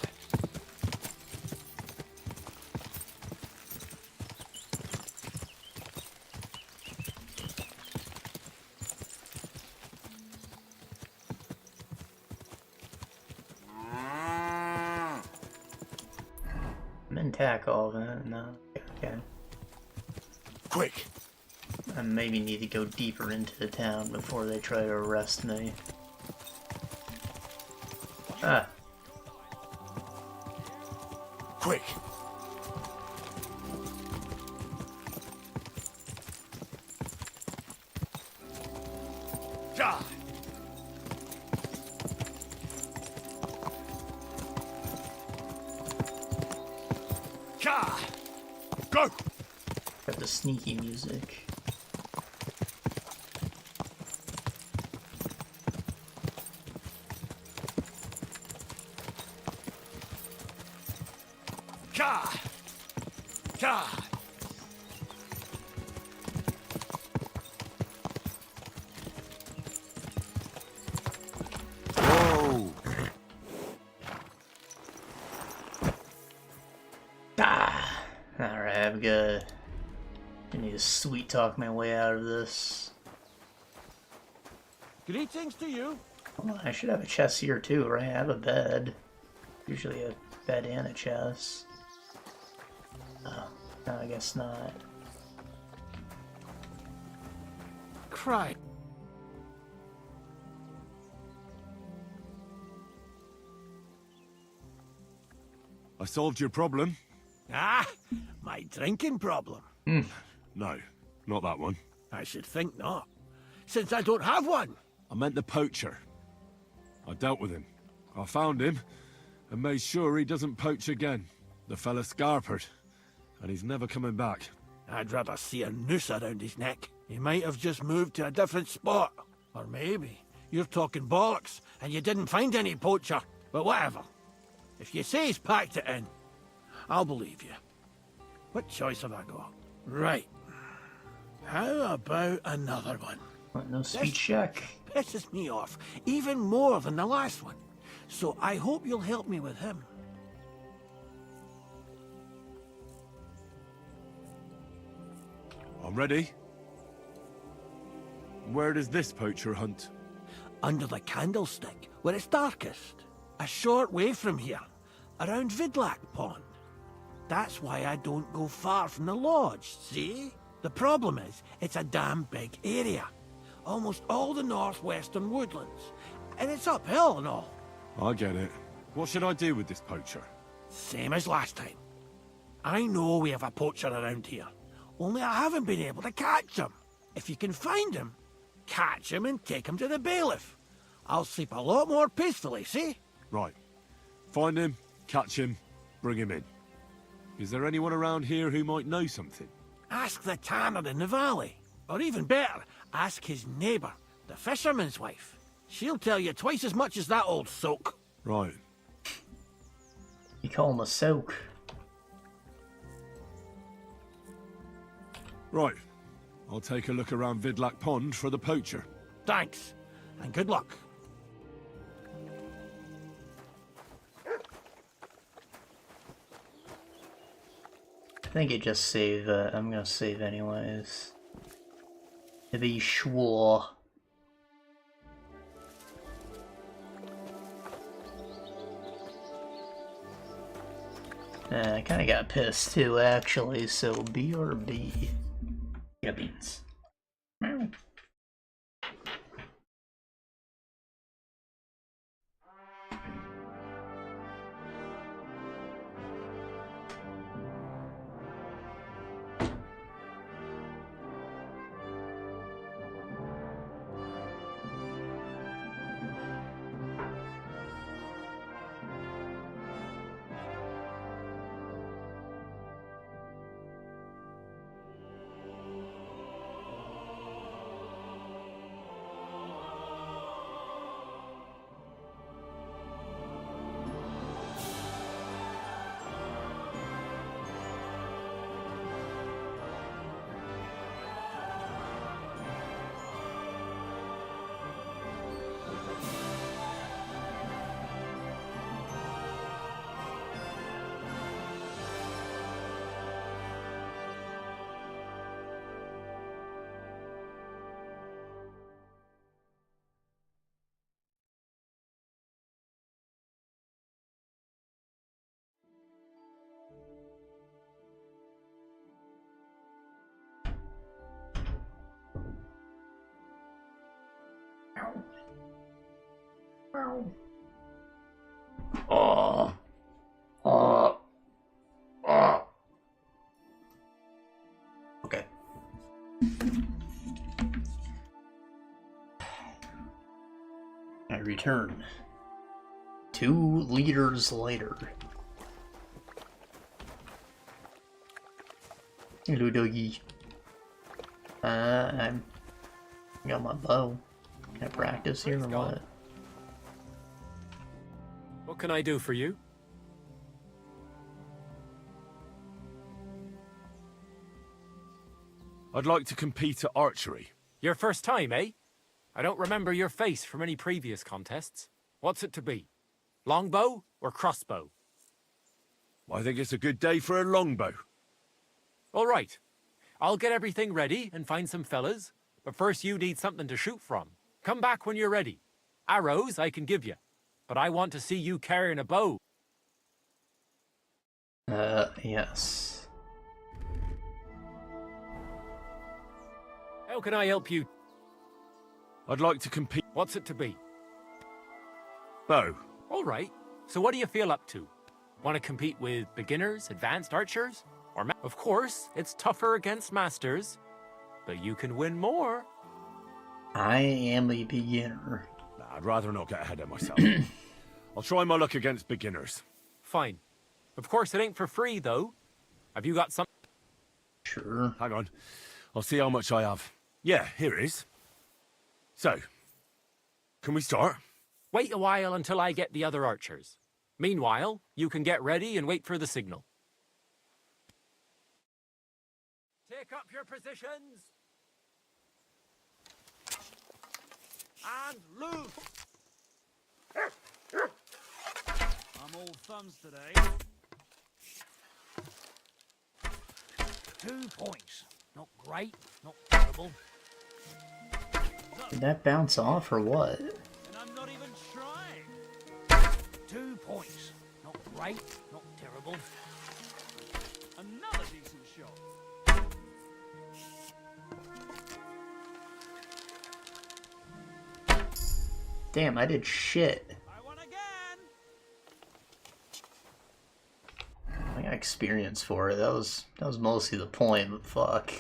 A: I'm in tackle, then no. Okay.
J: Quick!
A: I maybe need to go deeper into the town before they try to arrest me. Ah.
J: Quick! Ja! Ka! Go!
A: Got the sneaky music.
J: Ka! Ka! Whoa!
A: Ah! Alright, I'm good. I need to sweet talk my way out of this.
B: Greetings to you.
A: Well, I should have a chest here too, right? I have a bed. Usually a bed and a chest. Oh, no, I guess not.
B: Cry.
H: I solved your problem.
B: Ah, my drinking problem.
H: No, not that one.
B: I should think not, since I don't have one.
H: I meant the Poacher. I dealt with him. I found him and made sure he doesn't poach again. The fella scarpered, and he's never coming back.
B: I'd rather see a noose around his neck. He might have just moved to a different spot. Or maybe you're talking bollocks and you didn't find any poacher. But whatever. If you say he's packed it in, I'll believe you. What choice have I got? Right. How about another one?
A: What, no speech check?
B: Pisses me off even more than the last one. So I hope you'll help me with him.
H: I'm ready. Where does this Poacher hunt?
B: Under the candlestick, where it's darkest. A short way from here, around Vidlak Pond. That's why I don't go far from the lodge, see? The problem is, it's a damn big area. Almost all the northwestern woodlands. And it's uphill and all.
H: I get it. What should I do with this Poacher?
B: Same as last time. I know we have a poacher around here. Only I haven't been able to catch him. If you can find him, catch him and take him to the bailiff. I'll sleep a lot more peacefully, see?
H: Right. Find him, Catch him, bring him in. Is there anyone around here who might know something?
B: Ask the tanner in the valley. Or even better, ask his neighbour, the fisherman's wife. She'll tell you twice as much as that old soak.
H: Right.
A: You call him a soak.
H: Right. I'll take a look around Vidlak Pond for the poacher.
B: Thanks, and good luck.
A: I think it just save, I'm gonna save anyways. To be sure. I kinda got pissed too, actually, so BRB. Yeah, beans. Okay. I return. 2 liters later. Hello, doggy. I got my bow. Can I practice here or what?
K: What can I do for you?
H: I'd like to compete at archery.
K: Your first time, eh? I don't remember your face from any previous contests. What's it to be? Longbow or crossbow?
H: I think it's a good day for a longbow.
K: All right. I'll get everything ready and find some fellas, but first you need something to shoot from. Come back when you're ready. Arrows I can give you, but I want to see you carrying a bow.
A: Yes.
K: How can I help you?
H: I'd like to compete.
K: What's it to be?
H: Bow.
K: All right. So what do you feel up to? Want to compete with beginners, advanced archers? Or of course, it's tougher against masters, but you can win more.
A: I am a beginner.
H: I'd rather not get ahead of myself. I'll try my luck against beginners.
K: Fine. Of course, it ain't for free, though. Have you got some?
A: Sure.
H: Hang on. I'll see how much I have. Yeah, here it is. So, can we start?
K: Wait a while until I get the other archers. Meanwhile, you can get ready and wait for the signal. Take up your positions.
B: And loose! I'm all thumbs today. 2 points. Not great, not terrible.
A: Did that bounce off or what?
B: And I'm not even trying. 2 points. Not great, not terrible. Another decent shot.
A: Damn, I did shit.
B: I won again.
A: I got experience for it. That was mostly the point, but fuck.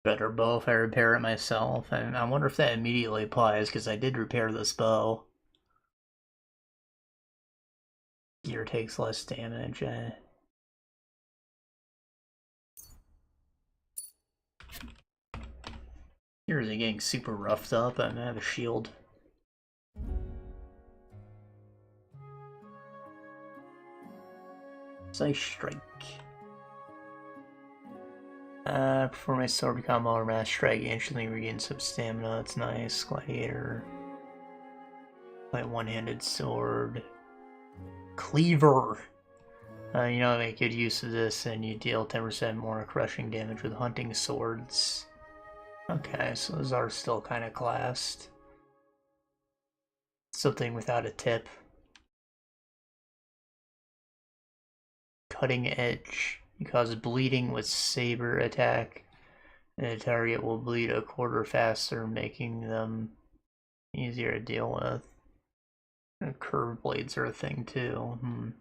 A: Better bow if I repair it myself. And I wonder if that immediately applies, because I did repair this bow. Gear takes less damage. Here is it getting super roughed up? I'm gonna have a shield. Ice Strike. Before my sword combo or mass strike, instantly regain some stamina. That's nice. Gladiator. My one-handed sword. Cleaver. You know, make good use of this, and you deal 10% more crushing damage with hunting swords. Okay, so those are still kind of classed. Something without a tip. Cutting Edge. You cause bleeding with saber attack, and the target will bleed a quarter faster, making them easier to deal with. And curved blades are a thing too.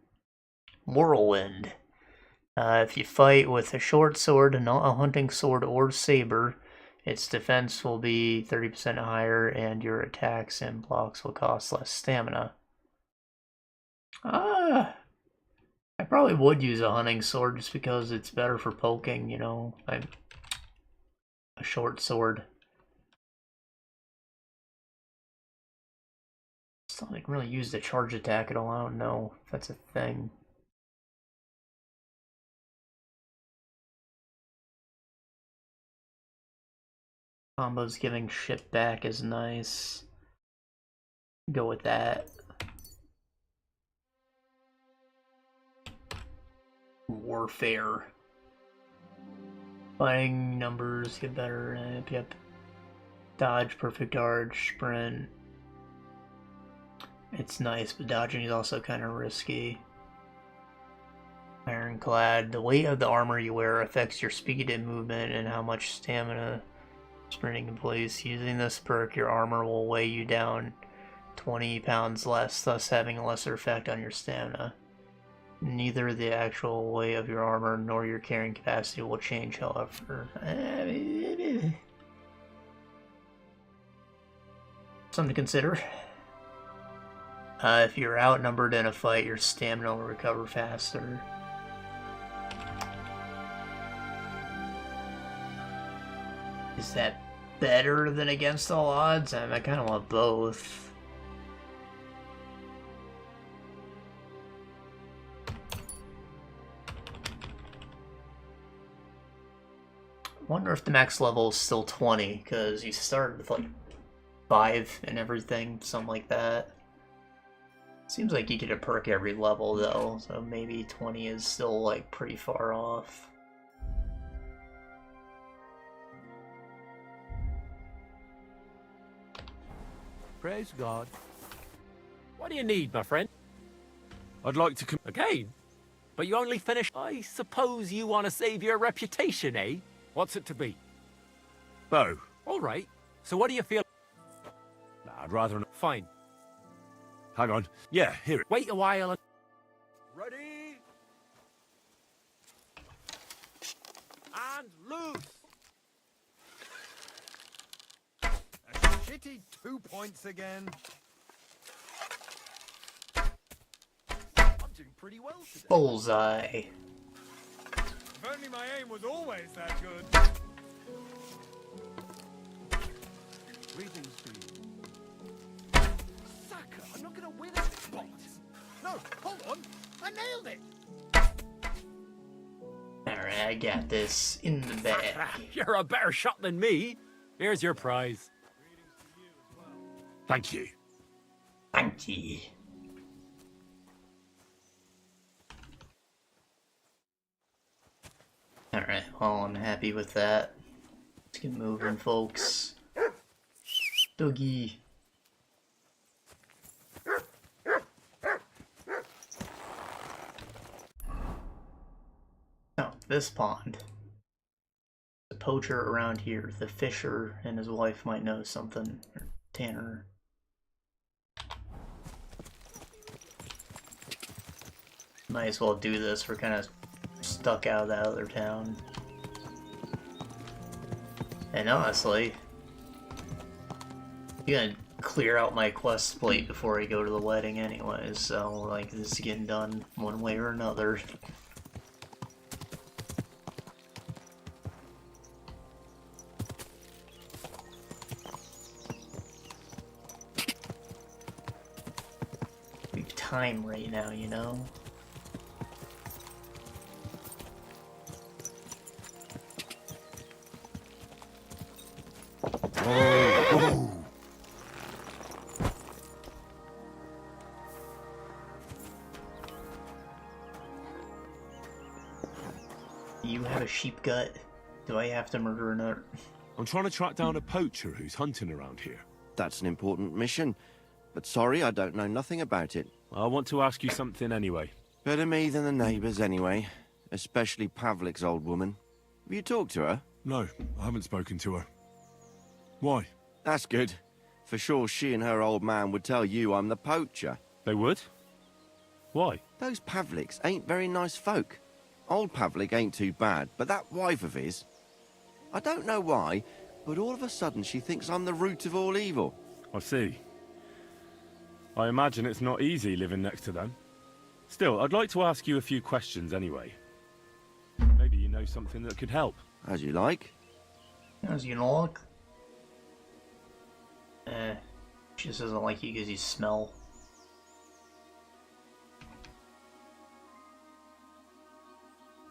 A: Whirlwind. If you fight with a short sword, not a hunting sword or saber, its defense will be 30% higher, and your attacks and blocks will cost less stamina. I probably would use a hunting sword just because it's better for poking, you know. A short sword. Still haven't really used the charge attack at all. I don't know if that's a thing. Combos giving shit back is nice. Go with that. Warfare. Fighting numbers get better. Yep. Dodge, perfect dodge, sprint. It's nice, but dodging is also kind of risky. Ironclad. The weight of the armor you wear affects your speed and movement and how much stamina sprinting in place. Using this perk, your armor will weigh you down 20 pounds less, thus having a lesser effect on your stamina. Neither the actual weight of your armor nor your carrying capacity will change, however. Something to consider. If you're outnumbered in a fight, your stamina will recover faster. Is that better than against all odds? I kind of want both. Wonder if the max level is still 20, because you started with like 5 and everything, something like that. Seems like you get a perk every level though, so maybe 20 is still like pretty far off.
B: Praise God.
K: What do you need, my friend?
H: I'd like to
K: Okay, but you only finished. I suppose you want to save your reputation, eh? What's it to be?
H: bow.
K: All right. So what do you feel?
H: Nah, I'd rather not.
K: Fine.
H: Hang on. Yeah, here it.
K: Wait a while and...
B: Ready? And loose! A shitty 2 points again. I'm doing pretty well today.
A: Bullseye.
B: If only my aim was always that good. Greetings to you. Sucker, I'm not gonna win a spot. No, hold on. I nailed it.
A: Alright, I got this in the bag.
K: You're a better shot than me. Here's your prize.
H: Thank you.
A: Thank you. Alright, well, I'm happy with that. Let's get moving, folks. Doggy. Oh, this pond. The poacher around here, the fisher and his wife might know something. Or Tanner. Might as well do this, we're kind of stuck out of that other town. And honestly, I'm gonna clear out my quest plate before I go to the wedding anyways, so like this is getting done one way or another. We have time right now, you know? You have a sheep gut? Do I have to murder another?
H: I'm trying to track down a poacher who's hunting around here.
I: That's an important mission. But sorry, I don't know nothing about it.
H: I want to ask you something anyway.
I: Better me than the neighbours anyway. Especially Pavlik's old woman. Have you talked to her?
H: No, I haven't spoken to her. Why?
I: That's good. For sure she and her old man would tell you I'm the poacher.
H: They would? Why?
I: Those Pavliks ain't very nice folk. Old Pavlik ain't too bad, but that wife of his... I don't know why, but all of a sudden she thinks I'm the root of all evil.
H: I see. I imagine it's not easy living next to them. Still, I'd like to ask you a few questions anyway. Maybe you know something that could help.
I: As you like.
A: As you like. She just doesn't like you because you smell.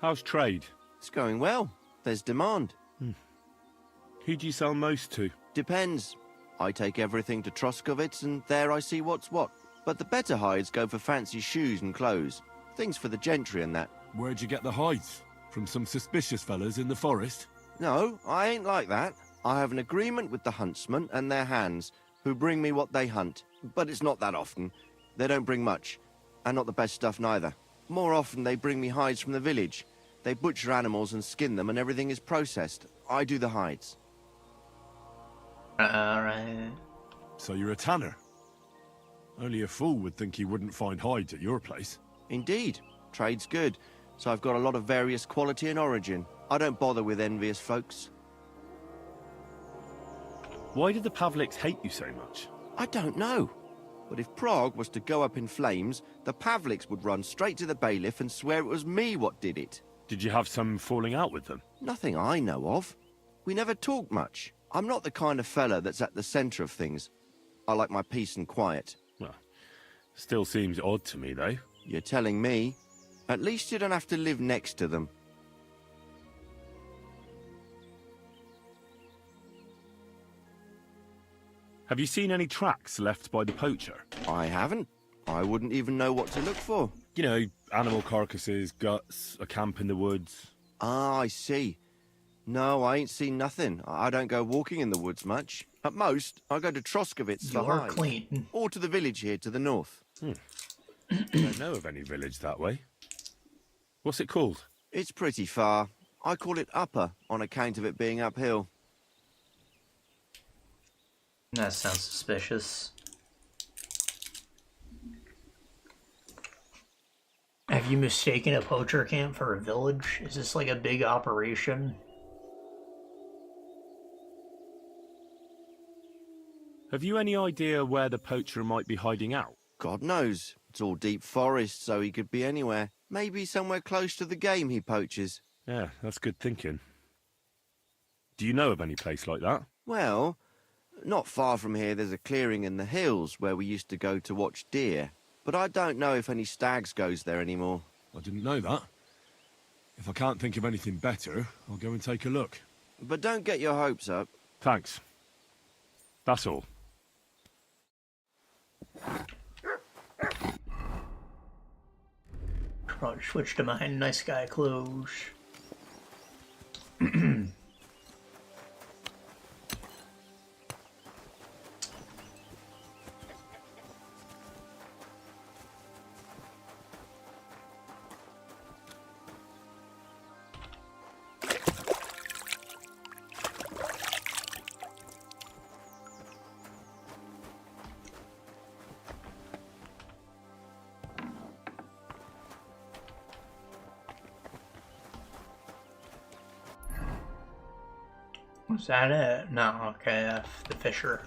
H: How's trade?
I: It's going well. There's demand.
H: Who do you sell most to?
I: Depends. I take everything to Troskovitz and there I see what's what. But the better hides go for fancy shoes and clothes. Things for the gentry and that.
H: Where'd you get the hides? From some suspicious fellas in the forest?
I: No, I ain't like that. I have an agreement with the huntsmen and their hands, who bring me what they hunt. But it's not that often. They don't bring much. And not the best stuff neither. More often they bring me hides from the village. They butcher animals and skin them and everything is processed. I do the hides.
A: Alright.
H: So you're a tanner? Only a fool would think he wouldn't find hides at your place.
I: Indeed. Trade's good. So I've got a lot of various quality and origin. I don't bother with envious folks.
H: Why did the Pavliks hate you so much?
I: I don't know. But if Prague was to go up in flames, the Pavliks would run straight to the bailiff and swear it was me what did it.
H: Did you have some falling out with them?
I: Nothing I know of. We never talked much. I'm not the kind of fella that's at the centre of things. I like my peace and quiet.
H: Well, still seems odd to me, though.
I: You're telling me? At least you don't have to live next to them.
H: Have you seen any tracks left by the poacher?
I: I haven't. I wouldn't even know what to look for.
H: You know, animal carcasses, guts, a camp in the woods.
I: Ah, I see. No, I ain't seen nothing. I don't go walking in the woods much. At most, I go to Troskovitz for
A: You're
I: hide.
A: clean.
I: Or to the village here to the north.
H: I don't know of any village that way. What's it called?
I: It's pretty far. I call it Upper on account of it being uphill.
A: That sounds suspicious. Have you mistaken a poacher camp for a village? Is this like a big operation?
H: Have you any idea where the poacher might be hiding out?
I: God knows. It's all deep forest, so he could be anywhere. Maybe somewhere close to the game he poaches.
H: Yeah, that's good thinking. Do you know of any place like that?
I: Well, not far from here there's a clearing in the hills where we used to go to watch deer. But I don't know if any stags goes there anymore.
H: I didn't know that. If I can't think of anything better, I'll go and take a look.
I: But don't get your hopes up.
H: Thanks. That's all.
A: Probably switch to my nice guy clothes. Was that it? No, okay, the fisher.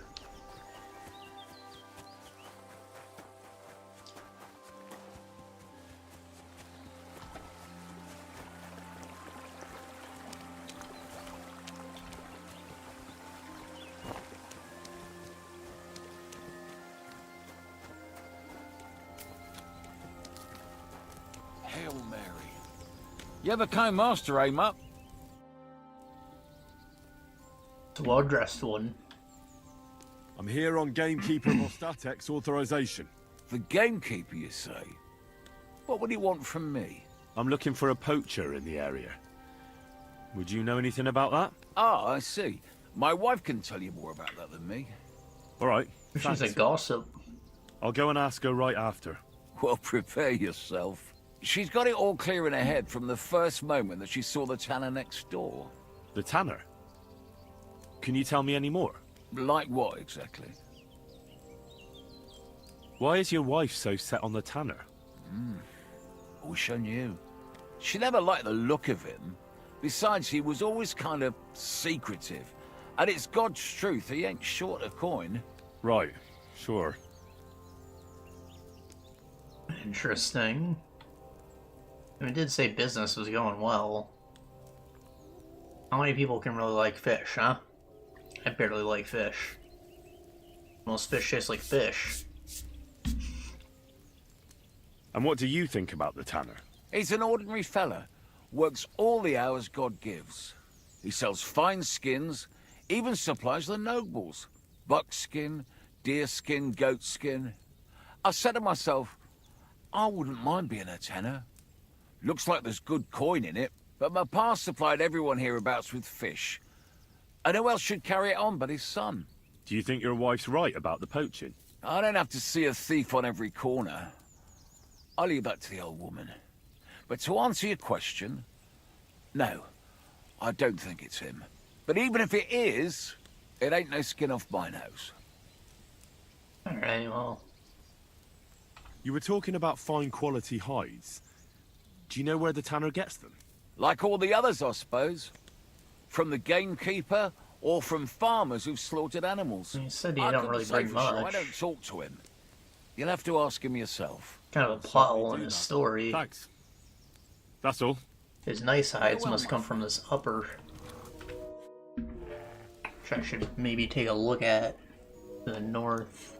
J: Hail Mary. You ever came master, eh, Mutt?
A: It's a well-dressed one.
H: I'm here on Gamekeeper Mostatek's authorization.
J: The Gamekeeper, you say? What would he want from me?
H: I'm looking for a poacher in the area. Would you know anything about that?
J: Ah, I see. My wife can tell you more about that than me.
H: All right.
A: She's a gossip.
H: I'll go and ask her right after.
J: Well, prepare yourself. She's got it all clear in her head from the first moment that she saw the tanner next door.
H: The tanner? Can you tell me any more?
J: Like what, exactly?
H: Why is your wife so set on the tanner?
J: Wish I knew. She never liked the look of him. Besides, he was always kind of secretive. And it's God's truth, he ain't short of coin.
H: Right, sure.
A: Interesting. I mean, it did say business was going well. How many people can really like fish, huh? I barely like fish. Most fish taste like fish.
H: And what do you think about the tanner?
J: He's an ordinary fella. Works all the hours God gives. He sells fine skins, even supplies the nobles. Buckskin, deerskin, goatskin. I said to myself, I wouldn't mind being a tanner. Looks like there's good coin in it, but my pa supplied everyone hereabouts with fish. And who else should carry it on but his son?
H: Do you think your wife's right about the poaching?
J: I don't have to see a thief on every corner. I'll leave that to the old woman. But to answer your question, no, I don't think it's him. But even if it is, it ain't no skin off my nose.
A: Alright, well.
H: You were talking about fine quality hides. Do you know where the tanner gets them?
J: Like all the others, I suppose. From the gamekeeper, or from farmers who've slaughtered animals.
A: You said you
J: I
A: don't
J: couldn't
A: really
J: say
A: bring
J: for sure.
A: much.
J: I don't talk to him. You'll have to ask him yourself.
A: Kind of a plot hole in his story.
H: Thanks. That's all.
A: His nice hides must come from this upper. Which I should maybe take a look at to the north.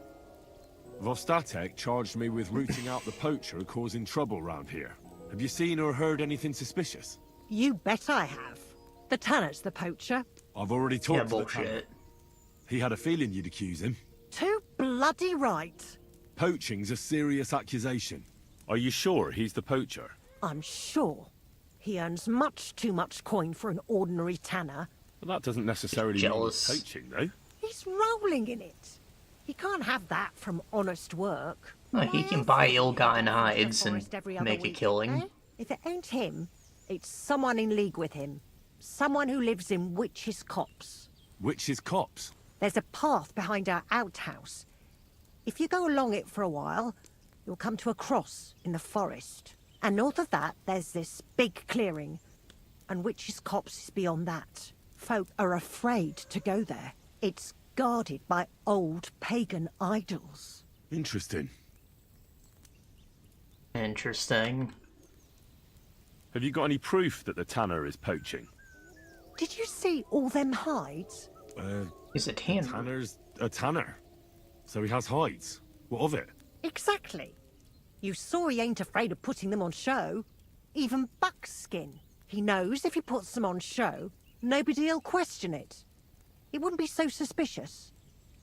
H: Vostatek charged me with rooting out the poacher causing trouble round here. Have you seen or heard anything suspicious?
E: You bet I have. The tanner's the poacher.
H: I've already
A: Yeah,
H: talked to the tanner.
A: bullshit.
H: He had a feeling you'd accuse him.
E: Too bloody right.
H: Poaching's a serious accusation. Are you sure he's the poacher?
E: I'm sure. He earns much too much coin for an ordinary tanner.
H: But that doesn't necessarily
A: Jealous.
H: mean he's poaching, though.
E: He's rolling in it. He can't have that from honest work.
A: Like, he can buy ill-gotten hides and make a killing.
E: Eh? If it ain't him, it's someone in league with him. Someone who lives in Witch's Copse.
H: Witch's Copse?
E: There's a path behind our outhouse. If you go along it for a while, you'll come to a cross in the forest. And north of that, there's this big clearing. And Witch's Copse is beyond that. Folk are afraid to go there. It's guarded by old pagan idols.
H: Interesting.
A: Interesting.
H: Have you got any proof that the tanner is poaching?
E: Did you see all them hides?
A: He's a tanner.
H: Tanner's a tanner. So he has hides. What of it?
E: Exactly. You saw he ain't afraid of putting them on show. Even buckskin. He knows if he puts them on show, nobody'll question it. He wouldn't be so suspicious.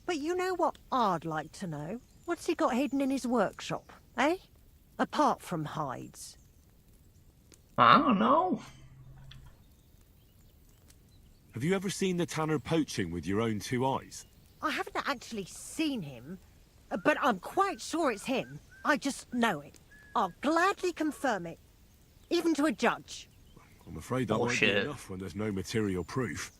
E: But you know what I'd like to know? What's he got hidden in his workshop, eh? Apart from hides.
A: I don't know.
H: Have you ever seen the tanner poaching with your own two eyes?
E: I haven't actually seen him, but I'm quite sure it's him. I just know it. I'll gladly confirm it, even to a judge.
H: I'm afraid that won't be
A: Bullshit.
H: enough when there's no material proof.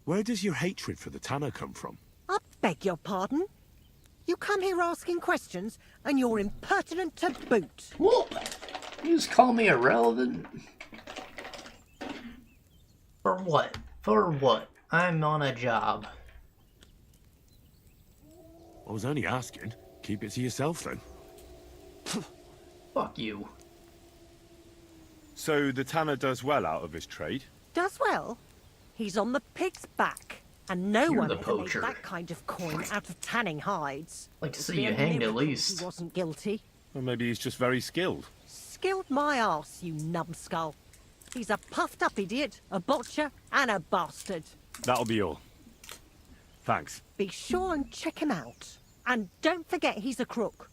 H: Where does your hatred for the tanner come from?
E: I beg your pardon? You come here asking questions, and you're impertinent to boot.
A: You just call me irrelevant? For what? For what? I'm on a job.
H: I was only asking. Keep it to yourself, then.
A: Fuck you.
H: So the tanner does well out of his trade?
E: Does well. He's on the pig's back, and no
A: You're
E: one
A: the
E: ever made
A: poacher.
E: that kind of coin out of tanning hides.
A: Like to
E: It'd
A: see
E: be
A: you
E: a
A: hanged at
E: miracle if
A: least.
E: He wasn't guilty.
H: Or maybe he's just very skilled.
E: Skilled my arse, you numbskull. He's a puffed-up idiot, a botcher, and a bastard.
H: That'll be all. Thanks.
E: Be sure and check him out. And don't forget he's a crook.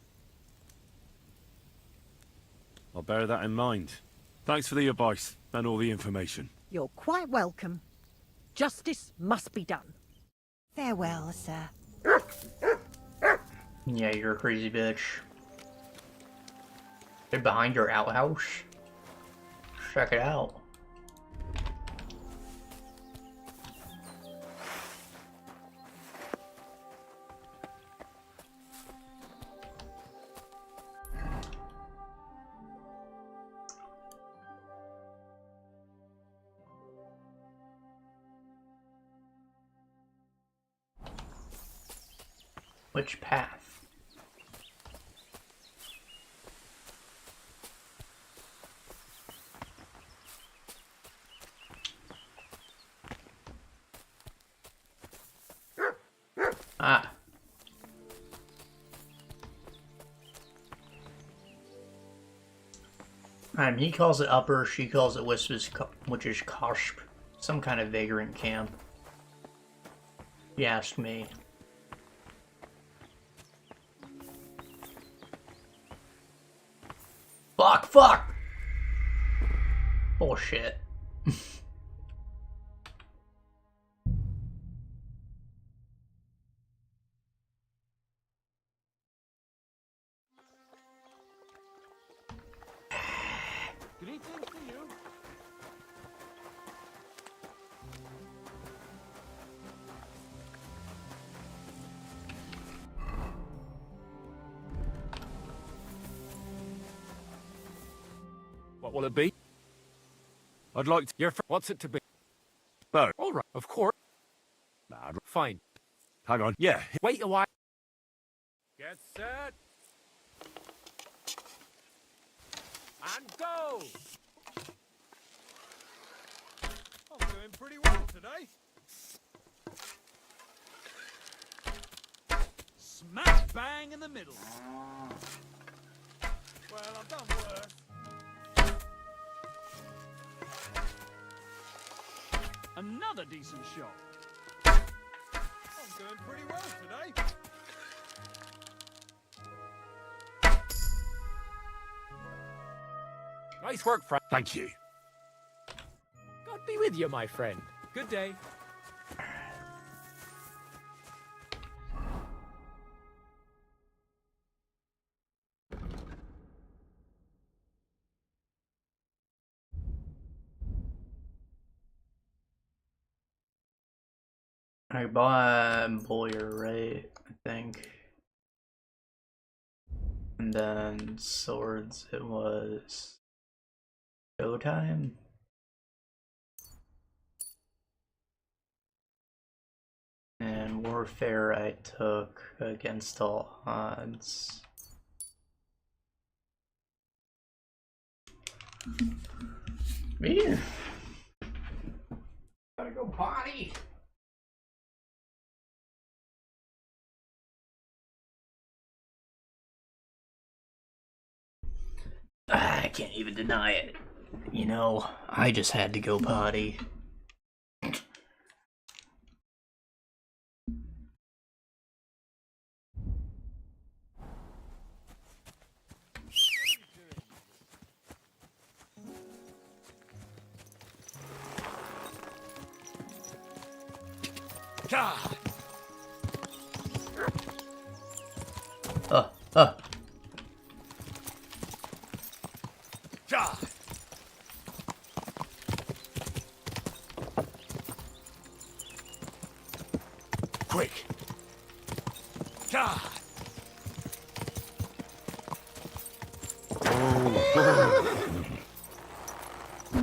H: I'll bear that in mind. Thanks for the advice and all the information.
E: You're quite welcome. Justice must be done. Farewell, sir.
A: Yeah, you're a crazy bitch. They're behind your outhouse? Check it out. Which path? Ah. He calls it upper, she calls it whispers, which is Koshp. Some kind of vagrant camp. If you ask me. Fuck! Bullshit.
C: Greetings to you.
K: What will it be?
H: I'd like to...
K: What's it to be?
H: Bow.
K: All right, of course.
H: Nah,
K: Fine.
H: hang on. Yeah.
K: Wait a while. Get set. And go!
C: I'm doing pretty well today. Smack bang in the middle. Well, I've done worse. Another decent shot. I'm doing pretty well today.
K: Nice work, friend.
H: Thank you.
K: God be with you, my friend. Good day.
A: I bought Boyer, right? I think. And then swords, it was showtime. And warfare I took against all odds. Me? Gotta go potty. I can't even deny it. You know, I just had to go potty.
J: God. God. Quick. God.
H: Oh.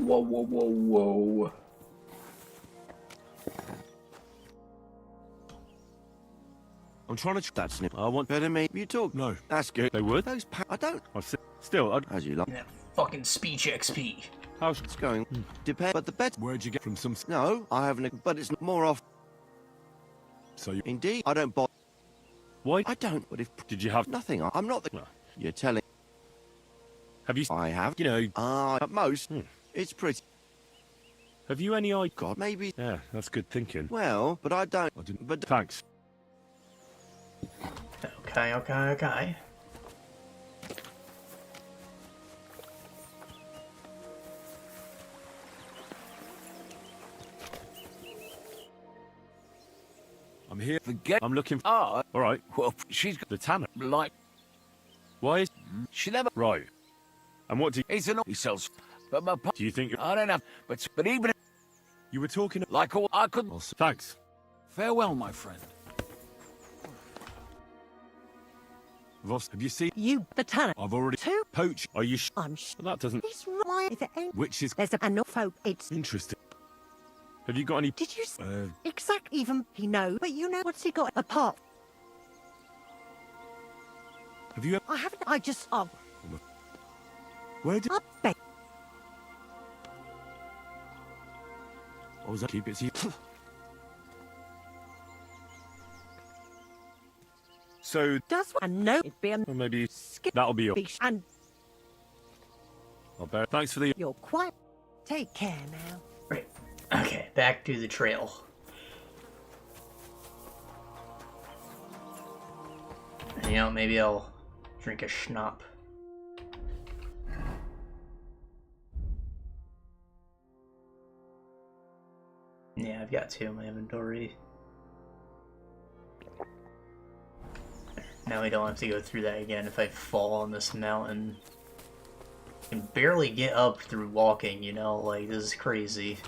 A: whoa, whoa, whoa, whoa.
H: I'm trying to...
I: That's new. I want better me. You talk.
H: No.
I: That's good.
H: They would?
I: Those I don't.
H: Still,
I: As you like.
A: That fucking speech XP.
H: how's...
I: It's going. Depend. But the bet.
H: Where'd you get from some...
I: No, I haven't. But it's more off.
H: So you...
I: Indeed, I don't buy.
H: Why?
I: I don't. But if
H: Did you have...
I: nothing, I'm not the.
H: Well.
I: You're telling.
H: Have you...
I: I have.
H: You know...
I: At most, it's pretty.
H: Have you any idea?
I: God, maybe.
H: Yeah, that's good thinking.
I: Well, but I don't.
H: I didn't...
I: But
H: Thanks.
A: Okay.
H: I'm here.
J: Forget.
H: I'm looking...
J: Ah,
H: All right.
J: well, she's
H: The tanner.
J: like...
H: Why is...
J: She never...
H: Right. And what do you...
J: He's an... He sells... But my...
H: Do you think...
J: I don't have... But even...
H: You were talking...
J: Like all... I couldn't...
H: Thanks.
J: Farewell, my friend.
H: Voss, have you seen...
E: You, the tanner.
H: I've already...
E: Two.
H: Poach. Are you...
E: I'm
H: That doesn't...
E: He's right. If it ain't.
H: Which is...
E: There's enough folk. It's.
H: Interesting. Have you got any...
E: Did you?
H: Uh,
E: Exact. Even he knows. But you know what's he got apart?
H: have you...
E: I haven't. I just. Oh,
H: Where did...
E: I beg.
H: I was... Keep it... So...
E: Does I know it'd be a
H: Well, maybe...
E: skip
H: That'll be your...
E: beach, and
H: I'll bear... Thanks for the...
E: you're quite. Take care now.
A: Right. Okay, back to the trail. You know, maybe I'll drink a schnapp. Yeah, I've got two in my inventory. Now we don't have to go through that again if I fall on this mountain. I can barely get up through walking, you know, like, this is crazy.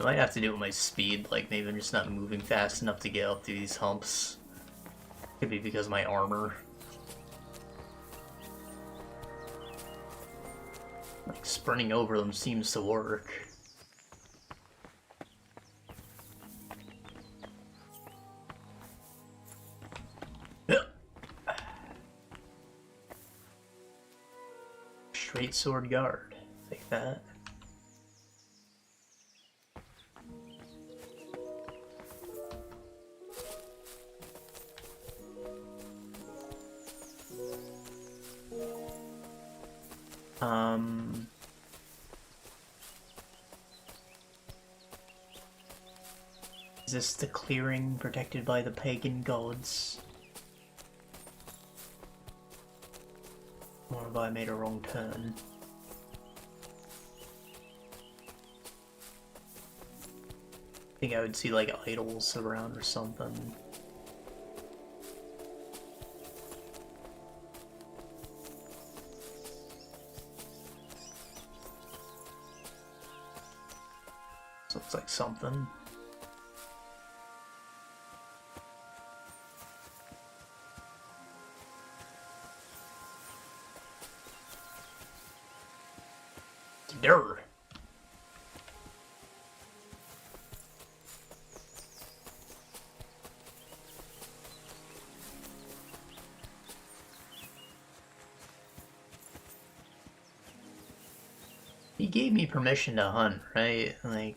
A: I might have to do it with my speed, like, maybe I'm just not moving fast enough to get up through these humps. Could be because of my armor. Like, sprinting over them seems to work. Straight sword guard. Take that. Is this the clearing protected by the pagan gods? Or have I made a wrong turn? I think I would see like idols around or something. This looks like something. Durr. He gave me permission to hunt, right? Like,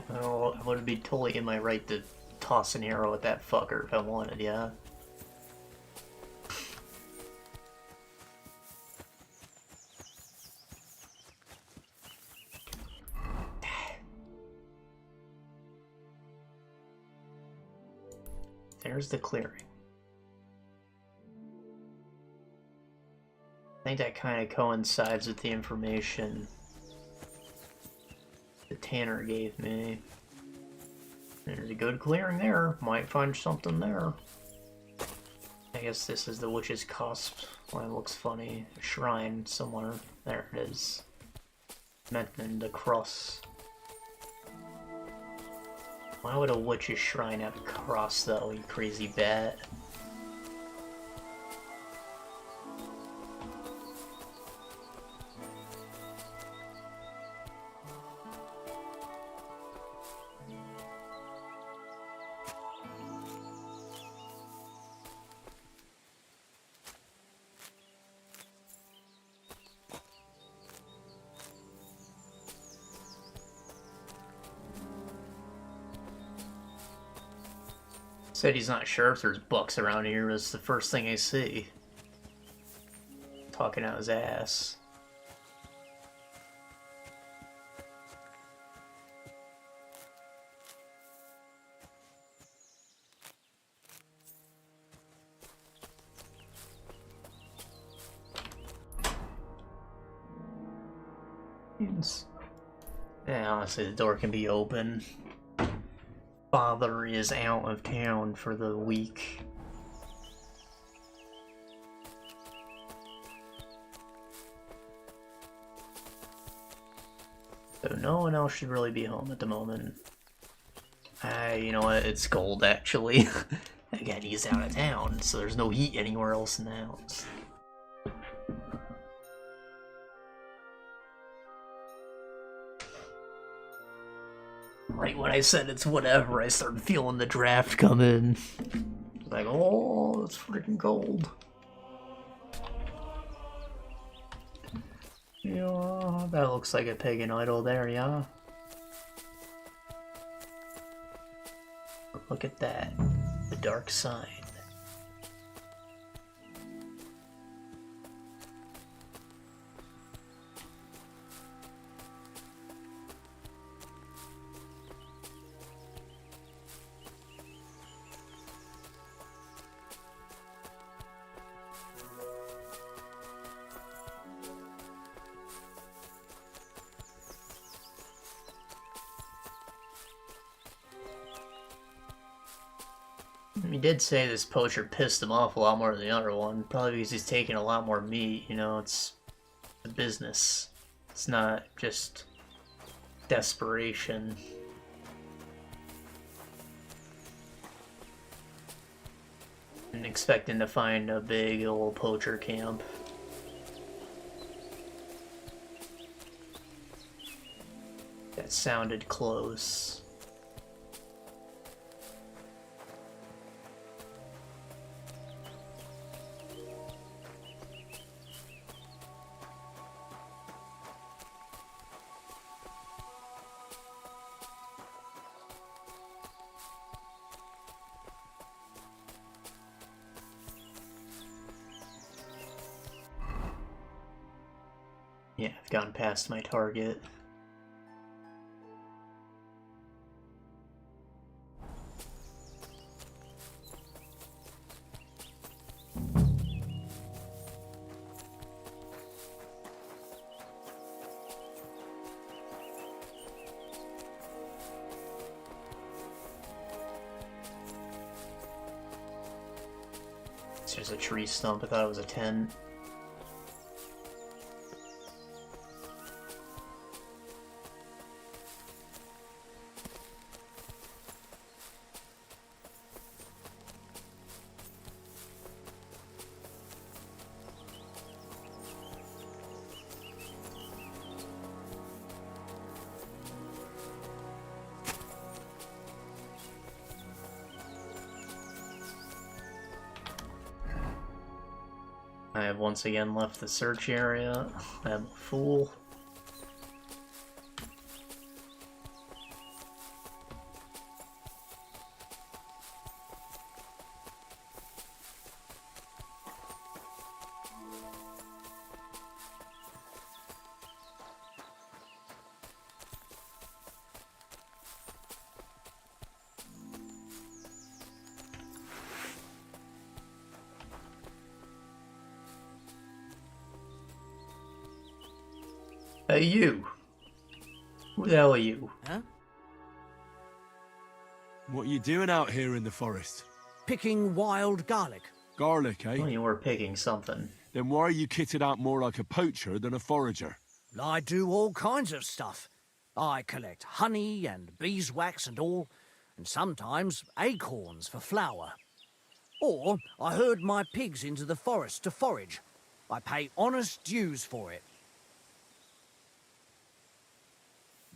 A: well, I would be totally in my right to toss an arrow at that fucker if I wanted, yeah? There's the clearing. I think that kind of coincides with the information the Tanner gave me. There's a good clearing there. Might find something there. I guess this is the Witch's Cusp. Well, it looks funny. A shrine somewhere. There it is. Mentioned the cross. Why would a witch's shrine have a cross though, you crazy bat? Said he's not sure if there's bucks around here. It's the first thing I see. Talking out his ass. Yeah, honestly, the door can be open. Father is out of town for the week. So no one else should really be home at the moment. You know what? It's cold, actually. Again, he's out of town, so there's no heat anywhere else in the house. Right when I said it's whatever, I started feeling the draft come in. Like, oh, it's freaking cold. Yeah, that looks like a pagan idol there, yeah. Look at that. The dark sign. He did say this poacher pissed him off a lot more than the other one, probably because he's taking a lot more meat, you know, it's a business. It's not just desperation. And expecting to find a big old poacher camp. That sounded close. Yeah, I've gone past my target. It's just a tree stump. I thought it was a tent. I have once again left the search area. I'm a fool. Hey, you. Who the hell are you?
F: Huh?
H: What are you doing out here in the forest?
F: Picking wild garlic.
H: Garlic, eh?
A: Well, you were picking something.
H: Then why are you kitted out more like a poacher than a forager?
F: I do all kinds of stuff. I collect honey and beeswax and all, and sometimes acorns for flour. Or I herd my pigs into the forest to forage. I pay honest dues for it.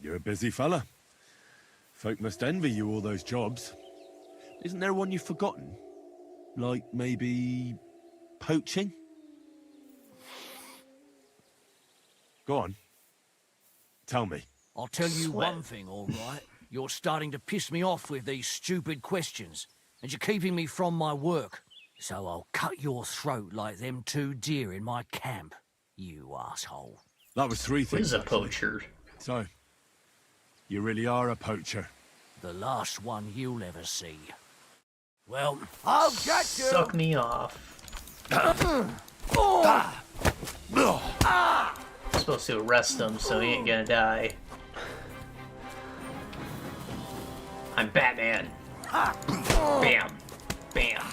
H: You're a busy fella. Folk must envy you all those jobs. Isn't there one you've forgotten? Like, maybe... poaching? Go on. Tell me.
F: I'll tell you one thing, all right? You're starting to piss me off with these stupid questions. and you're keeping me from my work. So I'll cut your throat like them 2 deer in my camp, you asshole.
H: That was 3
A: What
H: things.
A: is a
H: actually.
A: poacher?
H: So, you really are a poacher.
F: The last one you'll ever see. Well,
D: I'll get you!
A: Suck me off. I'm supposed to arrest him, so he ain't gonna die. I'm Batman. Bam. Bam.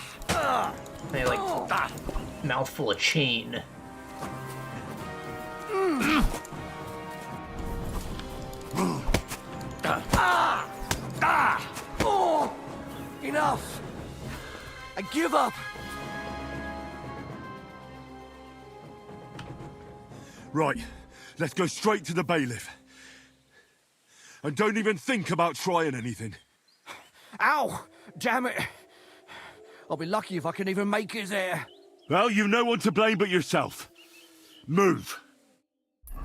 A: They like mouthful of chain.
F: enough! I give up!
H: Right, let's go straight to the bailiff. And don't even think about trying anything.
F: Ow! Damn it! I'll be lucky if I can even make it there.
H: Well, you've no one to blame but yourself. Move.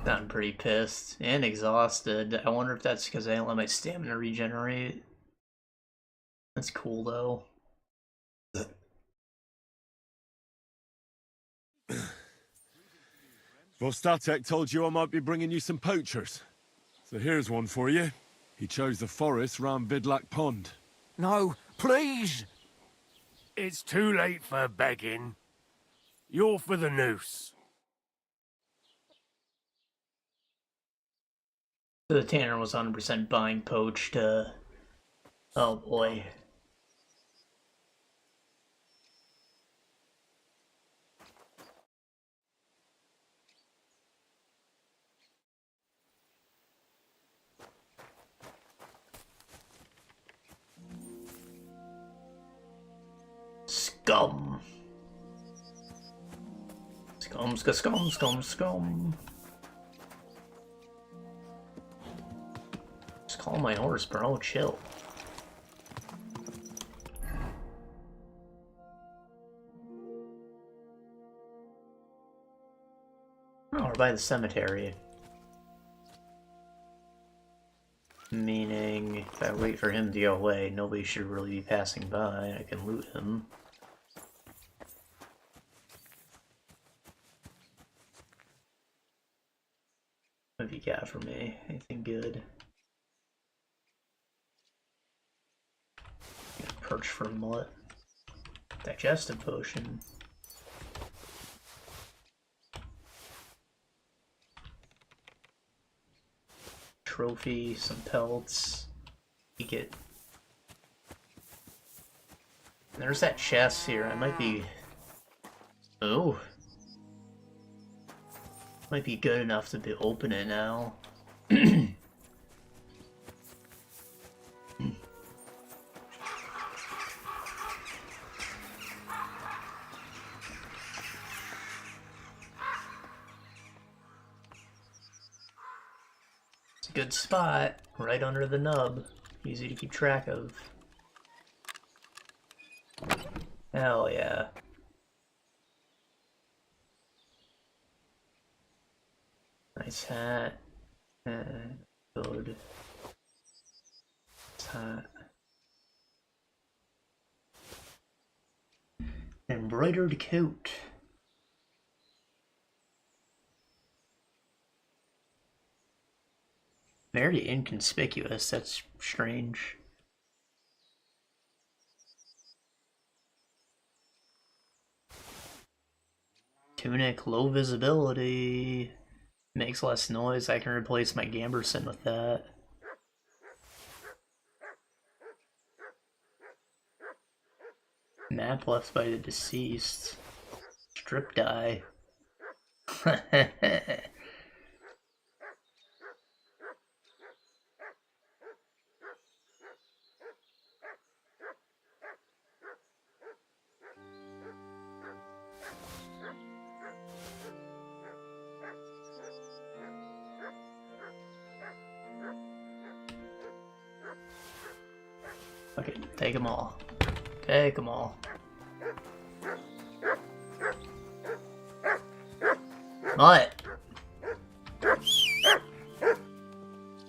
A: I'm pretty pissed and exhausted. I wonder if that's because I didn't let my stamina regenerate. That's cool though.
H: Vostatek told you I might be bringing you some poachers. So here's one for you. He chose the forest round Vidlak Pond.
F: No, please!
C: It's too late for begging. You're for the noose.
A: So the Tanner was 100% buying poached, oh boy. Scum. Scum, scum, scum, scum, scum. Just call my horse, bro. Chill. Oh, we're by the cemetery. Meaning, if I wait for him to go away, nobody should really be passing by. I can loot him. What have you got for me? Anything good? Got a perch for Mutt. Digestive potion. Trophy, some pelts. You get. There's that chest here. I might be. Oh. Might be good enough to be open it now. It's a good spot, right under the nub. Easy to keep track of. Hell yeah. Nice hat. Good. Nice hat. Embroidered coat. Very inconspicuous, that's strange. Tunic, low visibility. Makes less noise. I can replace my Gamberson with that. Map left by the deceased. Strip die. Okay, take them all. Take them all. Mutt!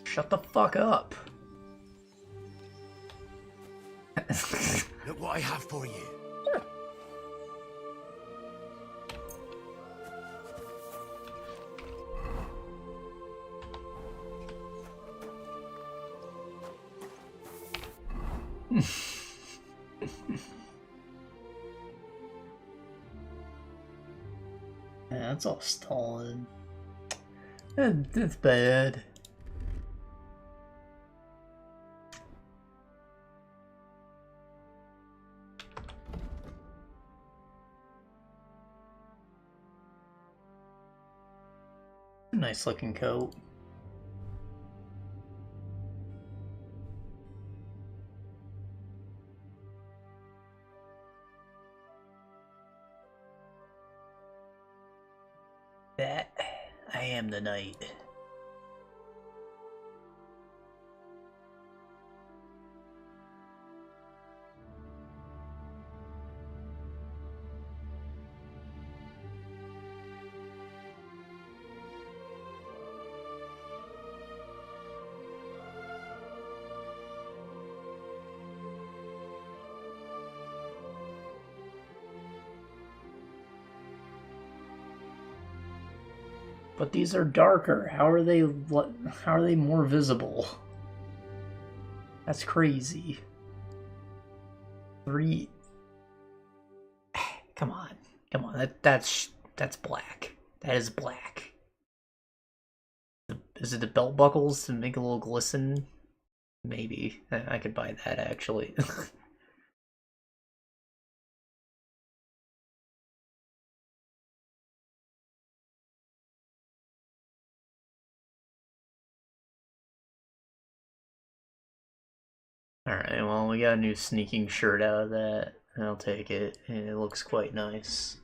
A: Shut the fuck up.
D: Look what I have for you.
A: Yeah, that's all stolen. That's bad. Nice looking coat. That I am the knight. But these are darker. How are they more visible? That's crazy. 3. Come on. Come on. That's black. That is black. Is it the belt buckles to make a little glisten? Maybe. I could buy that actually. Alright, well, we got a new sneaking shirt out of that. I'll take it, and it looks quite nice.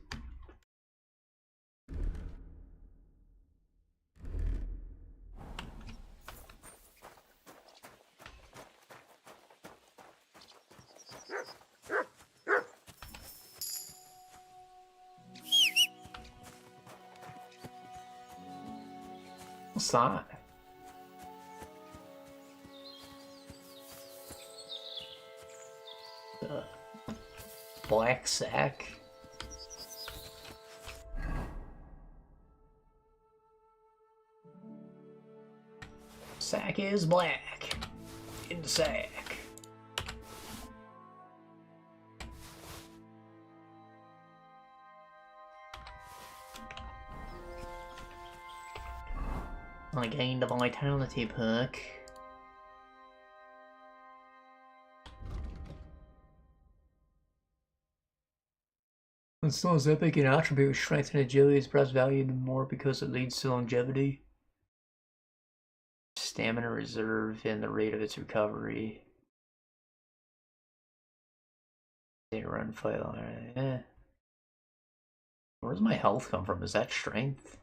A: What's that? Black sack. Sack is black. In the sack. I gained a vitality perk. It's still as epic an attribute with strength and agility is perhaps valued more because it leads to longevity. Stamina reserve and the rate of its recovery. They run fight on. Where's my health come from? Is that strength?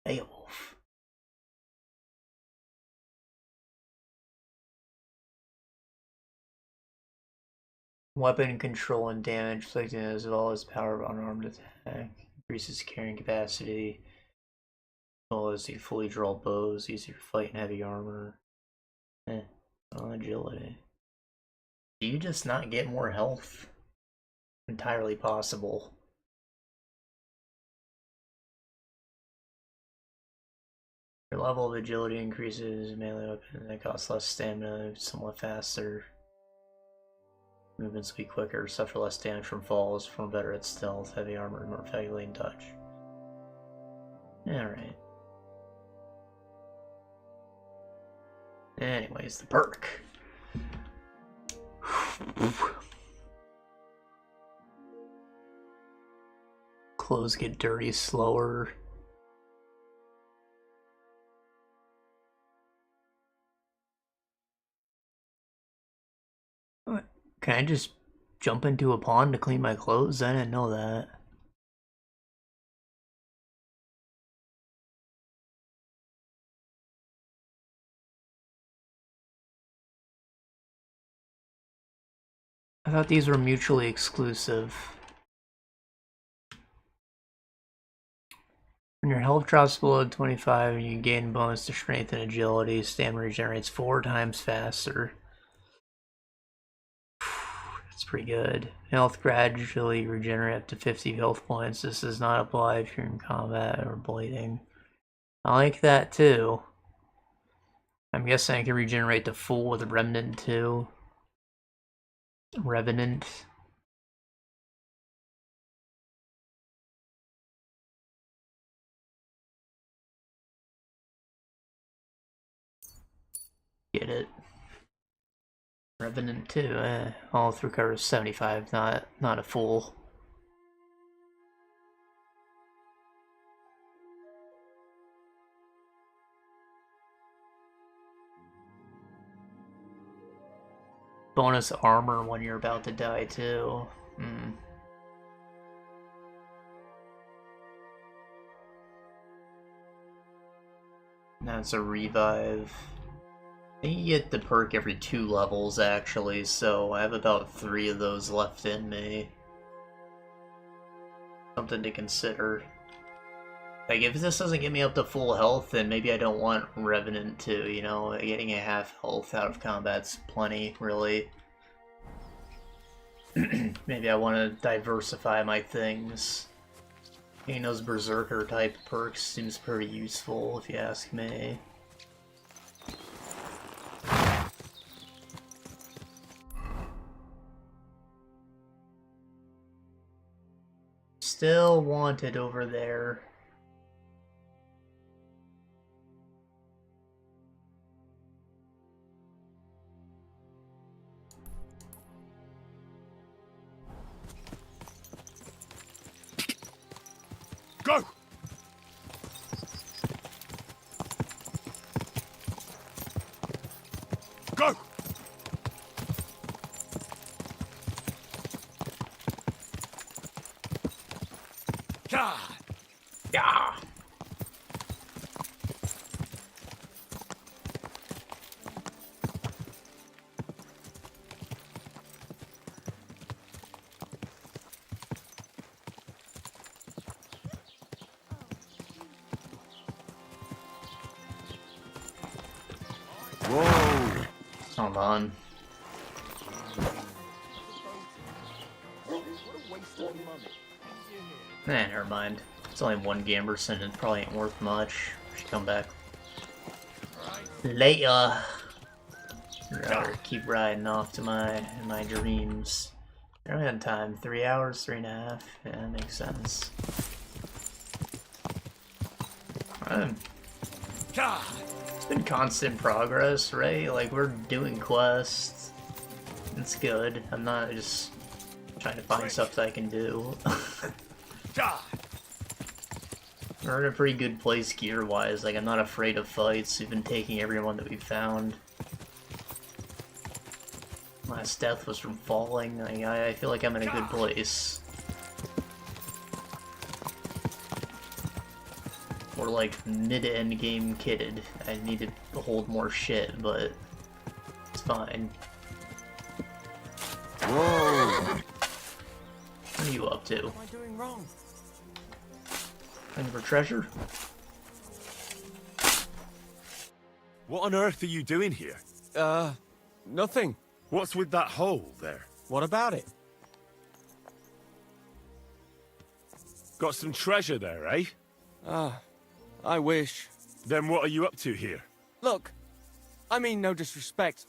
A: Beowulf. Weapon control and damage inflicted as well as power of unarmed attack. Increases carrying capacity. As well as the fully draw bows, easier to fight in heavy armor. Agility. Do you just not get more health? Entirely possible. Your level of agility increases, melee weapon that costs less stamina, somewhat faster. Movements will be quicker, suffer less damage from falls, perform better at stealth, heavy armor, more effectively in touch. Alright. Anyways, the perk. Clothes get dirty slower. Can I just jump into a pond to clean my clothes? I didn't know that. I thought these were mutually exclusive. When your health drops below 25, you gain bonus to strength and agility. Stamina regenerates 4 times faster. That's pretty good. Health gradually regenerate up to 50 health points. This does not apply if you're in combat or bleeding. I like that too. I'm guessing I can regenerate to full with Remnant too. Revenant. Get it. Revenant too, all through cover is 75, not a full. Bonus armor when you're about to die too. That's a revive. I think you get the perk every 2 levels actually, so I have about 3 of those left in me. Something to consider. Like, if this doesn't get me up to full health, then maybe I don't want Revenant too, you know? Getting a half health out of combat's plenty, really. Maybe I want to diversify my things. Getting those Berserker type perks seems pretty useful, if you ask me. Still wanted over there.
H: Go! Go!
J: God!
A: Yeah.
H: Whoa!
A: Hold on. Never mind. It's only 1 Gamberson, it probably ain't worth much. Should come back later. Rather keep riding off to my dreams. I don't have time. 3 hours, 3.5. Yeah, that makes sense. It's been constant progress, right? Like, we're doing quests. It's good. I'm not just trying to find stuff that I can do. We're in a pretty good place gear-wise. Like, I'm not afraid of fights. We've been taking everyone that we've found. Last death was from falling. Like, I feel like I'm in a good place. We're like mid-end game kitted. I need to hold more shit, but it's fine.
H: Whoa!
A: What are you up to?
F: What am I doing wrong?
A: Looking for treasure?
H: What on earth are you doing here?
B: Nothing.
H: What's with that hole there?
B: What about it?
H: Got some treasure there, eh?
B: I wish.
H: Then what are you up to here?
B: Look, I mean no disrespect,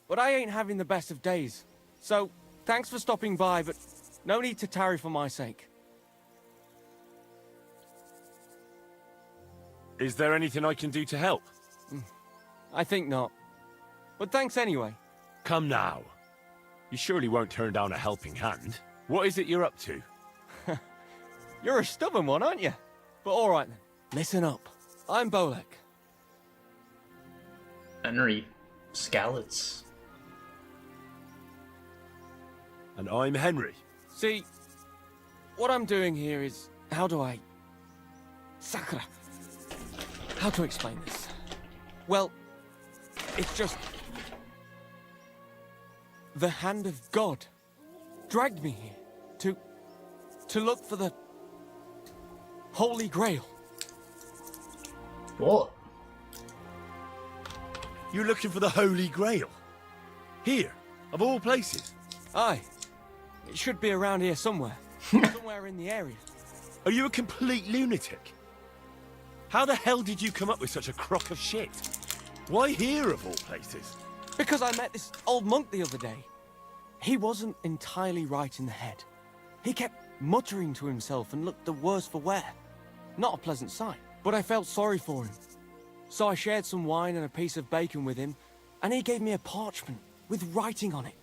B: but I ain't having the best of days. So, thanks for stopping by, but no need to tarry for my sake.
H: Is there anything I can do to help?
B: I think not. But thanks anyway.
H: Come now. You surely won't turn down a helping hand. What is it you're up to?
B: You're a stubborn one, aren't you? But alright then. Listen up. I'm Bolek.
A: Henry. Scallots.
H: And I'm Henry.
B: See, what I'm doing here is... How do I... Sakura. How to explain this? Well, it's just... The hand of God dragged me here to look for the Holy Grail.
A: What?
H: You're looking for the Holy Grail? Here, of all places?
B: Aye. It should be around here somewhere. Somewhere in the area.
H: Are you a complete lunatic? How the hell did you come up with such a crock of shit? Why here, of all places?
B: Because I met this old monk the other day. He wasn't entirely right in the head. He kept muttering to himself and looked the worse for wear. Not a pleasant sight, but I felt sorry for him. So I shared some wine and a piece of bacon with him, and he gave me a parchment with writing on it.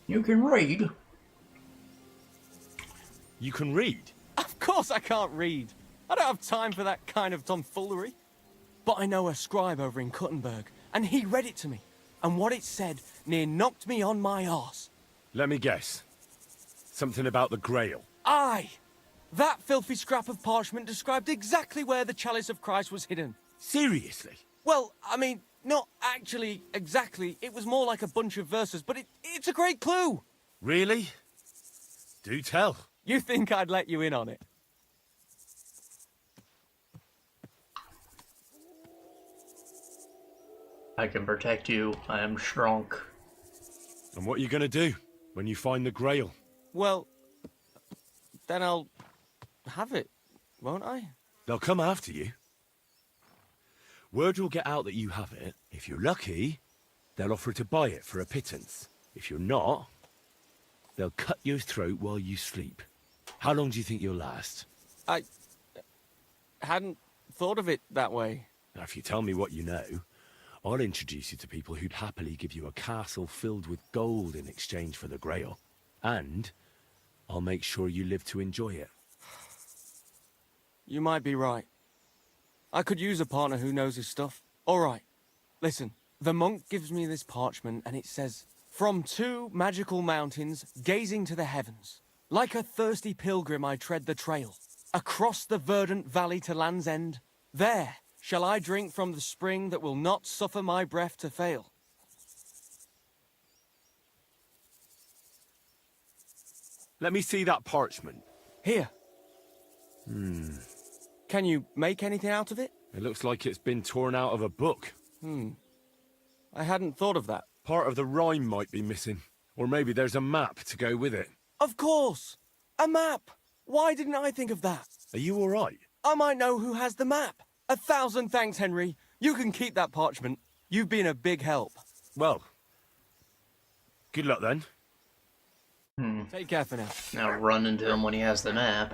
A: You can read.
H: You can read?
B: Of course I can't read. I don't have time for that kind of tomfoolery. But I know a scribe over in Kuttenberg, and he read it to me. And what it said near knocked me on my arse.
H: Let me guess. Something about the Grail.
B: Aye! That filthy scrap of parchment described exactly where the chalice of Christ was hidden.
H: Seriously?
B: Well, I mean, not actually exactly. It was more like a bunch of verses, but it's a great clue.
H: Really? Do tell.
B: You think I'd let you in on it?
A: I can protect you. I am shrunk.
H: And what are you gonna do when you find the Grail?
B: Well, then I'll have it, won't I?
H: They'll come after you. Word will get out that you have it. If you're lucky, they'll offer to buy it for a pittance. If you're not, they'll cut your throat while you sleep. How long do you think you'll last?
B: I hadn't thought of it that way.
H: Now, if you tell me what you know, I'll introduce you to people who'd happily give you a castle filled with gold in exchange for the Grail. And I'll make sure you live to enjoy it.
B: You might be right. I could use a partner who knows his stuff. All right, listen. The monk gives me this parchment and it says, "From 2 magical mountains, gazing to the heavens. Like a thirsty pilgrim I tread the trail. Across the verdant valley to Land's End. There shall I drink from the spring that will not suffer my breath to fail."
H: Let me see that parchment.
B: Here. Can you make anything out of it?
H: It looks like it's been torn out of a book.
B: I hadn't thought of that.
H: Part of the rhyme might be missing. Or maybe there's a map to go with it.
B: Of course! A map! Why didn't I think of that?
H: Are you all right?
B: I might know who has the map. 1,000 thanks, Henry. You can keep that parchment. You've been a big help.
H: Well, good luck then.
B: Take care for now.
A: Now run into him when he has the map.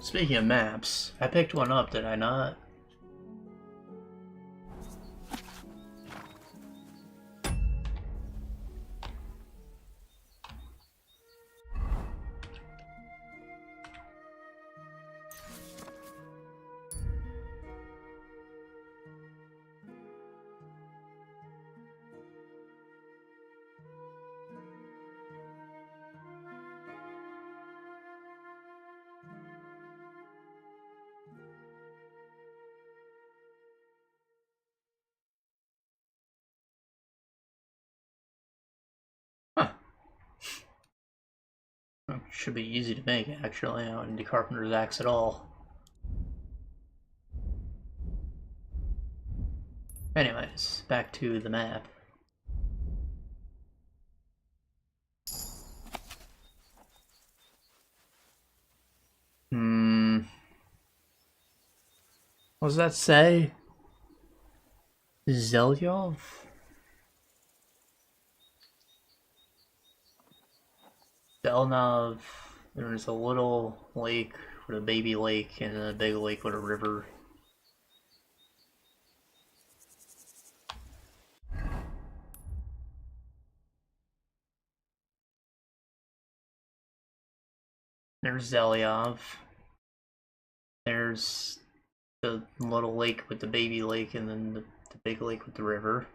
A: Speaking of maps, I picked one up, did I not? Should be easy to make, actually. I don't need carpenter's axe at all. Anyways, back to the map. What does that say? Zelyov? Delnov, there's a little lake with a baby lake and a big lake with a river. There's Zelyov. There's the little lake with the baby lake and then the big lake with the river.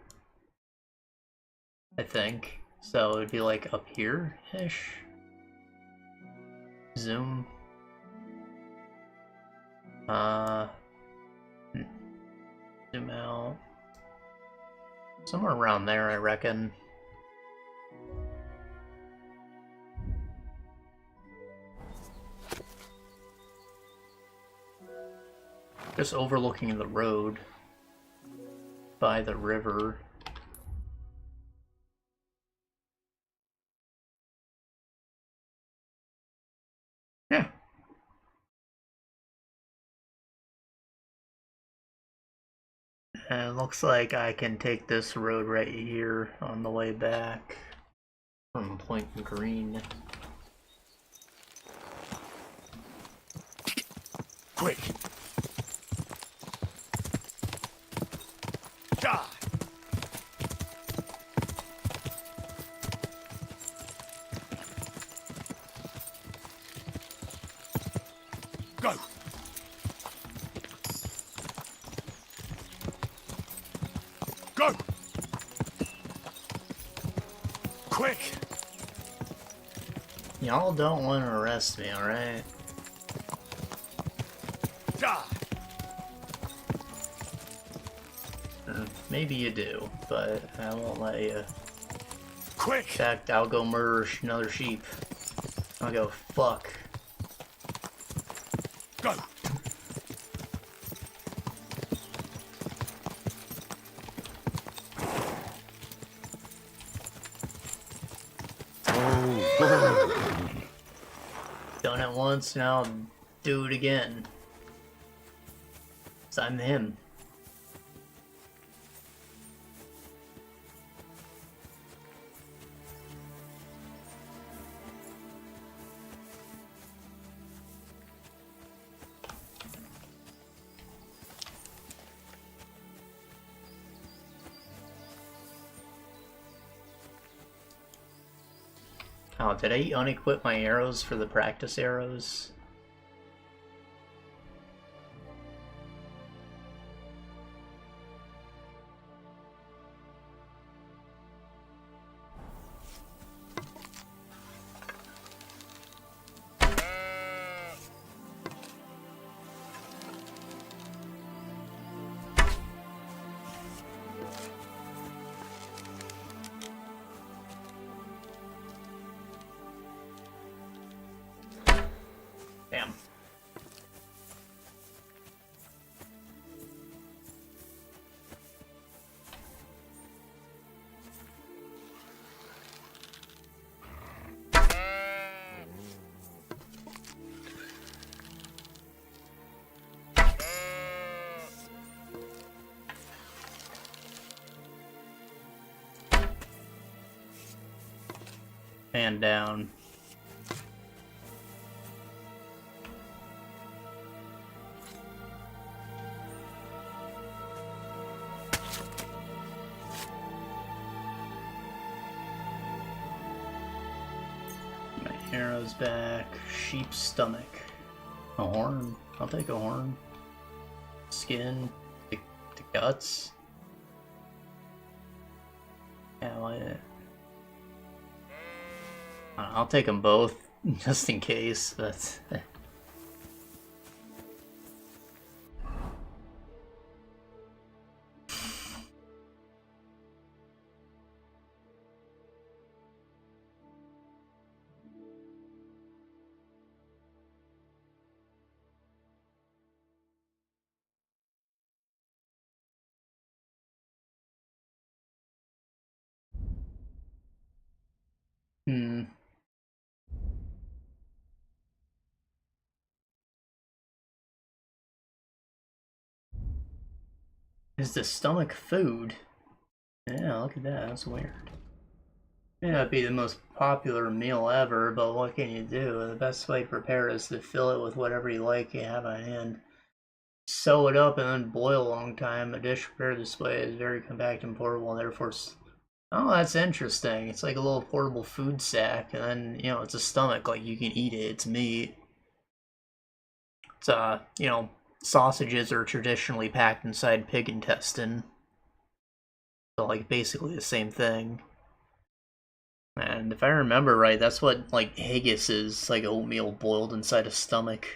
A: I think. So it'd be like up here-ish. Zoom. Zoom out. Somewhere around there, I reckon. Just overlooking the road by the river. Yeah. And it looks like I can take this road right here on the way back from Point Green.
D: Quick! Die! Go! Go! Quick!
A: Y'all don't want to arrest me, alright?
D: Die!
A: Maybe you do, but I won't let you.
D: Quick!
A: In fact, I'll go murder another sheep. I'll go fuck.
D: Go!
A: Done it once, now I'll do it again. 'Cause I'm him. Oh, did I unequip my arrows for the practice arrows? Damn. And down. Arrows back. Sheep's stomach. A horn. I'll take a horn. Skin. The guts. Yeah, why? I'll take them both, just in case, but... Is the stomach food? Yeah, look at that, that's weird. May not be the most popular meal ever, but what can you do? The best way to prepare is to fill it with whatever you like you have on hand. Sew it up and then boil a long time. A dish prepared this way is very compact and portable, and therefore... Oh, that's interesting. It's like a little portable food sack, and then, you know, it's a stomach, like you can eat it, it's meat. It's, you know, sausages are traditionally packed inside pig intestine. So, like, basically the same thing. And if I remember right, that's what, like, haggis is, like oatmeal boiled inside a stomach.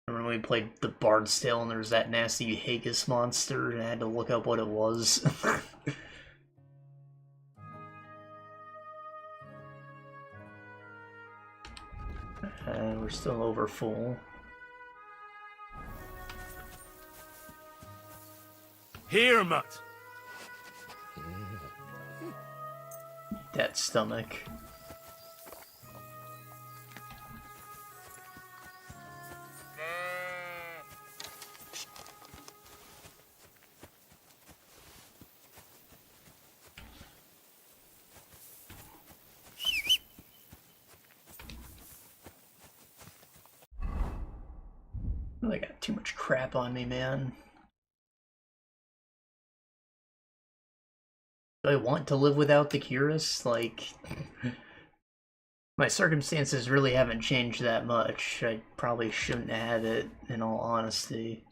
A: Remember when we played the Bard's Tale and there was that nasty haggis monster and I had to look up what it was? And we're still over full.
D: Here, Mutt.
A: That stomach. I got too much crap on me, man. Do I want to live without the Curious? Like, my circumstances really haven't changed that much. I probably shouldn't have it, in all honesty.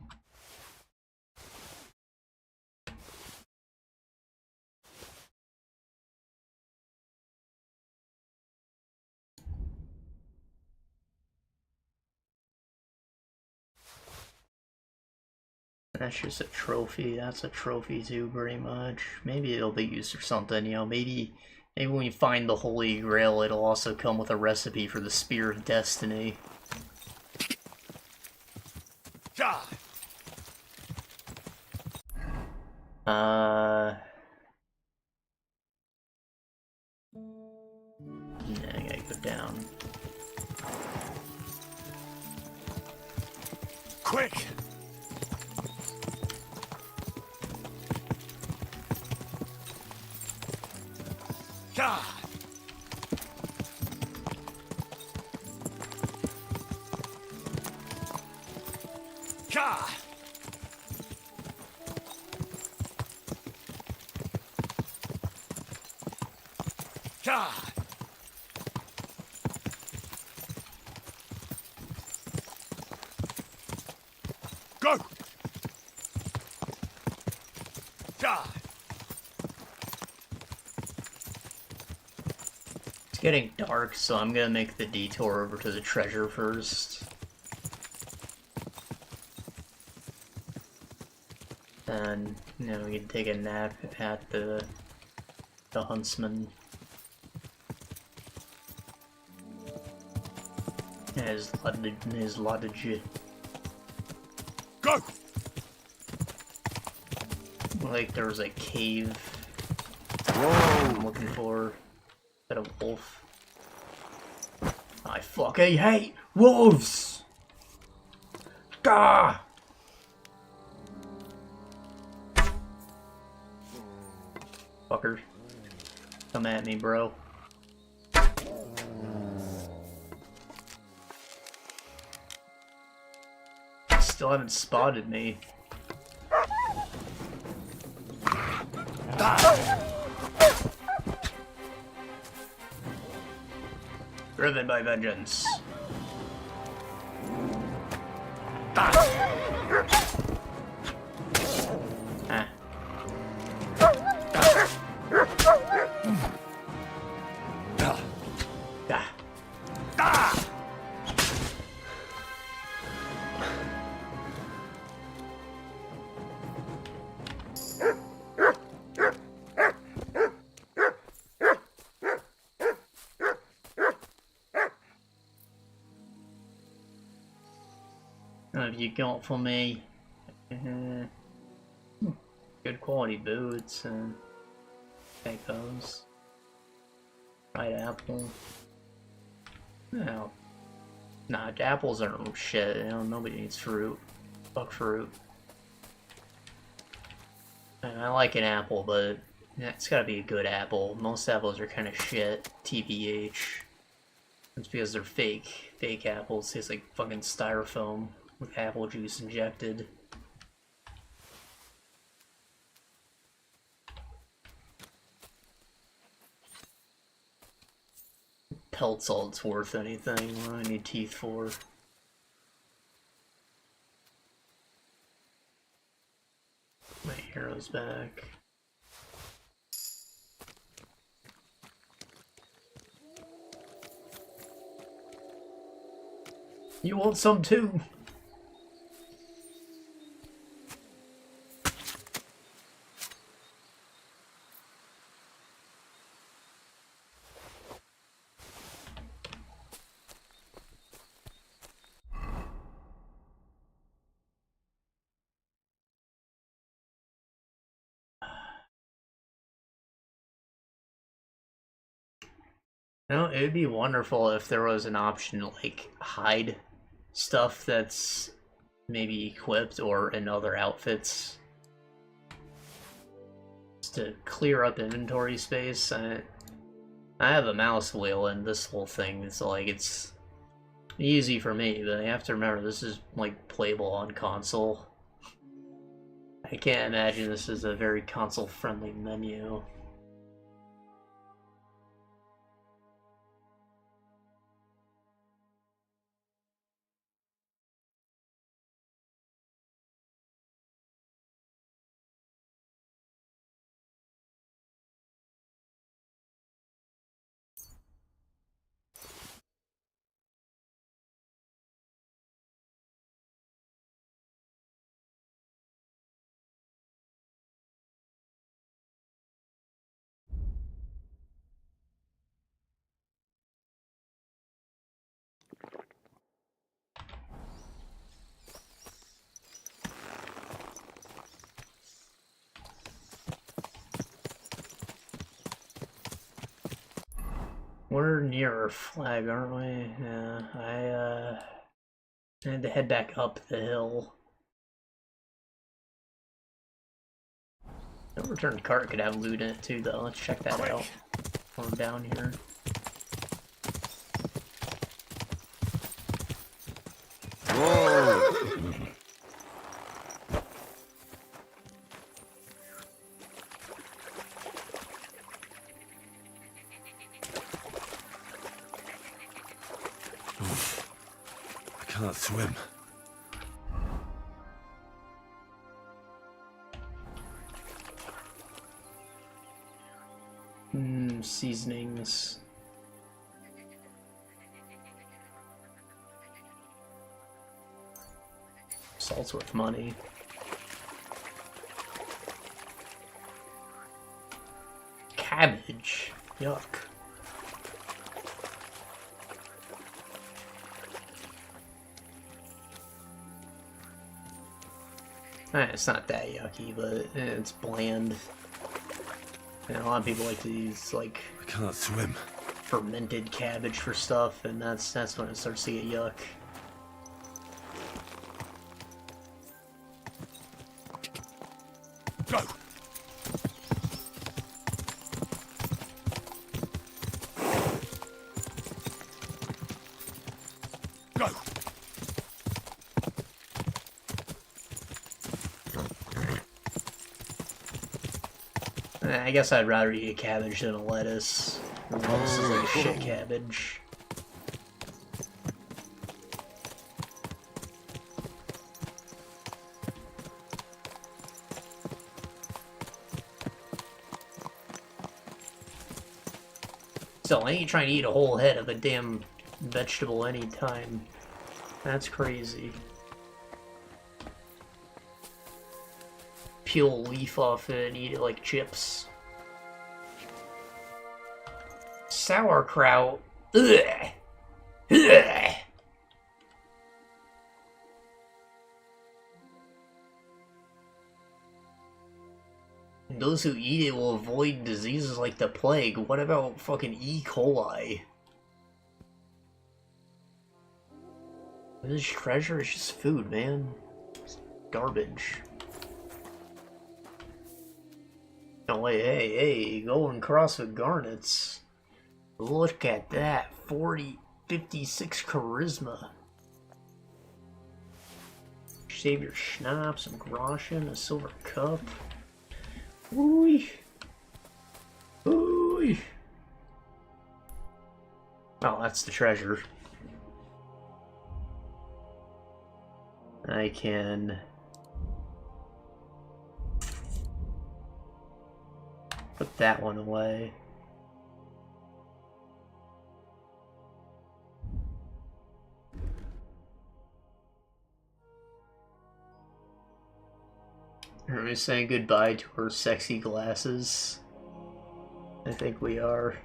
A: That's just a trophy. That's a trophy too, pretty much. Maybe it'll be used for something, you know, maybe when we find the Holy Grail, it'll also come with a recipe for the Spear of Destiny.
D: Ja.
A: Yeah, I gotta go down.
D: Quick! Ja. Ja. Ja. Go. Ja.
A: It's getting dark, so I'm gonna make the detour over to the treasure first. And, you know, we can take a nap at the huntsman. His lodge.
D: Go.
A: Like there was a cave.
I: Whoa!
A: I'm looking for. Is that a wolf? I fucking hate wolves! Gah! Fucker. Come at me, bro. Still haven't spotted me. Driven by vengeance. Ah. What have you got for me? Good quality boots and take those. Fried apple. No. Nah, apples aren't shit. You know, nobody needs fruit. Fuck fruit. And I like an apple, but it's gotta be a good apple. Most apples are kind of shit. TBH. It's because they're fake. Fake apples taste like fucking styrofoam with apple juice injected. Pelt's all it's worth anything. What do I need teeth for? My arrow's back. You want some too? You know, it would be wonderful if there was an option to, like, hide stuff that's maybe equipped or in other outfits. Just to clear up inventory space. I have a mouse wheel and this whole thing is like, it's easy for me, but I have to remember this is, like, playable on console. I can't imagine this is a very console-friendly menu. We're near our flag, aren't we? Yeah, I had to head back up the hill. The returned cart could have loot in it too, though. Let's check that out. While we're down here.
H: I can't swim.
A: Seasonings. Salt's worth money. Cabbage. Yuck. It's not that yucky, but it's bland. And a lot of people like to use, like,
H: I can't swim.
A: fermented cabbage for stuff, and that's when it starts to get yuck.
D: Go! Go!
A: I guess I'd rather eat a cabbage than a lettuce. The lettuce is like shit cabbage. Still, I ain't trying to eat a whole head of a damn vegetable anytime. That's crazy. Peel a leaf off it and eat it like chips. Sauerkraut. Ugh. Ugh. And those who eat it will avoid diseases like the plague. What about fucking E. coli? This treasure is just food, man. It's garbage. Oh, hey, going across with garnets. Look at that, 56 charisma. Save your schnapps, some groschen, a silver cup. Ooh. Ooh. Oh, that's the treasure. I can put that one away. Are we saying goodbye to our sexy glasses? I think we are.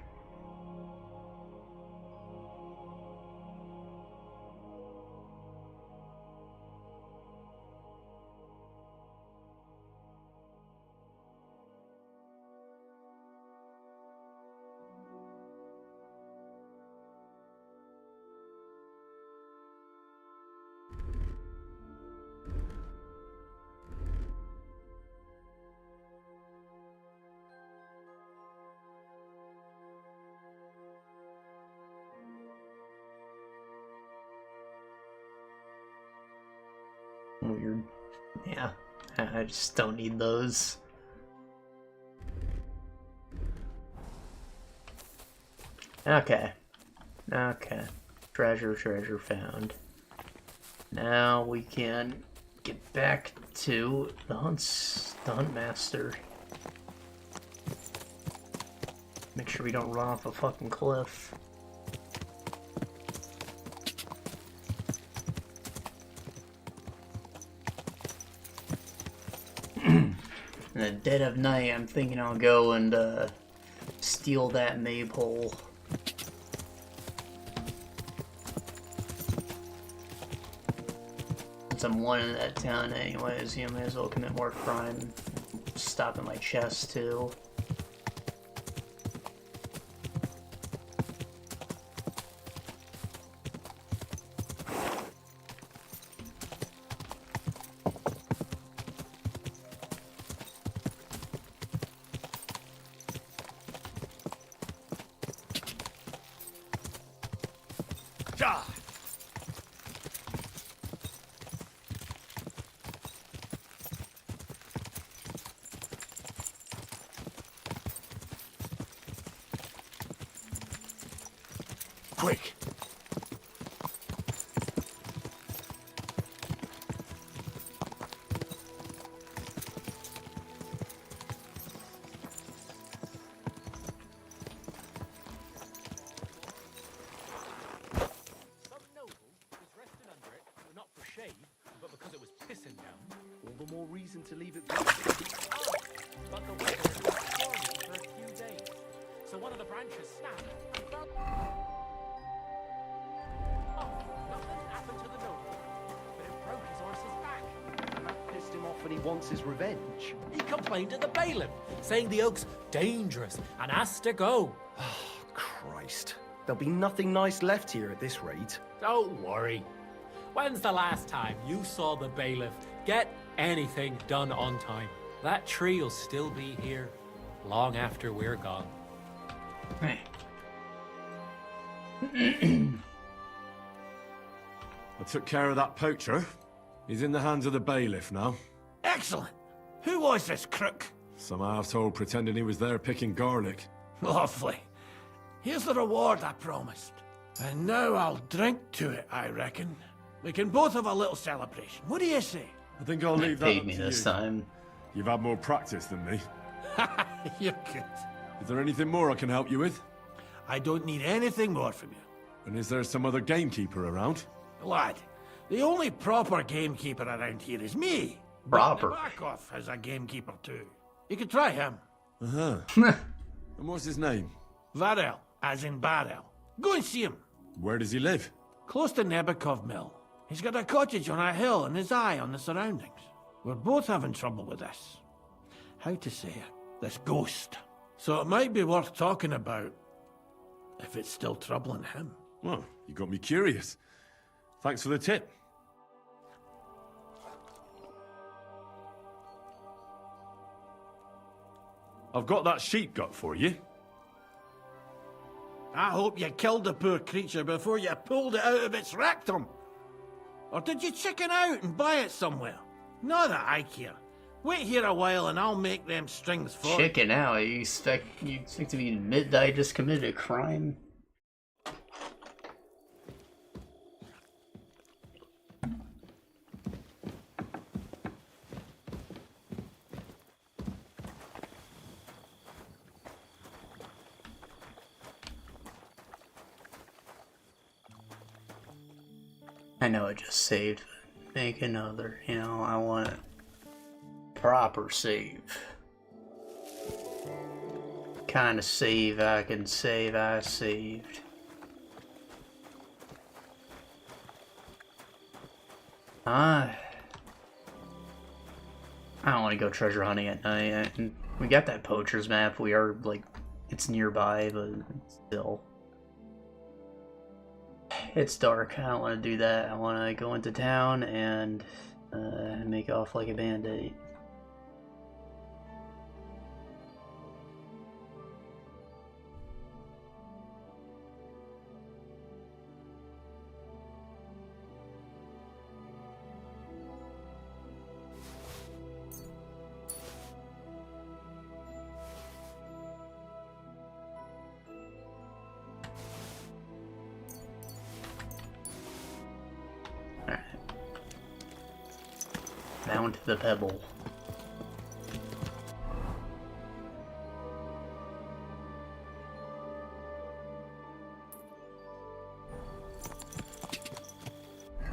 A: Weird. Yeah, I just don't need those. Okay. Okay. Treasure found. Now we can get back to the hunt master. Make sure we don't run off a fucking cliff. In the dead of night, I'm thinking I'll go and steal that Maypole. Since I'm one in that town anyways, you know, may as well commit more crime. Stop in my chest too.
D: Ja! Quick!
K: Some noble was resting under it, but not for shade, but because it was pissing down. All the more reason to leave it be. But the weather had been stormy for a few days, so one of the branches snapped and fell. Oh, nothing happened to the noble, but it broke his horse's back.
L: And that pissed him off and he wants his revenge.
K: He complained to the bailiff, saying the oak's dangerous and has to go.
L: Christ. There'll be nothing nice left here at this rate.
K: Don't worry. When's the last time you saw the bailiff get anything done on time? That tree will still be here long after we're gone.
A: Hey.
H: I took care of that poacher. He's in the hands of the bailiff now.
D: Excellent! Who was this crook?
H: Some arsehole pretending he was there picking garlic.
D: Lovely. Here's the reward I promised. And now I'll drink to it, I reckon. We can both have a little celebration. What do you say?
H: I think I'll leave that
A: Paid
H: up
A: me
H: to
A: this
H: you.
A: time.
H: You've had more practice than me.
D: You're good.
H: Is there anything more I can help you with?
D: I don't need anything more from you.
H: And is there some other gamekeeper around?
D: Lad, the only proper gamekeeper around here is me.
A: Proper.
D: But the back off has a gamekeeper too. You could try him.
H: Uh-huh. And what's his name?
D: Varel, as in barrel. Go and see him.
H: Where does he live?
D: Close to Nebekov Mill. He's got a cottage on a hill and his eye on the surroundings. We're both having trouble with this. How to say it? This ghost. So it might be worth talking about if it's still troubling him.
H: Well, you got me curious. Thanks for the tip. I've got that sheep gut for you.
D: I hope you killed the poor creature before you pulled it out of its rectum. Or did you chicken out and buy it somewhere? Not that I care. Wait here a while and I'll make them strings for you.
A: Chicken out? You expect me to admit that I just committed a crime? I know I just saved, but make another. You know, I want a proper save. Kind of save I can save I saved. I don't want to go treasure hunting at night. We got that Poachers map. We are, like, it's nearby, but still. It's dark. I don't want to do that. I want to go into town and make off like a bandit. Mount the Pebble.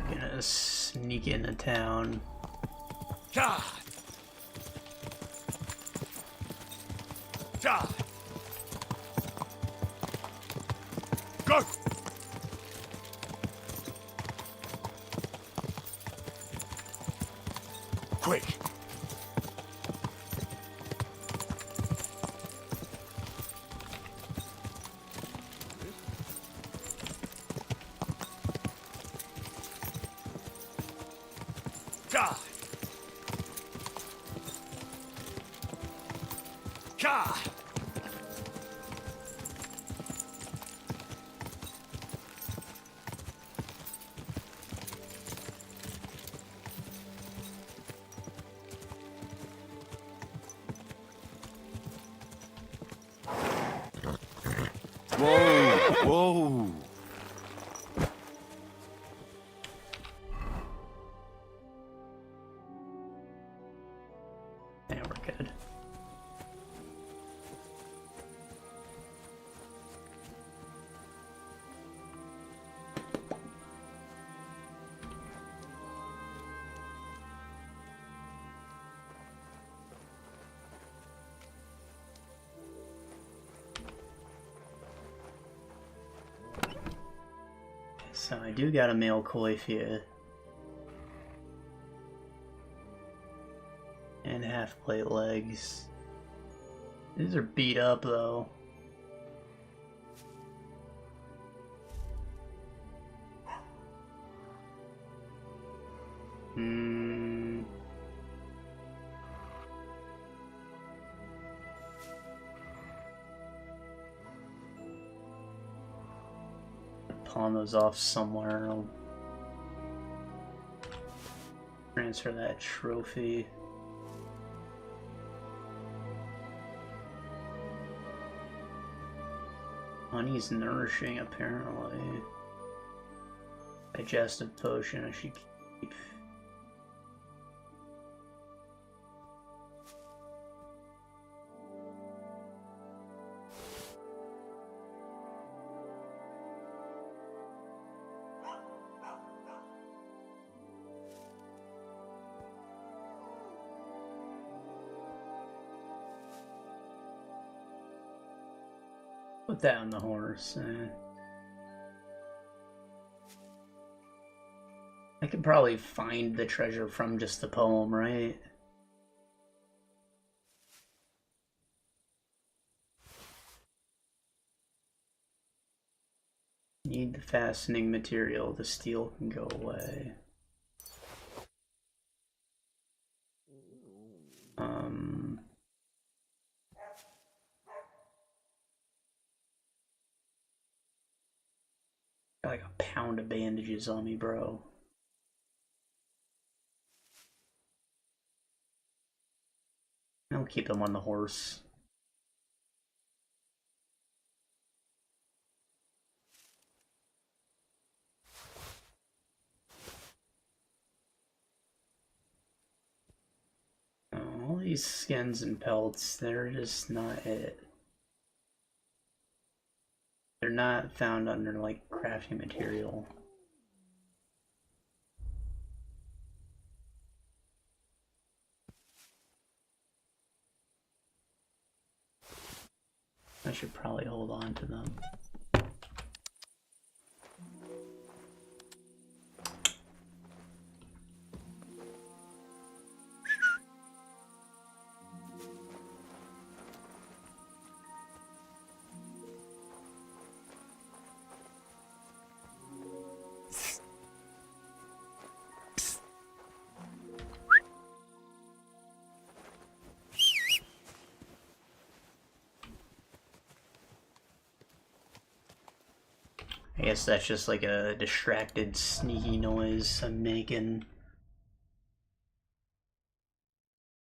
A: Gonna sneak into town.
J: God! God! Go! Quick! God! God! Whoa! Whoa!
A: Yeah, we're good. So I do got a male coif here. And half plate legs. These are beat up though. Pawn those off somewhere. I'll transfer that trophy. Honey's nourishing, apparently. Digestive potion I should keep. Put that on the horse. I could probably find the treasure from just the poem, right? Need the fastening material. The steel can go away. Got like a pound of bandages on me, bro. I'll keep them on the horse. All these skins and pelts, they're just not it. They're not found under like crafting material. I should probably hold on to them. I guess that's just like a distracted, sneaky noise I'm making.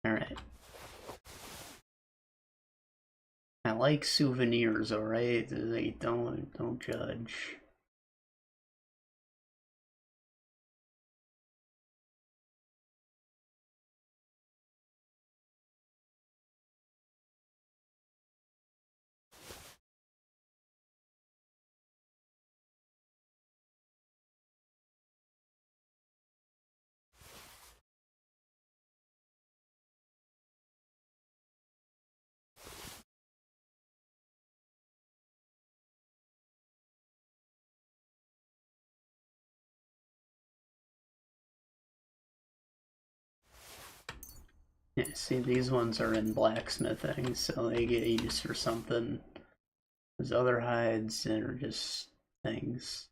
A: Alright. I like souvenirs, alright? They don't judge. Yeah, see, these ones are in blacksmithing, so they get used for something. Those other hides are just things.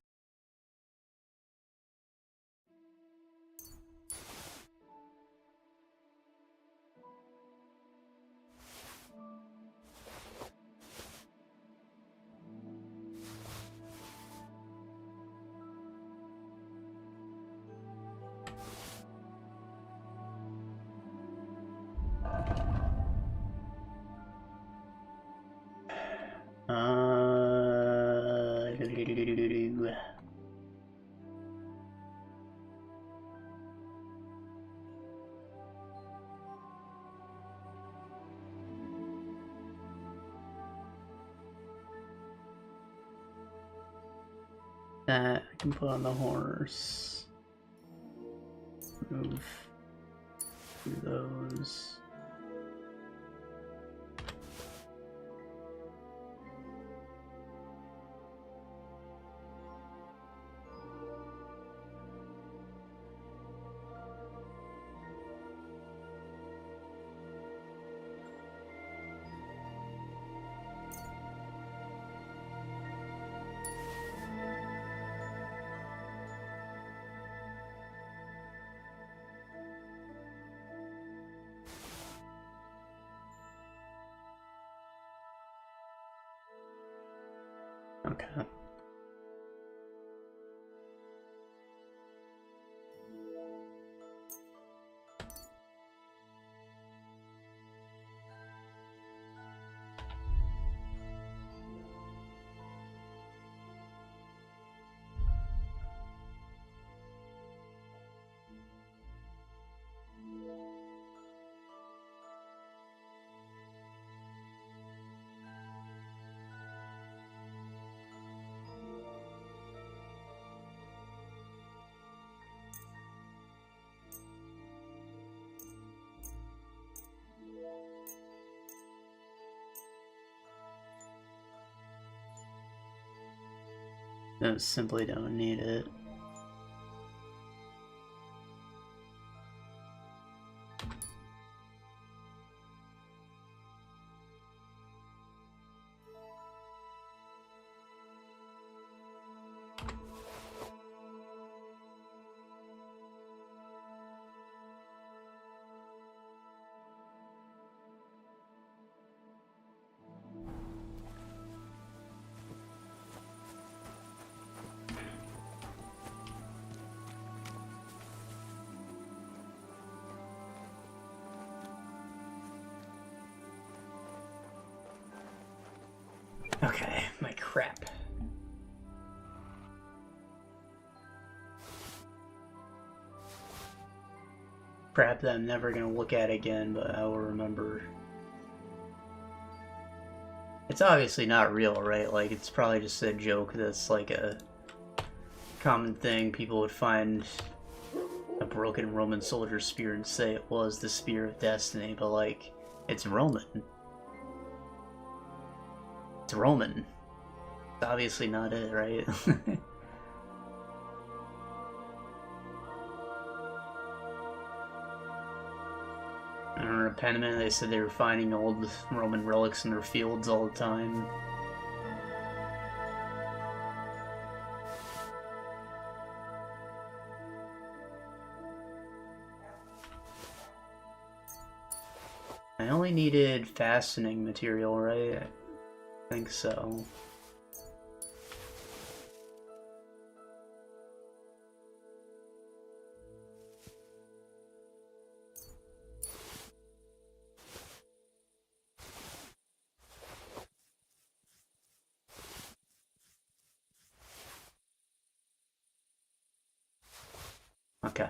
A: That I can put on the horse. Move through those. Okay. No, simply don't need it. Okay, my crap. Crap that I'm never gonna look at again, but I will remember. It's obviously not real, right? Like, it's probably just a joke that's like a common thing. People would find a broken Roman soldier spear and say it was the Spear of Destiny, but like, it's Roman. It's Roman. It's obviously not it, right? I remember in Penman, they said they were finding old Roman relics in their fields all the time. I only needed fastening material, right? I think so. Okay.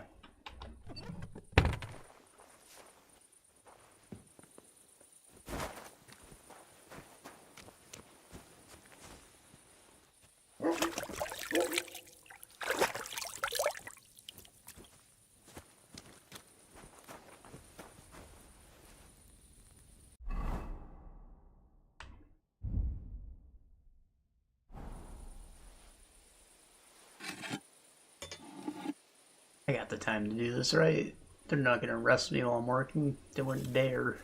A: I got the time to do this, right? They're not gonna arrest me while I'm working. They wouldn't dare.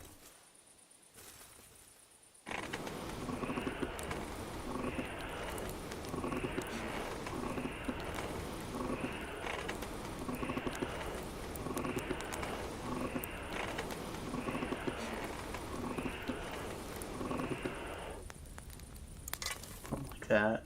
A: Something like that.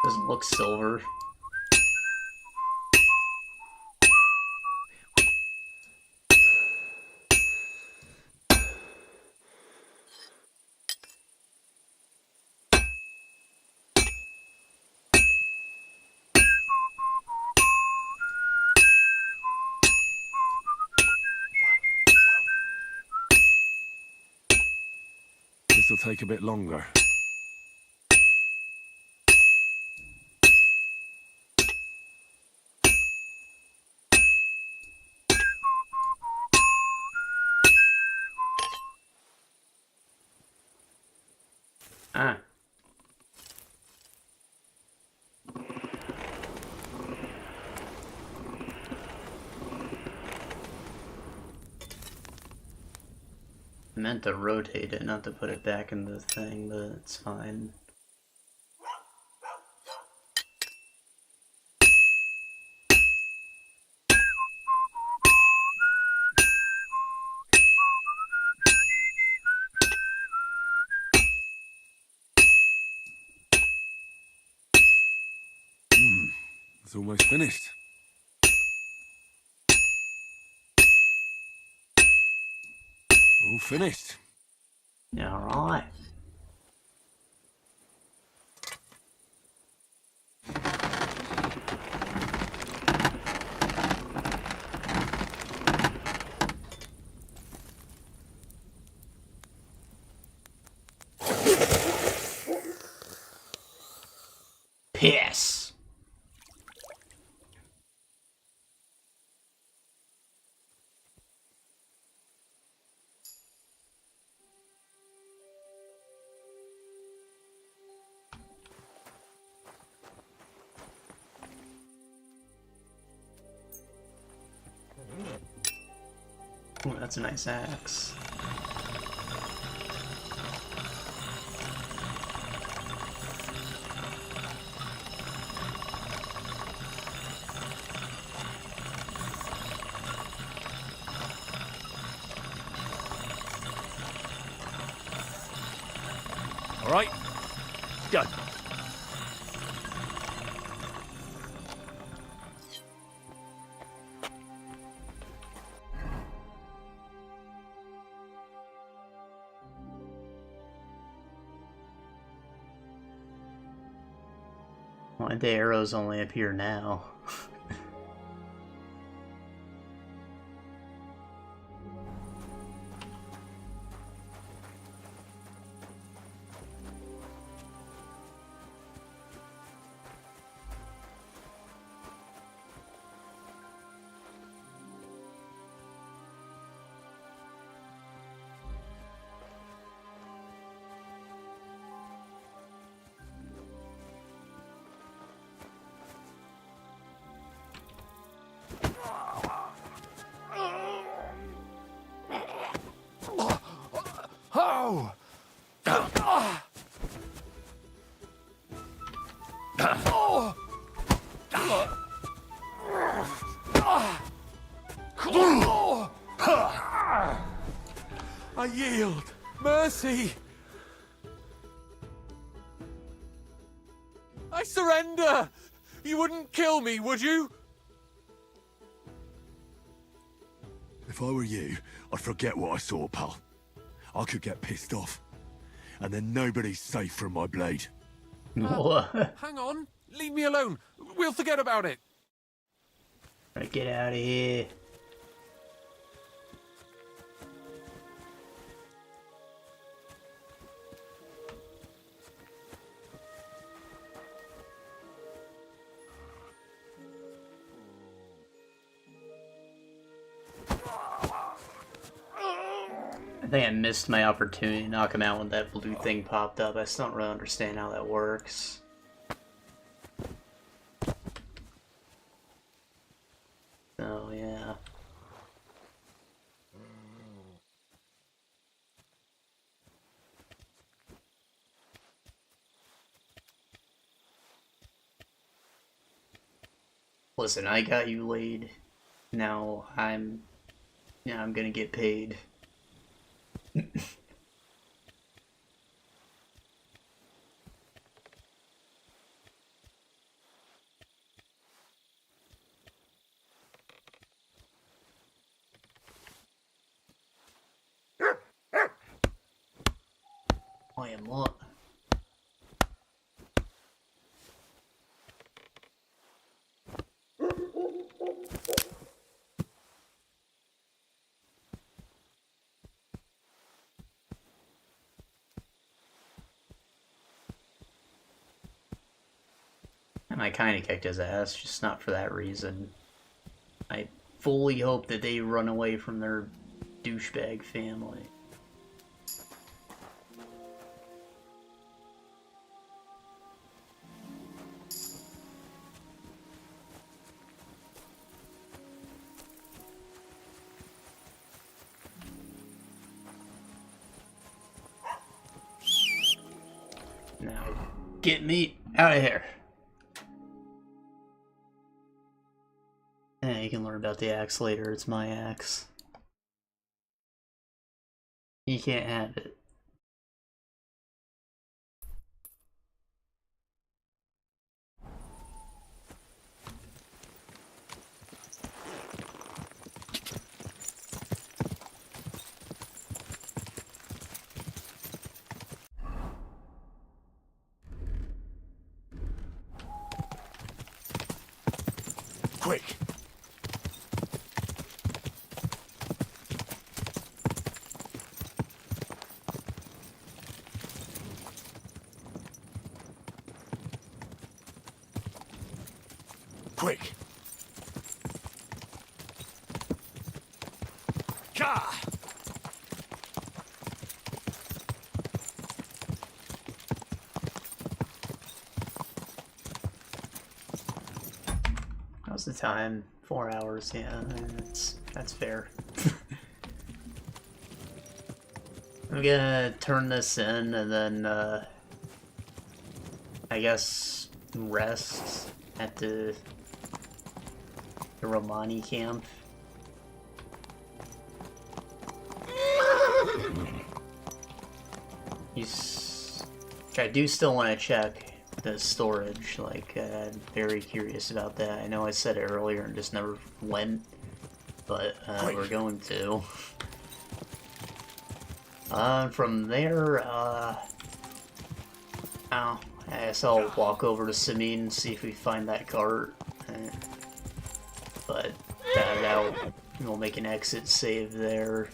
A: Doesn't look silver.
H: This'll take a bit longer.
A: Ah. I meant to rotate it, not to put it back in the thing, but it's fine.
H: It's almost finished. All finished.
A: Yeah, alright. Piss. Ooh, that's a nice axe.
C: All right, go.
A: Why the arrows only appear now?
C: Oh! I yield. Mercy. I surrender. You wouldn't kill me, would you?
H: If I were you, I'd forget what I saw, pal. I could get pissed off. And then nobody's safe from my blade.
A: What?
C: Hang on. Leave me alone. We'll forget about it.
A: Get out of here. think I missed my opportunity to knock him out when that blue thing popped up. I still don't really understand how that works. So, yeah. Listen, I got you laid. Now I'm gonna get paid. I am what? And I kinda kicked his ass, just not for that reason. I fully hope that they run away from their douchebag family. Now, get me out of here. Yeah, you can learn about the axe later. It's my axe. You can't have it.
H: Quick! Quick! Ka!
A: How's the time? 4 hours, yeah, that's fair. I'm gonna turn this in and then, I guess, rest at the Romani camp. I do still want to check the storage, like, I'm very curious about that. I know I said it earlier and just never went, but we're going to. From there, I guess I'll walk over to Simeon and see if we find that cart. But that we'll make an exit save there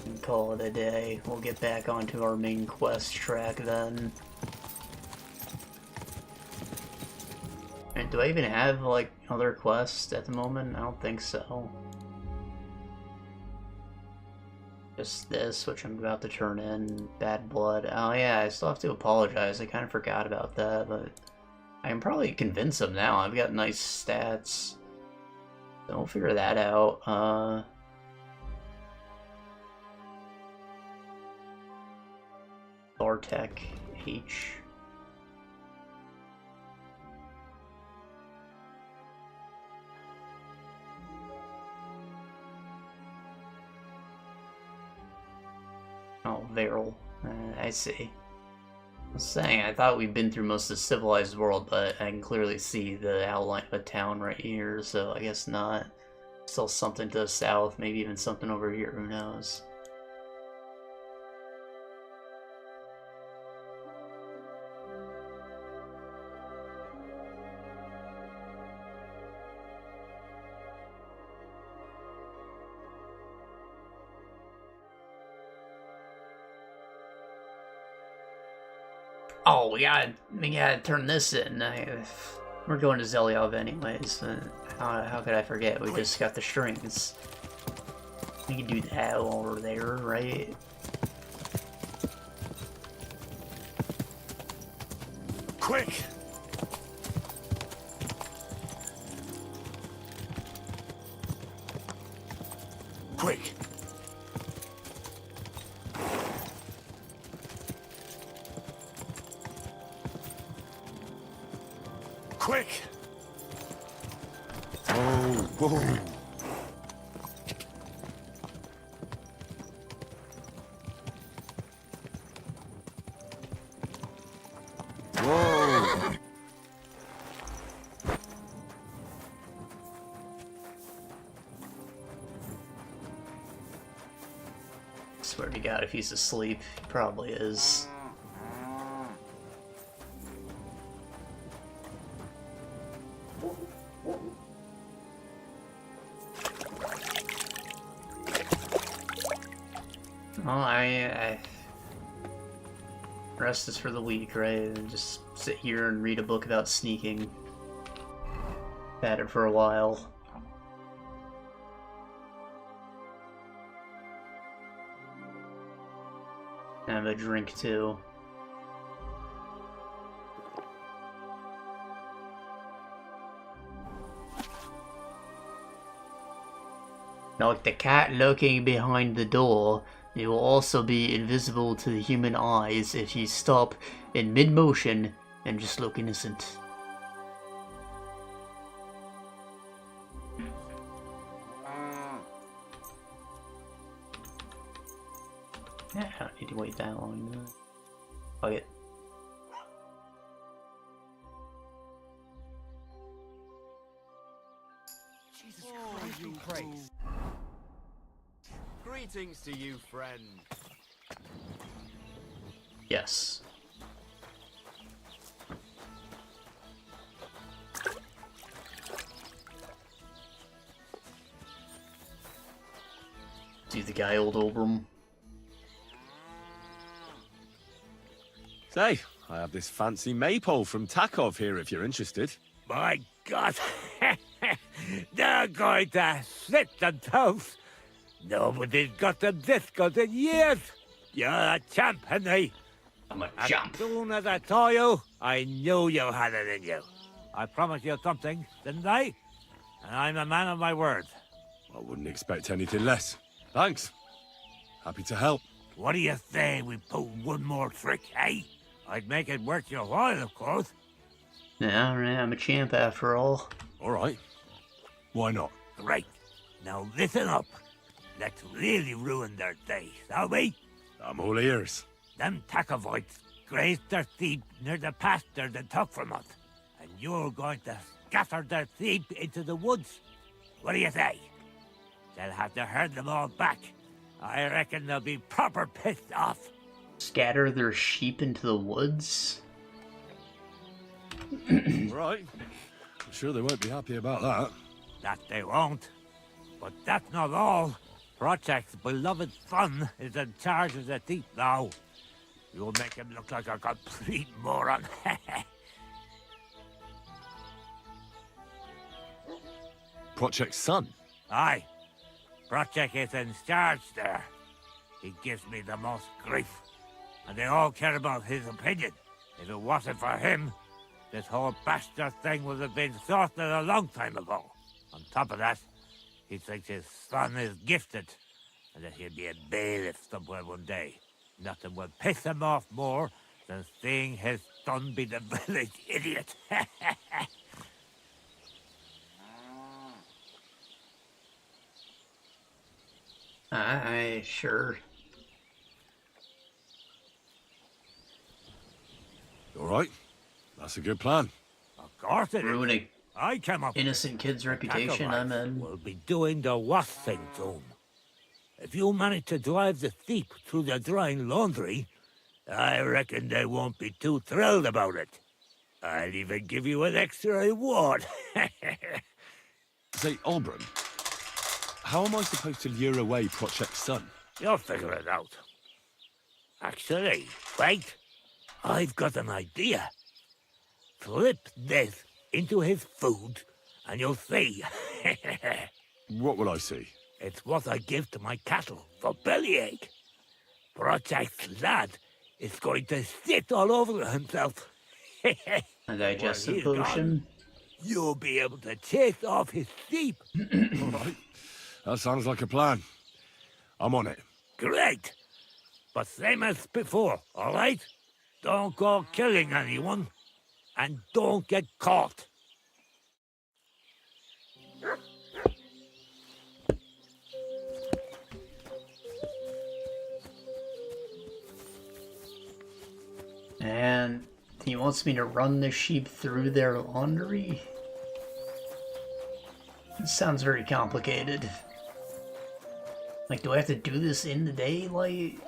A: and call it a day. We'll get back onto our main quest track then. And do I even have, like, other quests at the moment? I don't think so. Just this, which I'm about to turn in. Bad Blood. Oh yeah, I still have to apologize. I kind of forgot about that, but I can probably convince him now. I've got nice stats. So we'll figure that out. Bartek H. Oh, Varel. I see. I was saying, I thought we'd been through most of the civilized world, but I can clearly see the outline of a town right here, so I guess not. Still something to the south, maybe even something over here, who knows. Oh, we gotta turn this in. We're going to Zelyov anyways. How could I forget? We just got the strings. We can do that while we're there, right?
H: Quick! Quick! Quick! Oh, whoa! Whoa!
A: Swear to God, if he's asleep, he probably is. Well, I rest is for the weak, right? And just sit here and read a book about sneaking. Had it for a while. Have a drink too. Like the cat lurking behind the door, it will also be invisible to the human eyes if you stop in mid-motion and just look innocent. Yeah, I don't need to wait that long. Fuck it.
G: Jesus Christ. Greetings to you, friend.
A: Yes. Do the guy old Obram.
H: Say, I have this fancy Maypole from Takov here if you're interested.
C: My God! They're going to slit the toast! Nobody's got them this good in years! You're a champ, Henry!
A: I'm a
C: As
A: champ.
C: soon as I saw you, I knew you had it in you. I promised you something, didn't I? And I'm a man of my word.
H: I wouldn't expect anything less. Thanks. Happy to help.
C: What do you say we pull one more trick, eh? I'd make it worth your while, of course.
A: Yeah, alright, I'm a champ after all.
H: All right. Why not?
C: Right. Now listen up. Let's really ruin their day, shall we?
H: I'm all ears.
C: Them Takovites grazed their sheep near the pasture they took from us. And you're going to scatter their sheep into the woods. What do you say? They'll have to herd them all back. I reckon they'll be proper pissed off.
A: Scatter their sheep into the woods?
H: Right. I'm sure they won't be happy about that.
C: That they won't. But that's not all. Poacher's beloved son is in charge of the sheep now. You'll make him look like a complete moron.
H: Poach's son?
C: Aye. Poacher is in charge there. He gives me the most grief. And they all care about his opinion. If it wasn't for him, this whole bastard thing would have been sorted a long time ago. On top of that, he thinks his son is gifted, and that he'll be a bailiff somewhere one day. Nothing will piss him off more than seeing his son be the village idiot.
A: Aye, sure.
H: All right. That's a good plan.
C: Of course it is.
A: Ruining
C: I came up with
A: innocent kid's reputation, I'm in.
C: will be doing the worst thing to him. If you manage to drive the sheep through the drying laundry, I reckon they won't be too thrilled about it. I'll even give you an extra reward.
H: Say, Olbram, how am I supposed to lure away Poach's son?
C: You'll figure it out. Actually, wait. I've got an idea. Flip this into his food, and you'll see.
H: What will I see?
C: It's what I give to my cattle for bellyache. Poach's lad is going to sit all over himself.
A: A digestive potion.
C: You'll be able to taste off his sleep.
H: All right. That sounds like a plan. I'm on it.
C: Great. But same as before, all right? Don't go killing anyone. And don't get caught.
A: And he wants me to run the sheep through their laundry? This sounds very complicated. Like, do I have to do this in the daylight?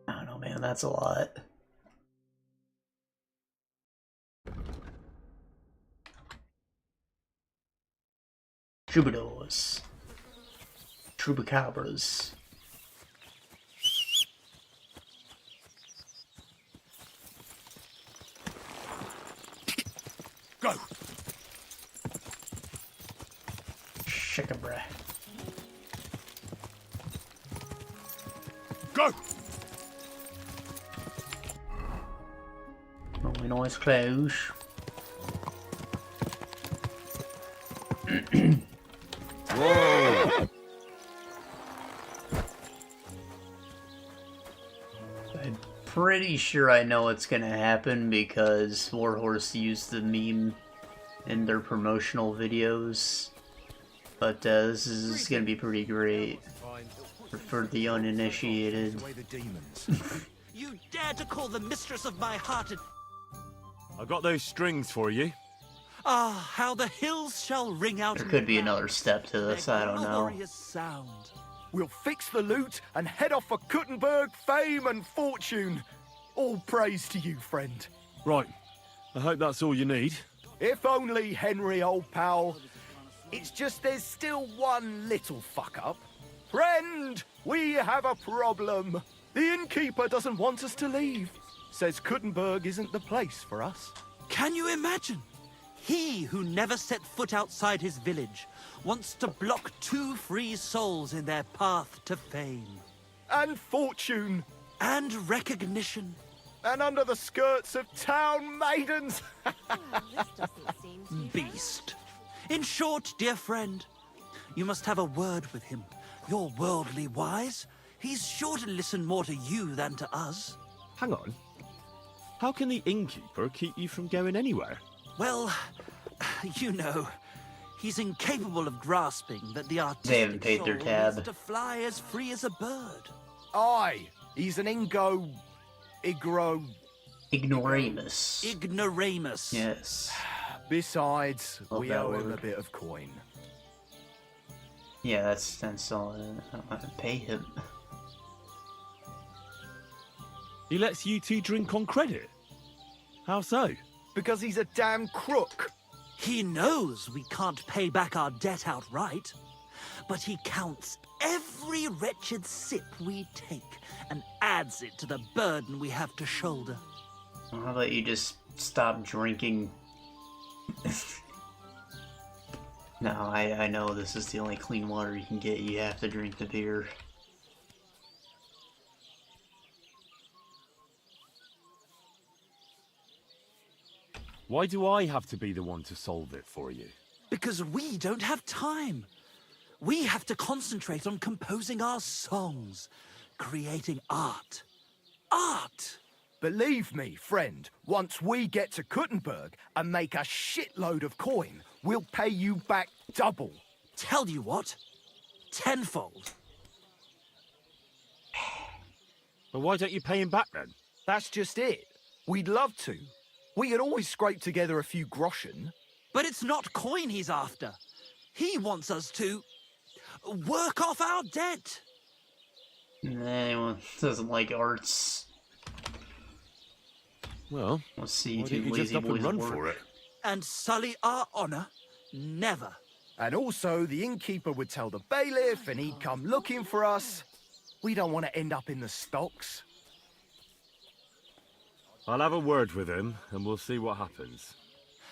A: I don't know, man, that's a lot. Troubadours. Chupacabras.
C: Go.
A: Shikabra.
C: Go.
A: Really nice clothes.
H: Whoa!
A: I'm pretty sure I know what's gonna happen because Warhorse used the meme in their promotional videos. But this is gonna be pretty great for the uninitiated.
F: You dare to call the mistress of my heart
H: I got those strings for you.
F: Ah, how the hills shall ring out.
A: There could be another step to this, I don't know.
F: Glorious sound.
L: We'll fix the loot and head off for Kuttenberg, fame and fortune. All praise to you, friend.
H: Right. I hope that's all you need.
L: If only, Henry, old pal. It's just there's still one little fuck-up. Friend, we have a problem. The innkeeper doesn't want us to leave. Says Kuttenberg isn't the place for us.
F: Can you imagine? He who never set foot outside his village wants to block 2 free souls in their path to fame.
L: And fortune.
F: And recognition.
L: And under the skirts of town maidens.
F: Beast. In short, dear friend, you must have a word with him. You're worldly wise. He's sure to listen more to you than to us.
H: Hang on. How can the innkeeper keep you from going anywhere?
F: Well, you know, he's incapable of grasping that the
A: They haven't
F: artistic
A: paid their
F: soul
A: tab.
F: needs to fly as free as a bird.
L: Aye, he's an ignoramus.
F: Ignoramus.
A: Yes.
L: Besides,
A: Love
L: we
A: that
L: owe him a
A: word.
L: bit of coin.
A: Yeah, that's all. I don't have to pay him.
H: He lets you two drink on credit? How so?
L: Because he's a damn crook.
F: He knows we can't pay back our debt outright, but he counts every wretched sip we take and adds it to the burden we have to shoulder.
A: How about you just stop drinking? No, I know this is the only clean water you can get. You have to drink the beer.
H: Why do I have to be the one to solve it for you?
F: Because we don't have time. We have to concentrate on composing our songs, creating art. Art!
L: Believe me, friend, once we get to Kuttenberg and make a shitload of coin, we'll pay you back double.
F: Tell you what, tenfold.
H: Well, why don't you pay him back then?
L: That's just it. We'd love to. We could always scrape together a few groschen.
F: But it's not coin he's after. He wants us to work off our debt.
A: Anyone doesn't like arts.
H: Well,
A: Let's see
H: why
A: you two
H: don't you
A: lazy
H: just up
A: boys
H: and run
A: work.
H: for it?
F: And sully our honor? Never.
L: And also, the innkeeper would tell the bailiff and he'd come looking for us. We don't want to end up in the stocks.
H: I'll have a word with him, and we'll see what happens.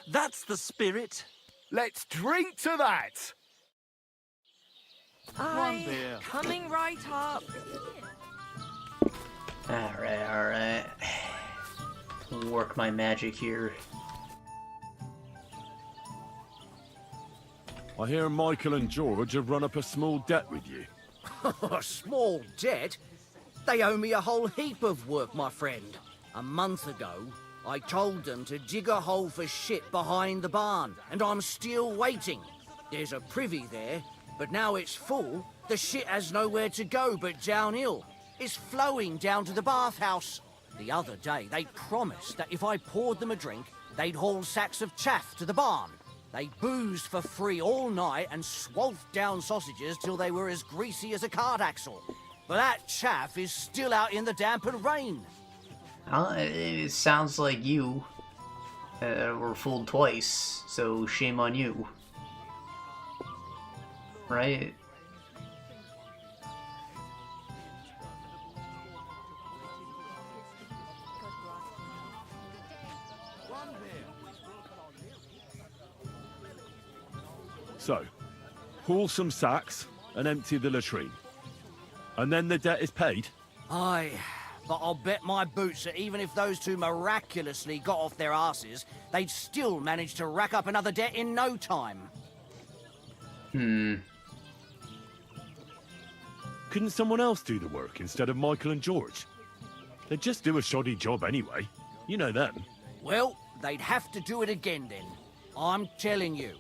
F: That's the spirit.
L: Let's drink to that! beer.
M: Coming right up.
A: Alright. Work my magic here.
H: I hear Michael and George have run up a small debt with you.
F: A small debt? They owe me a whole heap of work, my friend. A month ago, I told them to dig a hole for shit behind the barn, and I'm still waiting. There's a privy there, but now it's full. The shit has nowhere to go but downhill. It's flowing down to the bathhouse. The other day, they promised that if I poured them a drink, they'd haul sacks of chaff to the barn. They boozed for free all night and swathed down sausages till they were as greasy as a card axle. But that chaff is still out in the damp and rain.
A: It sounds like you were fooled twice, so shame on you. Right?
H: So, haul some sacks and empty the latrine. And then the debt is paid?
F: Aye, but I'll bet my boots that even if those two miraculously got off their asses, they'd still manage to rack up another debt in no time.
H: Couldn't someone else do the work instead of Michael and George? They'd just do a shoddy job anyway. You know them.
F: Well, they'd have to do it again then. I'm telling you.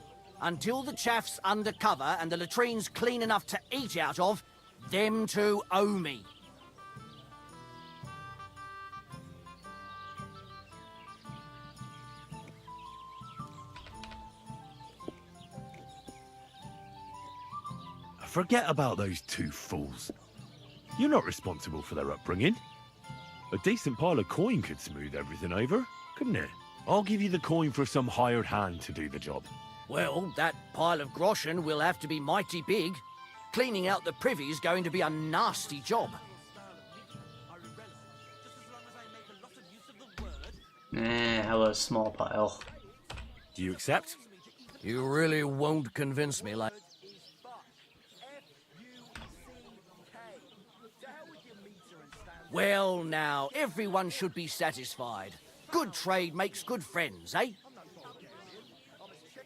F: Until the chaff's under cover and the latrine's clean enough to eat out of, them two owe me.
H: Forget about those two fools. You're not responsible for their upbringing. A decent pile of coin could smooth everything over, couldn't it? I'll give you the coin for some hired hand to do the job.
F: Well, that pile of groschen will have to be mighty big. Cleaning out the privy's going to be a nasty job.
A: How about a small pile?
H: Do you accept?
F: You really won't convince me like... Well, now, everyone should be satisfied. Good trade makes good friends, eh?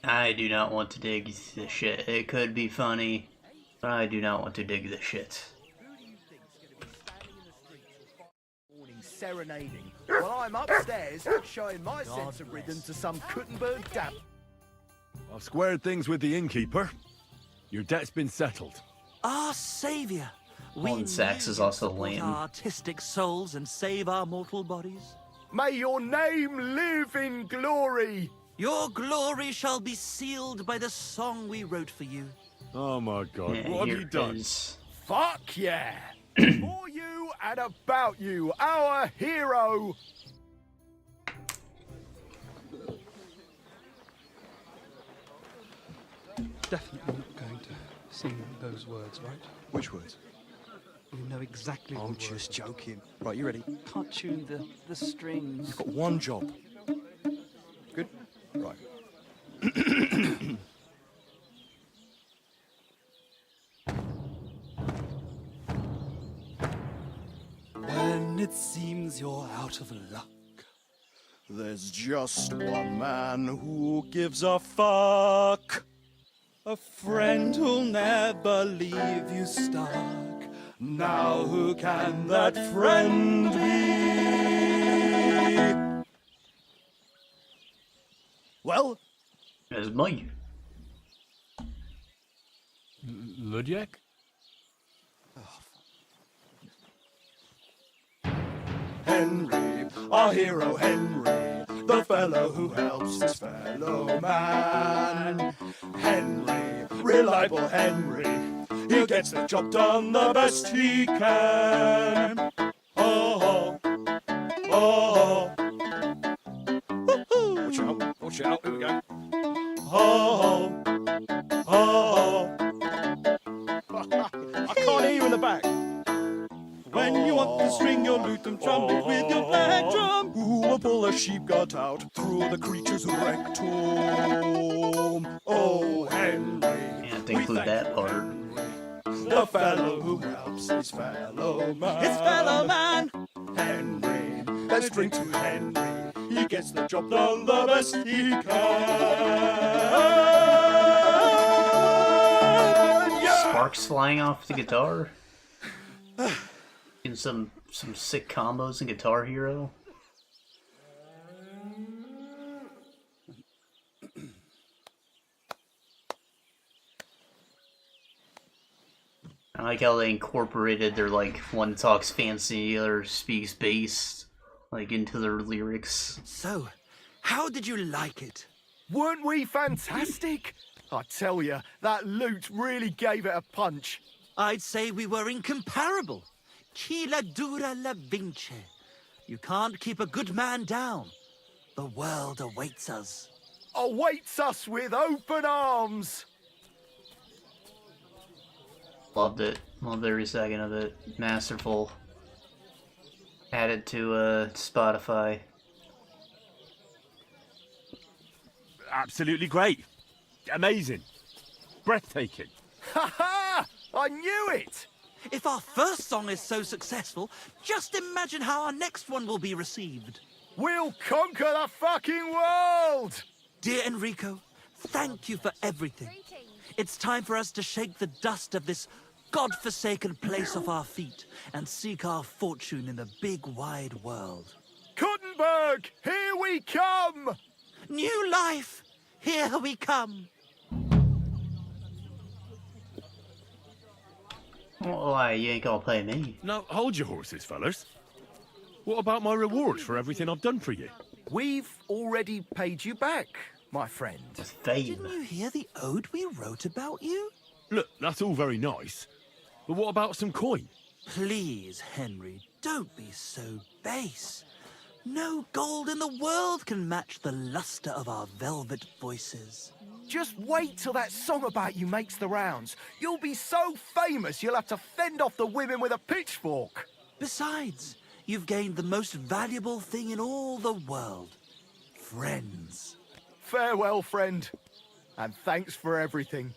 A: I do not want to dig the shit. It could be funny, but I do not want to dig the shit.
L: Serenading while I'm upstairs showing my sense of rhythm to some Kuttenberg dab.
H: I've squared things with the innkeeper. Your debt's been settled.
N: Our saviour.
A: One Sax is also
N: support
A: lame.
N: our artistic souls and save our mortal bodies.
L: May your name live in glory.
N: Your glory shall be sealed by the song we wrote for you.
H: Oh my God,
A: Yeah,
H: what have
A: here
H: you
A: it
H: done?
A: is.
L: Fuck yeah. For you and about you, our hero.
O: Definitely not going to sing those words, right?
P: Which words?
O: You know exactly
P: I'm
O: the
P: just
O: words.
P: joking. Right, you ready?
O: Can't tune the strings.
P: You've got one job. Good? Right.
O: When it seems you're out of luck,
P: There's just one man who gives a fuck.
O: a friend who'll never leave you stuck. Now who can that friend be?
P: Well,
A: There's Mike.
K: Ludwig?
P: Henry, our hero Henry, the fellow who helps his fellow man. Henry, reliable Henry, he gets the job done the best he can. Oh, oh, oh. Watch out, here we go. Oh, oh, I can't hear you in the back. When you want to string your lute and drum it with your black drum, who will pull a sheep gut out through the creature's rectum? Oh, Henry.
A: You have to include that part.
P: the fellow who helps his fellow man. His fellow man! Henry, let's drink to Henry. He gets the job done the best he can. Yeah!
A: Sparks flying off the guitar. In some sick combos in Guitar Hero. I like how they incorporated their, like, one talks fancy, the other speaks bass, like, into their lyrics.
L: So, how did you like it? Weren't we fantastic? I tell you, that loot really gave it a punch.
N: I'd say we were incomparable. Chi la dura la vince. You can't keep a good man down. The world awaits us.
L: Awaits us with open arms.
A: Loved it. Loved every second of it. Masterful. Added to Spotify.
H: Absolutely great. Amazing. Breathtaking.
L: Ha ha! I knew it!
N: If our first song is so successful, just imagine how our next one will be received.
L: We'll conquer the fucking world!
N: Dear Enrico, thank you for everything. It's time for us to shake the dust of this God-forsaken place off our feet and seek our fortune in the big wide world.
L: Kuttenberg, here we come!
N: New life, here we come.
A: Why, you ain't gonna play me.
H: Now, hold your horses, fellas. What about my reward for everything I've done for you?
L: We've already paid you back, my friend.
N: Didn't you hear the ode we wrote about you?
H: Look, that's all very nice. But what about some coin?
N: Please, Henry, don't be so base. No gold in the world can match the luster of our velvet voices.
L: Just wait till that song about you makes the rounds. You'll be so famous you'll have to fend off the women with a pitchfork.
N: Besides, you've gained the most valuable thing in all the world. Friends.
L: Farewell, friend. And thanks for everything.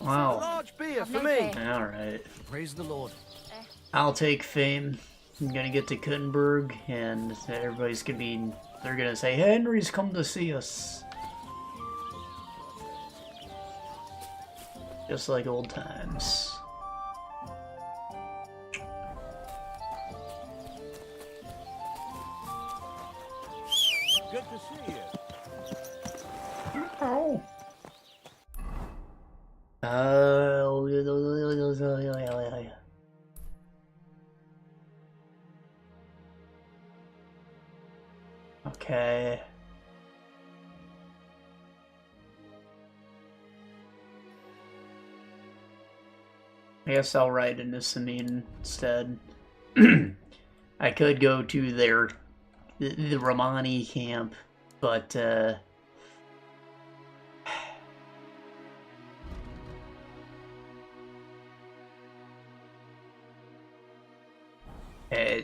A: Wow.
L: A large beer for me.
A: Alright.
F: Praise the Lord.
A: I'll take fame. I'm gonna get to Kuttenberg, and everybody's gonna be... They're gonna say, Henry's come to see us. Just like old times.
C: Good to see you.
A: Oh. Okay. I guess I'll ride into Samine instead. I could go to the Romani camp, but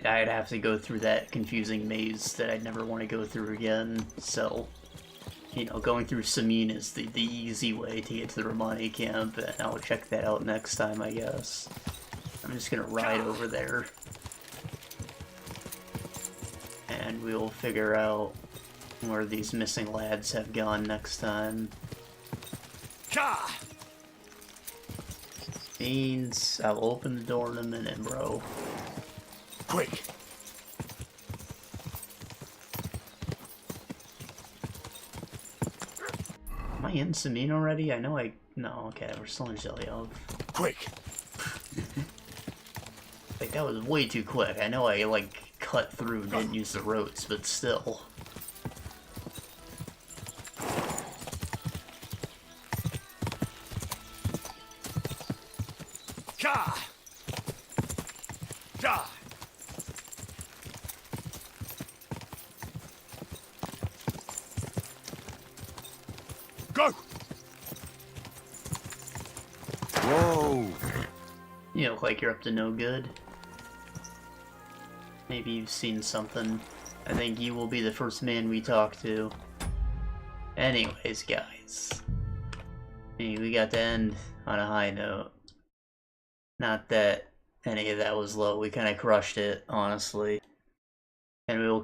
A: I'd have to go through that confusing maze that I'd never want to go through again, so, you know, going through Samine is the easy way to get to the Romani camp, and I'll check that out next time, I guess. I'm just gonna ride over there, and we'll figure out where these missing lads have gone next time. Means I'll open the door in a minute, bro.
L: Quick.
A: Am I in Samine already? I know no, okay, we're still in Zelyov.
L: Quick.
A: Like, that was way too quick. I know I, like, cut through and didn't use the roads, but still.
H: Go! Whoa!
A: You look like you're up to no good. Maybe you've seen something. I think you will be the first man we talk to. Anyways, guys. We got to end on a high note. Not that any of that was low. We kind of crushed it, honestly. And we will